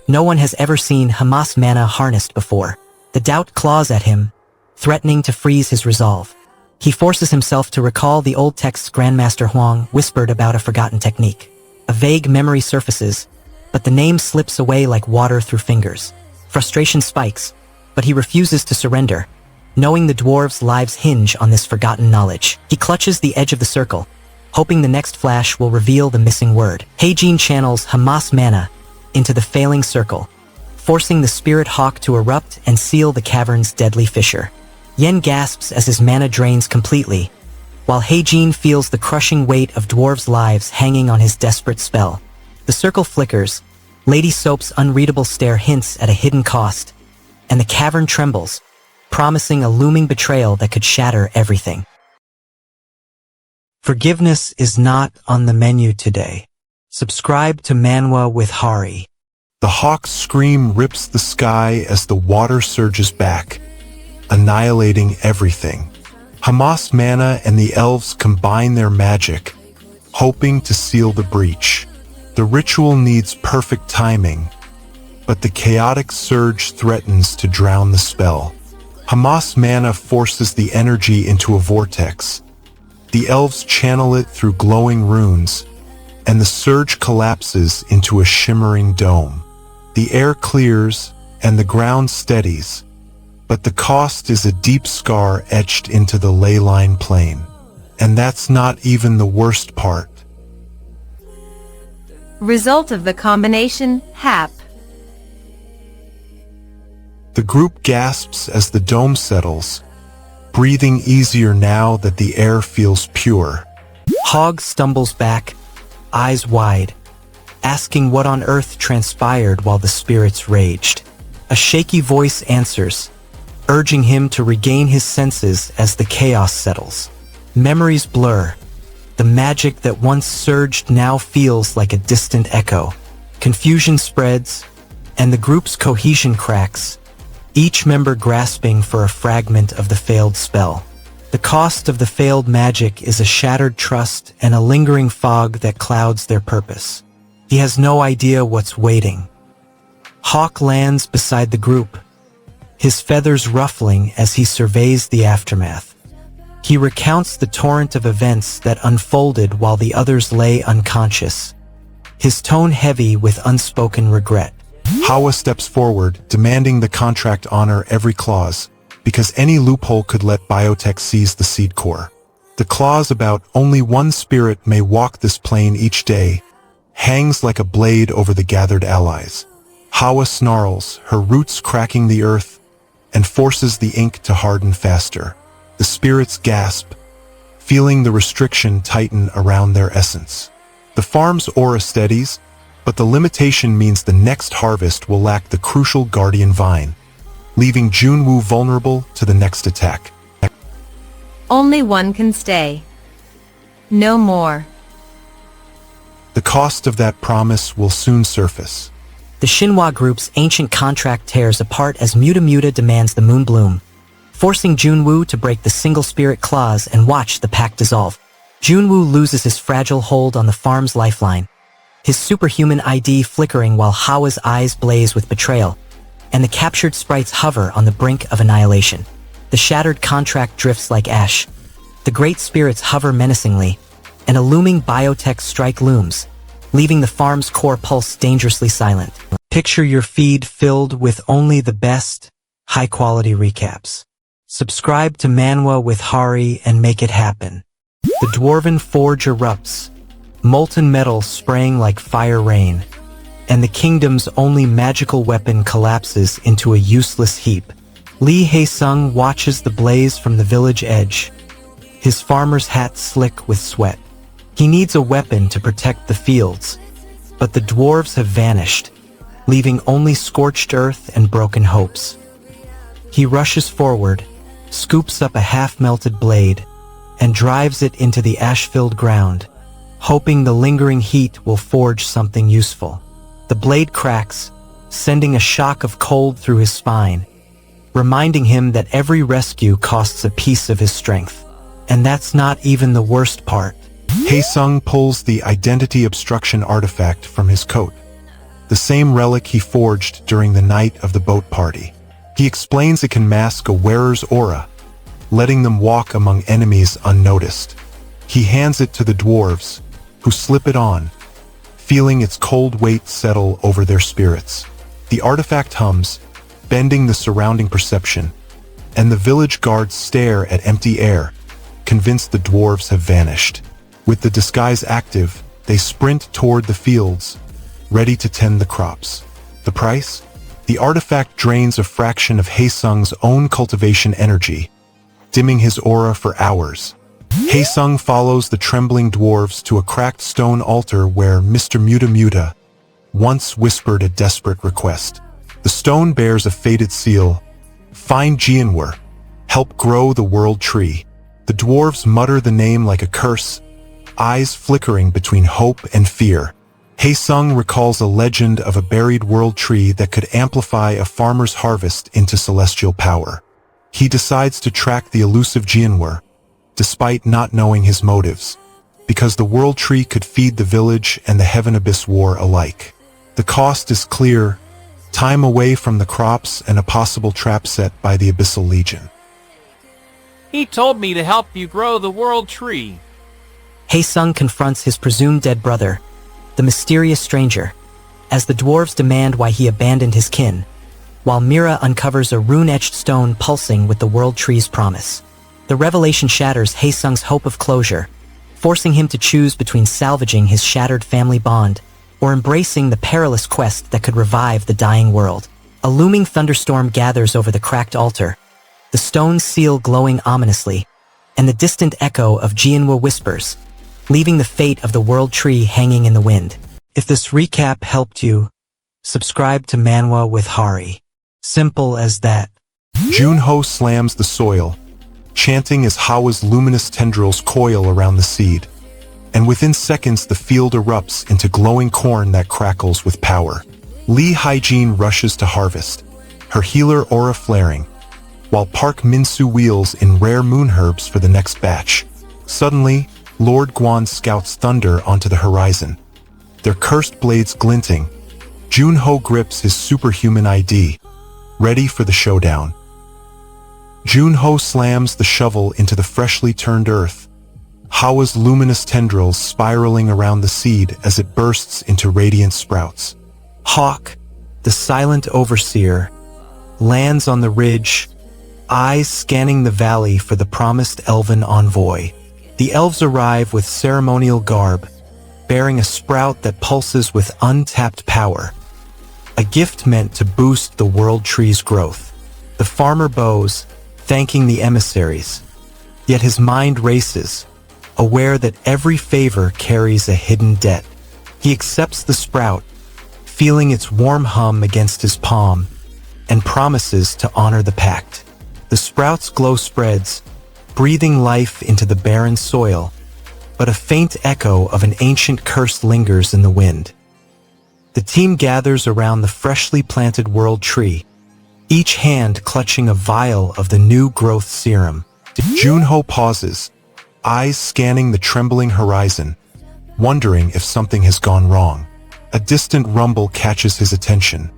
No one has ever seen Hamas mana harnessed before. The doubt claws at him, threatening to freeze his resolve. He forces himself to recall the old texts Grandmaster Huang whispered about a forgotten technique. A vague memory surfaces, but the name slips away like water through fingers. Frustration spikes, but he refuses to surrender, knowing the dwarves' lives hinge on this forgotten knowledge. He clutches the edge of the circle, hoping the next flash will reveal the missing word. Haejin channels Hamas mana into the failing circle, forcing the spirit hawk to erupt and seal the cavern's deadly fissure. Yen gasps as his mana drains completely, while Haejin feels the crushing weight of dwarves' lives hanging on his desperate spell. The circle flickers, Lady Soap's unreadable stare hints at a hidden cost, and the cavern trembles, promising a looming betrayal that could shatter everything. Forgiveness is not on the menu today. Subscribe to Manwa with Hari. The hawk's scream rips the sky as the water surges back, annihilating everything. Hamas mana and the elves combine their magic, hoping to seal the breach. The ritual needs perfect timing, but the chaotic surge threatens to drown the spell. Hamas mana forces the energy into a vortex. The elves channel it through glowing runes, and the surge collapses into a shimmering dome. The air clears and the ground steadies, but the cost is a deep scar etched into the ley line plane. And that's not even the worst part. Result of the combination, HAP. The group gasps as the dome settles, breathing easier now that the air feels pure. Hog stumbles back, eyes wide, asking what on earth transpired while the spirits raged. A shaky voice answers, urging him to regain his senses as the chaos settles. Memories blur. The magic that once surged now feels like a distant echo. Confusion spreads, and the group's cohesion cracks, each member grasping for a fragment of the failed spell. The cost of the failed magic is a shattered trust and a lingering fog that clouds their purpose. He has no idea what's waiting. Hawk lands beside the group, his feathers ruffling as he surveys the aftermath. He recounts the torrent of events that unfolded while the others lay unconscious, his tone heavy with unspoken regret. Hawa steps forward, demanding the contract honor every clause, because any loophole could let biotech seize the seed core. The clause about only one spirit may walk this plane each day hangs like a blade over the gathered allies. Hawa snarls, her roots cracking the earth, and forces the ink to harden faster. The spirits gasp, feeling the restriction tighten around their essence. The farm's aura steadies, but the limitation means the next harvest will lack the crucial guardian vine, leaving Junwoo vulnerable to the next attack. Only one can stay. No more. The cost of that promise will soon surface. The Shinhwa group's ancient contract tears apart as Muta Muta demands the moon bloom, forcing Junwoo to break the single spirit clause and watch the pact dissolve. Junwoo loses his fragile hold on the farm's lifeline, his superhuman ID flickering while Hawa's eyes blaze with betrayal, and the captured sprites hover on the brink of annihilation. The shattered contract drifts like ash. The great spirits hover menacingly, and a looming biotech strike looms, leaving the farm's core pulse dangerously silent. Picture your feed filled with only the best, high-quality recaps. Subscribe to Manwa with Hari and make it happen. The Dwarven Forge erupts, molten metal spraying like fire rain, and the kingdom's only magical weapon collapses into a useless heap. Lee Hae-sung watches the blaze from the village edge, his farmer's hat slick with sweat. He needs a weapon to protect the fields, but the dwarves have vanished, leaving only scorched earth and broken hopes. He rushes forward, scoops up a half-melted blade, and drives it into the ash-filled ground, hoping the lingering heat will forge something useful. The blade cracks, sending a shock of cold through his spine, reminding him that every rescue costs a piece of his strength. And that's not even the worst part. Hae-sung pulls the identity obstruction artifact from his coat, the same relic he forged during the night of the boat party. He explains it can mask a wearer's aura, letting them walk among enemies unnoticed. He hands it to the dwarves, who slip it on, feeling its cold weight settle over their spirits. The artifact hums, bending the surrounding perception, and the village guards stare at empty air, convinced the dwarves have vanished. With the disguise active, they sprint toward the fields, ready to tend the crops. The price? The artifact drains a fraction of Hae-sung's own cultivation energy, dimming his aura for hours. Hae-sung follows the trembling dwarves to a cracked stone altar where Mr. Muta Muta once whispered a desperate request. The stone bears a faded seal, "Find Jianwer, help grow the world tree." The dwarves mutter the name like a curse, eyes flickering between hope and fear. Hae-sung recalls a legend of a buried world tree that could amplify a farmer's harvest into celestial power. He decides to track the elusive Jianwer, despite not knowing his motives, because the world tree could feed the village and the Heaven-Abyss War alike. The cost is clear: time away from the crops and a possible trap set by the Abyssal Legion. He told me to help you grow the world tree. Hae-sung confronts his presumed dead brother, the mysterious stranger, as the dwarves demand why he abandoned his kin, while Mira uncovers a rune-etched stone pulsing with the World Tree's promise. The revelation shatters Haesung's hope of closure, forcing him to choose between salvaging his shattered family bond or embracing the perilous quest that could revive the dying world. A looming thunderstorm gathers over the cracked altar, the stone's seal glowing ominously, and the distant echo of Jianhua whispers, leaving the fate of the World Tree hanging in the wind. If this recap helped you, subscribe to Manwa with Hari. Simple as that. Junho slams the soil, chanting as Hawa's luminous tendrils coil around the seed. And within seconds the field erupts into glowing corn that crackles with power. Lee Haijin rushes to harvest, her healer aura flaring, while Park Minsu wheels in rare moon herbs for the next batch. Suddenly, Lord Guan scouts thunder onto the horizon, their cursed blades glinting. Junho grips his superhuman ID, ready for the showdown. Junho slams the shovel into the freshly turned earth, Hawa's luminous tendrils spiraling around the seed as it bursts into radiant sprouts. Hawk, the silent overseer, lands on the ridge, eyes scanning the valley for the promised elven envoy. The elves arrive with ceremonial garb, bearing a sprout that pulses with untapped power, a gift meant to boost the World Tree's growth. The farmer bows, thanking the emissaries, yet his mind races, aware that every favor carries a hidden debt. He accepts the sprout, feeling its warm hum against his palm, and promises to honor the pact. The sprout's glow spreads, breathing life into the barren soil, but a faint echo of an ancient curse lingers in the wind. The team gathers around the freshly planted World Tree, each hand clutching a vial of the new growth serum. Junho pauses, eyes scanning the trembling horizon, wondering if something has gone wrong. A distant rumble catches his attention.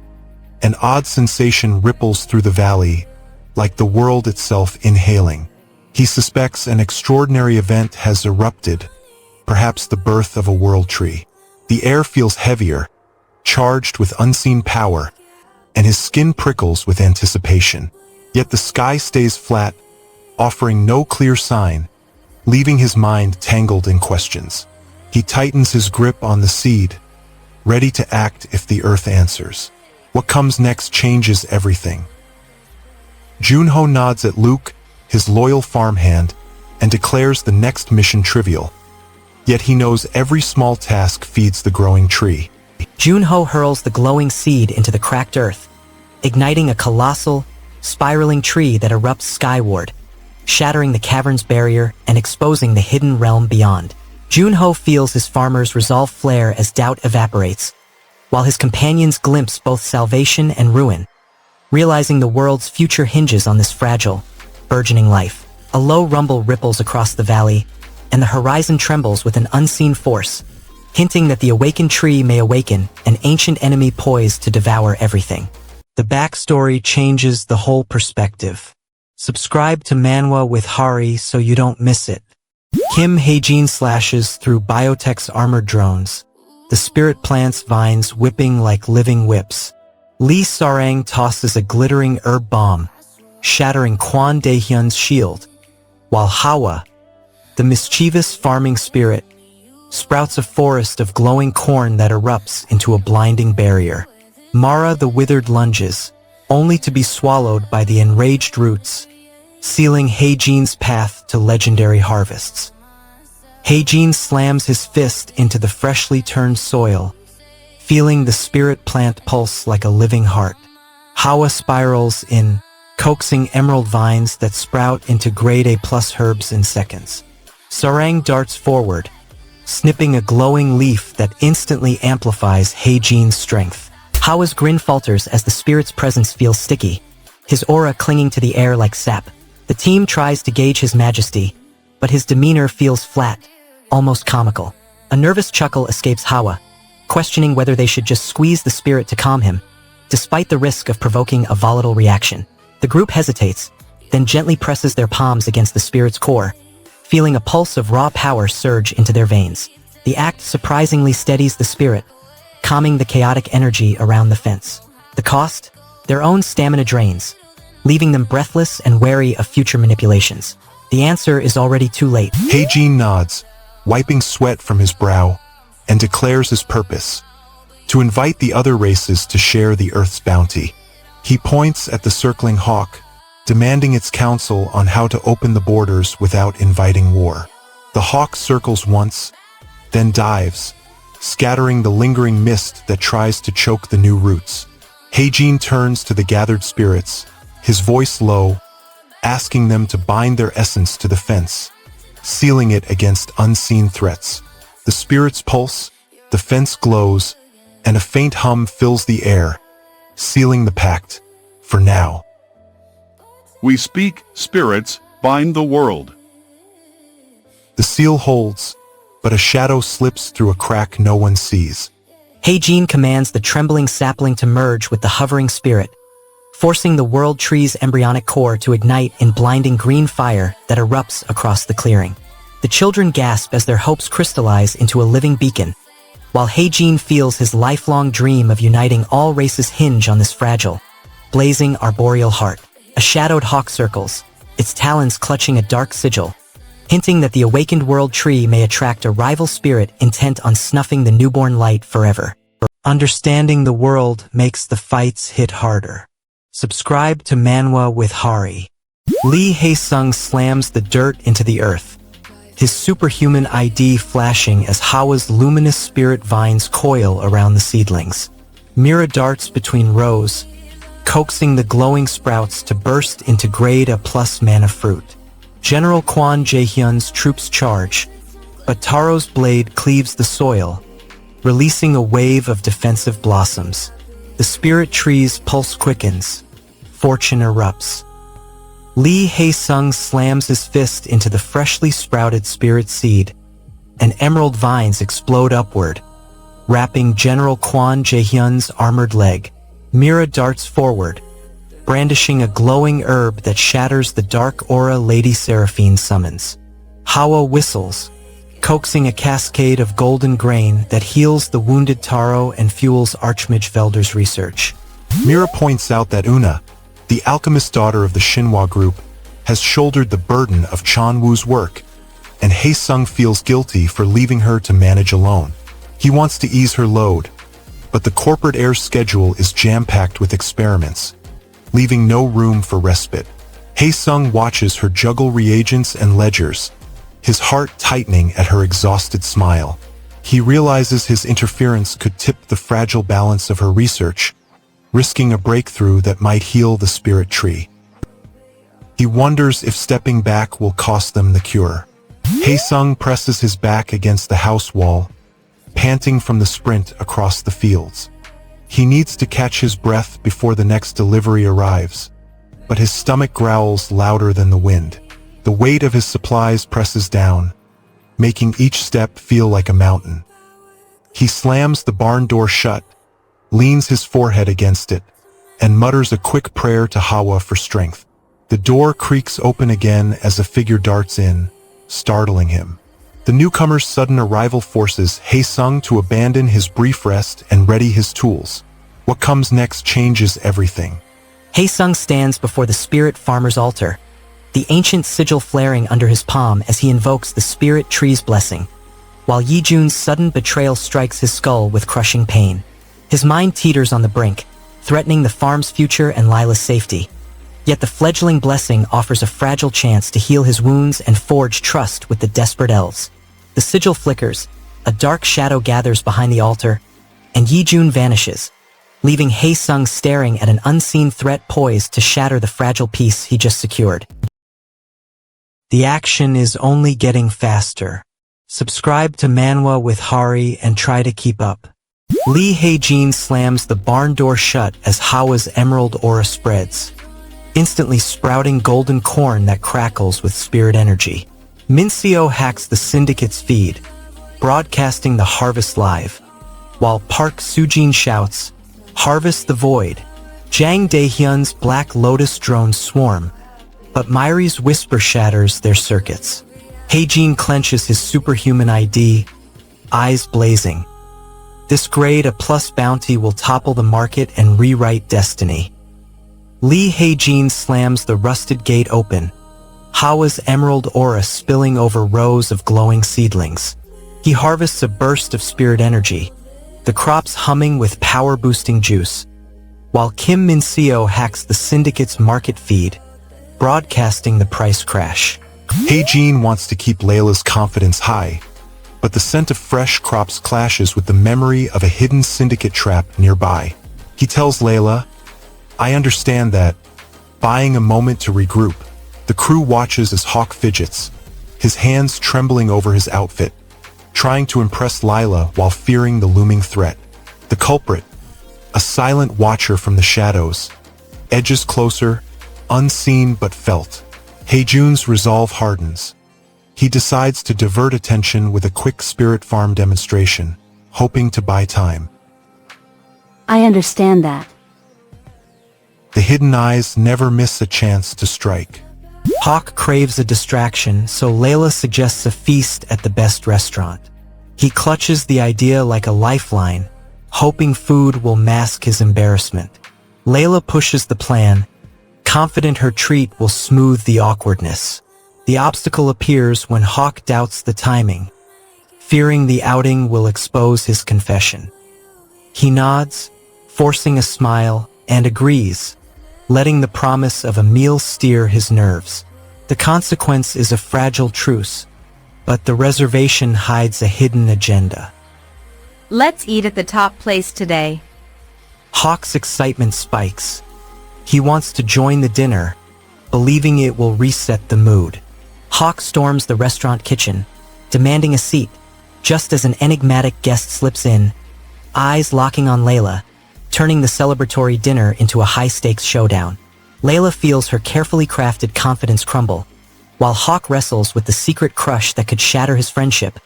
An odd sensation ripples through the valley, like the world itself inhaling. He suspects an extraordinary event has erupted, perhaps the birth of a World Tree. The air feels heavier, charged with unseen power, and his skin prickles with anticipation. Yet the sky stays flat, offering no clear sign, leaving his mind tangled in questions. He tightens his grip on the seed, ready to act if the earth answers. What comes next changes everything. Junho nods at Luke, his loyal farmhand, and declares the next mission trivial. Yet he knows every small task feeds the growing tree. Junho hurls the glowing seed into the cracked earth, igniting a colossal, spiraling tree that erupts skyward, shattering the cavern's barrier and exposing the hidden realm beyond. Junho feels his farmer's resolve flare as doubt evaporates, while his companions glimpse both salvation and ruin, realizing the world's future hinges on this fragile, burgeoning life. A low rumble ripples across the valley, and the horizon trembles with an unseen force, hinting that the awakened tree may awaken, an ancient enemy poised to devour everything. The backstory changes the whole perspective. Subscribe to Manwa with Hari so you don't miss it. Kim Haejin slashes through Biotech's armored drones, the spirit plant's vines whipping like living whips. Lee Sarang tosses a glittering herb bomb, shattering Kwon Daehyun's shield, while Hawa, the mischievous farming spirit, sprouts a forest of glowing corn that erupts into a blinding barrier. Mara the withered lunges, only to be swallowed by the enraged roots, sealing Haejin's path to legendary harvests. Haejin slams his fist into the freshly turned soil, feeling the spirit plant pulse like a living heart. Hawa spirals in, coaxing emerald vines that sprout into grade A+ herbs in seconds. Sarang darts forward, snipping a glowing leaf that instantly amplifies Haejin's strength. Hawa's grin falters as the spirit's presence feels sticky, his aura clinging to the air like sap. The team tries to gauge his majesty, but his demeanor feels flat, almost comical. A nervous chuckle escapes Hawa, questioning whether they should just squeeze the spirit to calm him, despite the risk of provoking a volatile reaction. The group hesitates, then gently presses their palms against the spirit's core, feeling a pulse of raw power surge into their veins. The act surprisingly steadies the spirit, calming the chaotic energy around the fence. The cost? Their own stamina drains, leaving them breathless and wary of future manipulations. The answer is already too late. Heijin nods, wiping sweat from his brow, and declares his purpose: to invite the other races to share the Earth's bounty. He points at the circling hawk, demanding its counsel on how to open the borders without inviting war. The hawk circles once, then dives, scattering the lingering mist that tries to choke the new roots. Heijin turns to the gathered spirits, his voice low, asking them to bind their essence to the fence, sealing it against unseen threats. The spirits pulse, the fence glows, and a faint hum fills the air, sealing the pact, for now. We speak, spirits, bind the world. The seal holds, but a shadow slips through a crack no one sees. Heijin commands the trembling sapling to merge with the hovering spirit, forcing the world tree's embryonic core to ignite in blinding green fire that erupts across the clearing. The children gasp as their hopes crystallize into a living beacon, while Heijin feels his lifelong dream of uniting all races hinge on this fragile, blazing arboreal heart. A shadowed hawk circles, its talons clutching a dark sigil, hinting that the awakened world tree may attract a rival spirit intent on snuffing the newborn light forever. Understanding the world makes the fights hit harder. Subscribe to Manwa with Hari. Lee Hae-sung slams the dirt into the earth, his superhuman ID flashing as Hawa's luminous spirit vines coil around the seedlings. Mira darts between rows, coaxing the glowing sprouts to burst into grade A+ mana fruit. General Kwon Jae-hyun's troops charge, but Taro's blade cleaves the soil, releasing a wave of defensive blossoms. The spirit tree's pulse quickens, fortune erupts. Lee Hae-sung slams his fist into the freshly sprouted spirit seed, and emerald vines explode upward, wrapping General Kwon Jae-hyun's armored leg. Mira darts forward, brandishing a glowing herb that shatters the dark aura Lady Seraphine summons. Hawa whistles, coaxing a cascade of golden grain that heals the wounded Taro and fuels Archmage Velder's research. Mira points out that Una, the alchemist daughter of the Shinhwa group, has shouldered the burden of Chanwoo's work, and Hae-sung feels guilty for leaving her to manage alone. He wants to ease her load, but the corporate heir's schedule is jam-packed with experiments, leaving no room for respite. Hae-sung watches her juggle reagents and ledgers, his heart tightening at her exhausted smile. He realizes his interference could tip the fragile balance of her research, risking a breakthrough that might heal the spirit tree. He wonders if stepping back will cost them the cure. Hae-sung presses his back against the house wall, panting from the sprint across the fields. He needs to catch his breath before the next delivery arrives, but his stomach growls louder than the wind. The weight of his supplies presses down, making each step feel like a mountain. He slams the barn door shut, leans his forehead against it, and mutters a quick prayer to Hawa for strength. The door creaks open again as a figure darts in, startling him. The newcomer's sudden arrival forces Hae-sung to abandon his brief rest and ready his tools. What comes next changes everything. Hae-sung stands before the spirit farmer's altar, the ancient sigil flaring under his palm as he invokes the spirit tree's blessing, while Yi-jun's sudden betrayal strikes his skull with crushing pain. His mind teeters on the brink, threatening the farm's future and Lila's safety. Yet the fledgling blessing offers a fragile chance to heal his wounds and forge trust with the desperate elves. The sigil flickers, a dark shadow gathers behind the altar, and Yi-jun vanishes, leaving Hae-sung staring at an unseen threat poised to shatter the fragile peace he just secured. The action is only getting faster. Subscribe to Manwa with Hari and try to keep up. Lee Hae-jin slams the barn door shut as Hawa's emerald aura spreads, instantly sprouting golden corn that crackles with spirit energy. Mincio hacks the syndicate's feed, broadcasting the harvest live, while Park Sujin shouts, "Harvest the void." Jang Daehyun's Black Lotus drones swarm, but Myri's whisper shatters their circuits. Hae-jin clenches his superhuman ID, eyes blazing. This grade A+ bounty will topple the market and rewrite destiny. Lee Hae-jin slams the rusted gate open, Hawa's emerald aura spilling over rows of glowing seedlings. He harvests a burst of spirit energy, the crops humming with power-boosting juice, while Kim Min-seo hacks the syndicate's market feed, broadcasting the price crash. Hae-jin wants to keep Layla's confidence high, but the scent of fresh crops clashes with the memory of a hidden syndicate trap nearby. He tells Layla, "I understand that." Buying a moment to regroup, the crew watches as Hawk fidgets, his hands trembling over his outfit, trying to impress Layla while fearing the looming threat. The culprit, a silent watcher from the shadows, edges closer, unseen but felt. Hae-jun's resolve hardens. He decides to divert attention with a quick spirit farm demonstration, hoping to buy time. I understand that. The hidden eyes never miss a chance to strike. Hawk craves a distraction, so Layla suggests a feast at the best restaurant. He clutches the idea like a lifeline, hoping food will mask his embarrassment. Layla pushes the plan, confident her treat will smooth the awkwardness. The obstacle appears when Hawk doubts the timing, fearing the outing will expose his confession. He nods, forcing a smile, and agrees, letting the promise of a meal steer his nerves. The consequence is a fragile truce, but the reservation hides a hidden agenda. Let's eat at the top place today. Hawk's excitement spikes. He wants to join the dinner, believing it will reset the mood. Hawk storms the restaurant kitchen, demanding a seat, just as an enigmatic guest slips in, eyes locking on Layla, turning the celebratory dinner into a high-stakes showdown. Layla feels her carefully crafted confidence crumble, while Hawk wrestles with the secret crush that could shatter his friendship,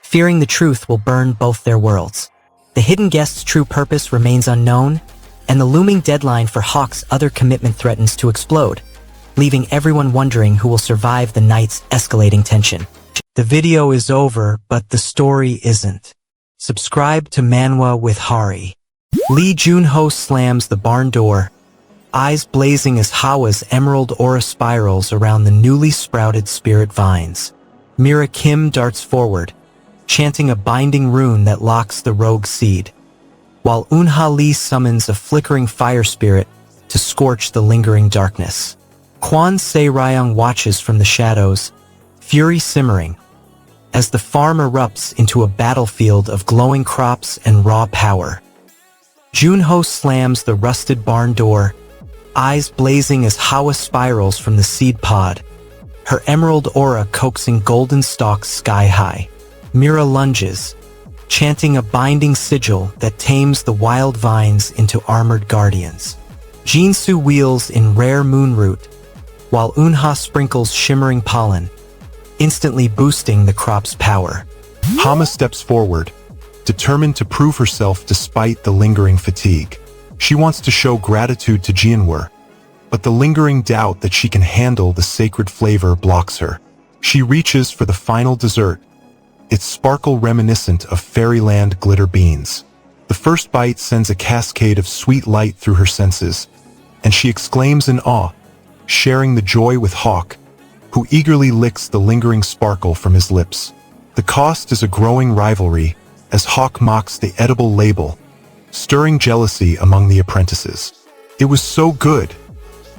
fearing the truth will burn both their worlds. The hidden guest's true purpose remains unknown, and the looming deadline for Hawk's other commitment threatens to explode, leaving everyone wondering who will survive the night's escalating tension. The video is over, but the story isn't. Subscribe to Manwa with Hari. Lee Junho slams the barn door, eyes blazing as Hawa's emerald aura spirals around the newly sprouted spirit vines. Mira Kim darts forward, chanting a binding rune that locks the rogue seed, while Eunha Lee summons a flickering fire spirit to scorch the lingering darkness. Kwon Se-ryung watches from the shadows, fury simmering, as the farm erupts into a battlefield of glowing crops and raw power. Junho slams the rusted barn door, eyes blazing as Hawa spirals from the seed pod, her emerald aura coaxing golden stalks sky high. Mira lunges, chanting a binding sigil that tames the wild vines into armored guardians. Jinsu wheels in rare moonroot, while Eunha sprinkles shimmering pollen, instantly boosting the crop's power. Hama steps forward, determined to prove herself despite the lingering fatigue. She wants to show gratitude to Jianwoo, but the lingering doubt that she can handle the sacred flavor blocks her. She reaches for the final dessert, its sparkle reminiscent of fairyland glitter beans. The first bite sends a cascade of sweet light through her senses, and she exclaims in awe, sharing the joy with Hawk, who eagerly licks the lingering sparkle from his lips. The cost is a growing rivalry, as Hawk mocks the edible label, stirring jealousy among the apprentices. It was so good,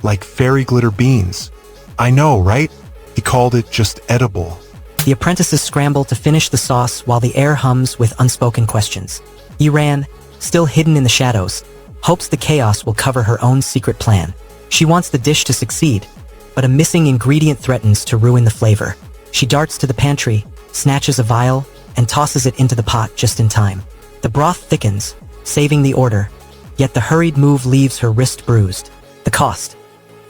like fairy glitter beans. I know, right? He called it just edible. The apprentices scramble to finish the sauce while the air hums with unspoken questions. Iran, still hidden in the shadows, hopes the chaos will cover her own secret plan. She wants the dish to succeed, but a missing ingredient threatens to ruin the flavor. She darts to the pantry, snatches a vial, and tosses it into the pot just in time. The broth thickens, saving the order, yet the hurried move leaves her wrist bruised. The cost.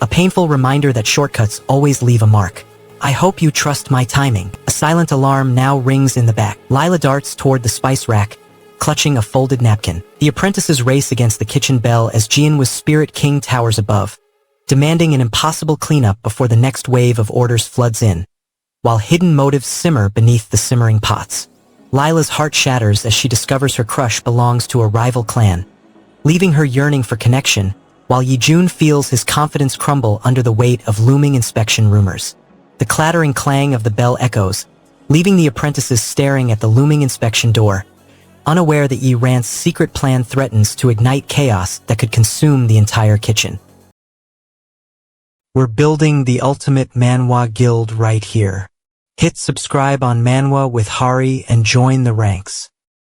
A painful reminder that shortcuts always leave a mark. I hope you trust my timing. A silent alarm now rings in the back. Lila darts toward the spice rack, clutching a folded napkin. The apprentices race against the kitchen bell as Jianwoo's Spirit King towers above, demanding an impossible cleanup before the next wave of orders floods in, while hidden motives simmer beneath the simmering pots. Lila's heart shatters as she discovers her crush belongs to a rival clan, leaving her yearning for connection, while Yijun feels his confidence crumble under the weight of looming inspection rumors. The clattering clang of the bell echoes, leaving the apprentices staring at the looming inspection door, unaware that Yi Rant's secret plan threatens to ignite chaos that could consume the entire kitchen. We're building the ultimate Manhwa guild right here. Hit subscribe on Manhwa with Hari and join the ranks.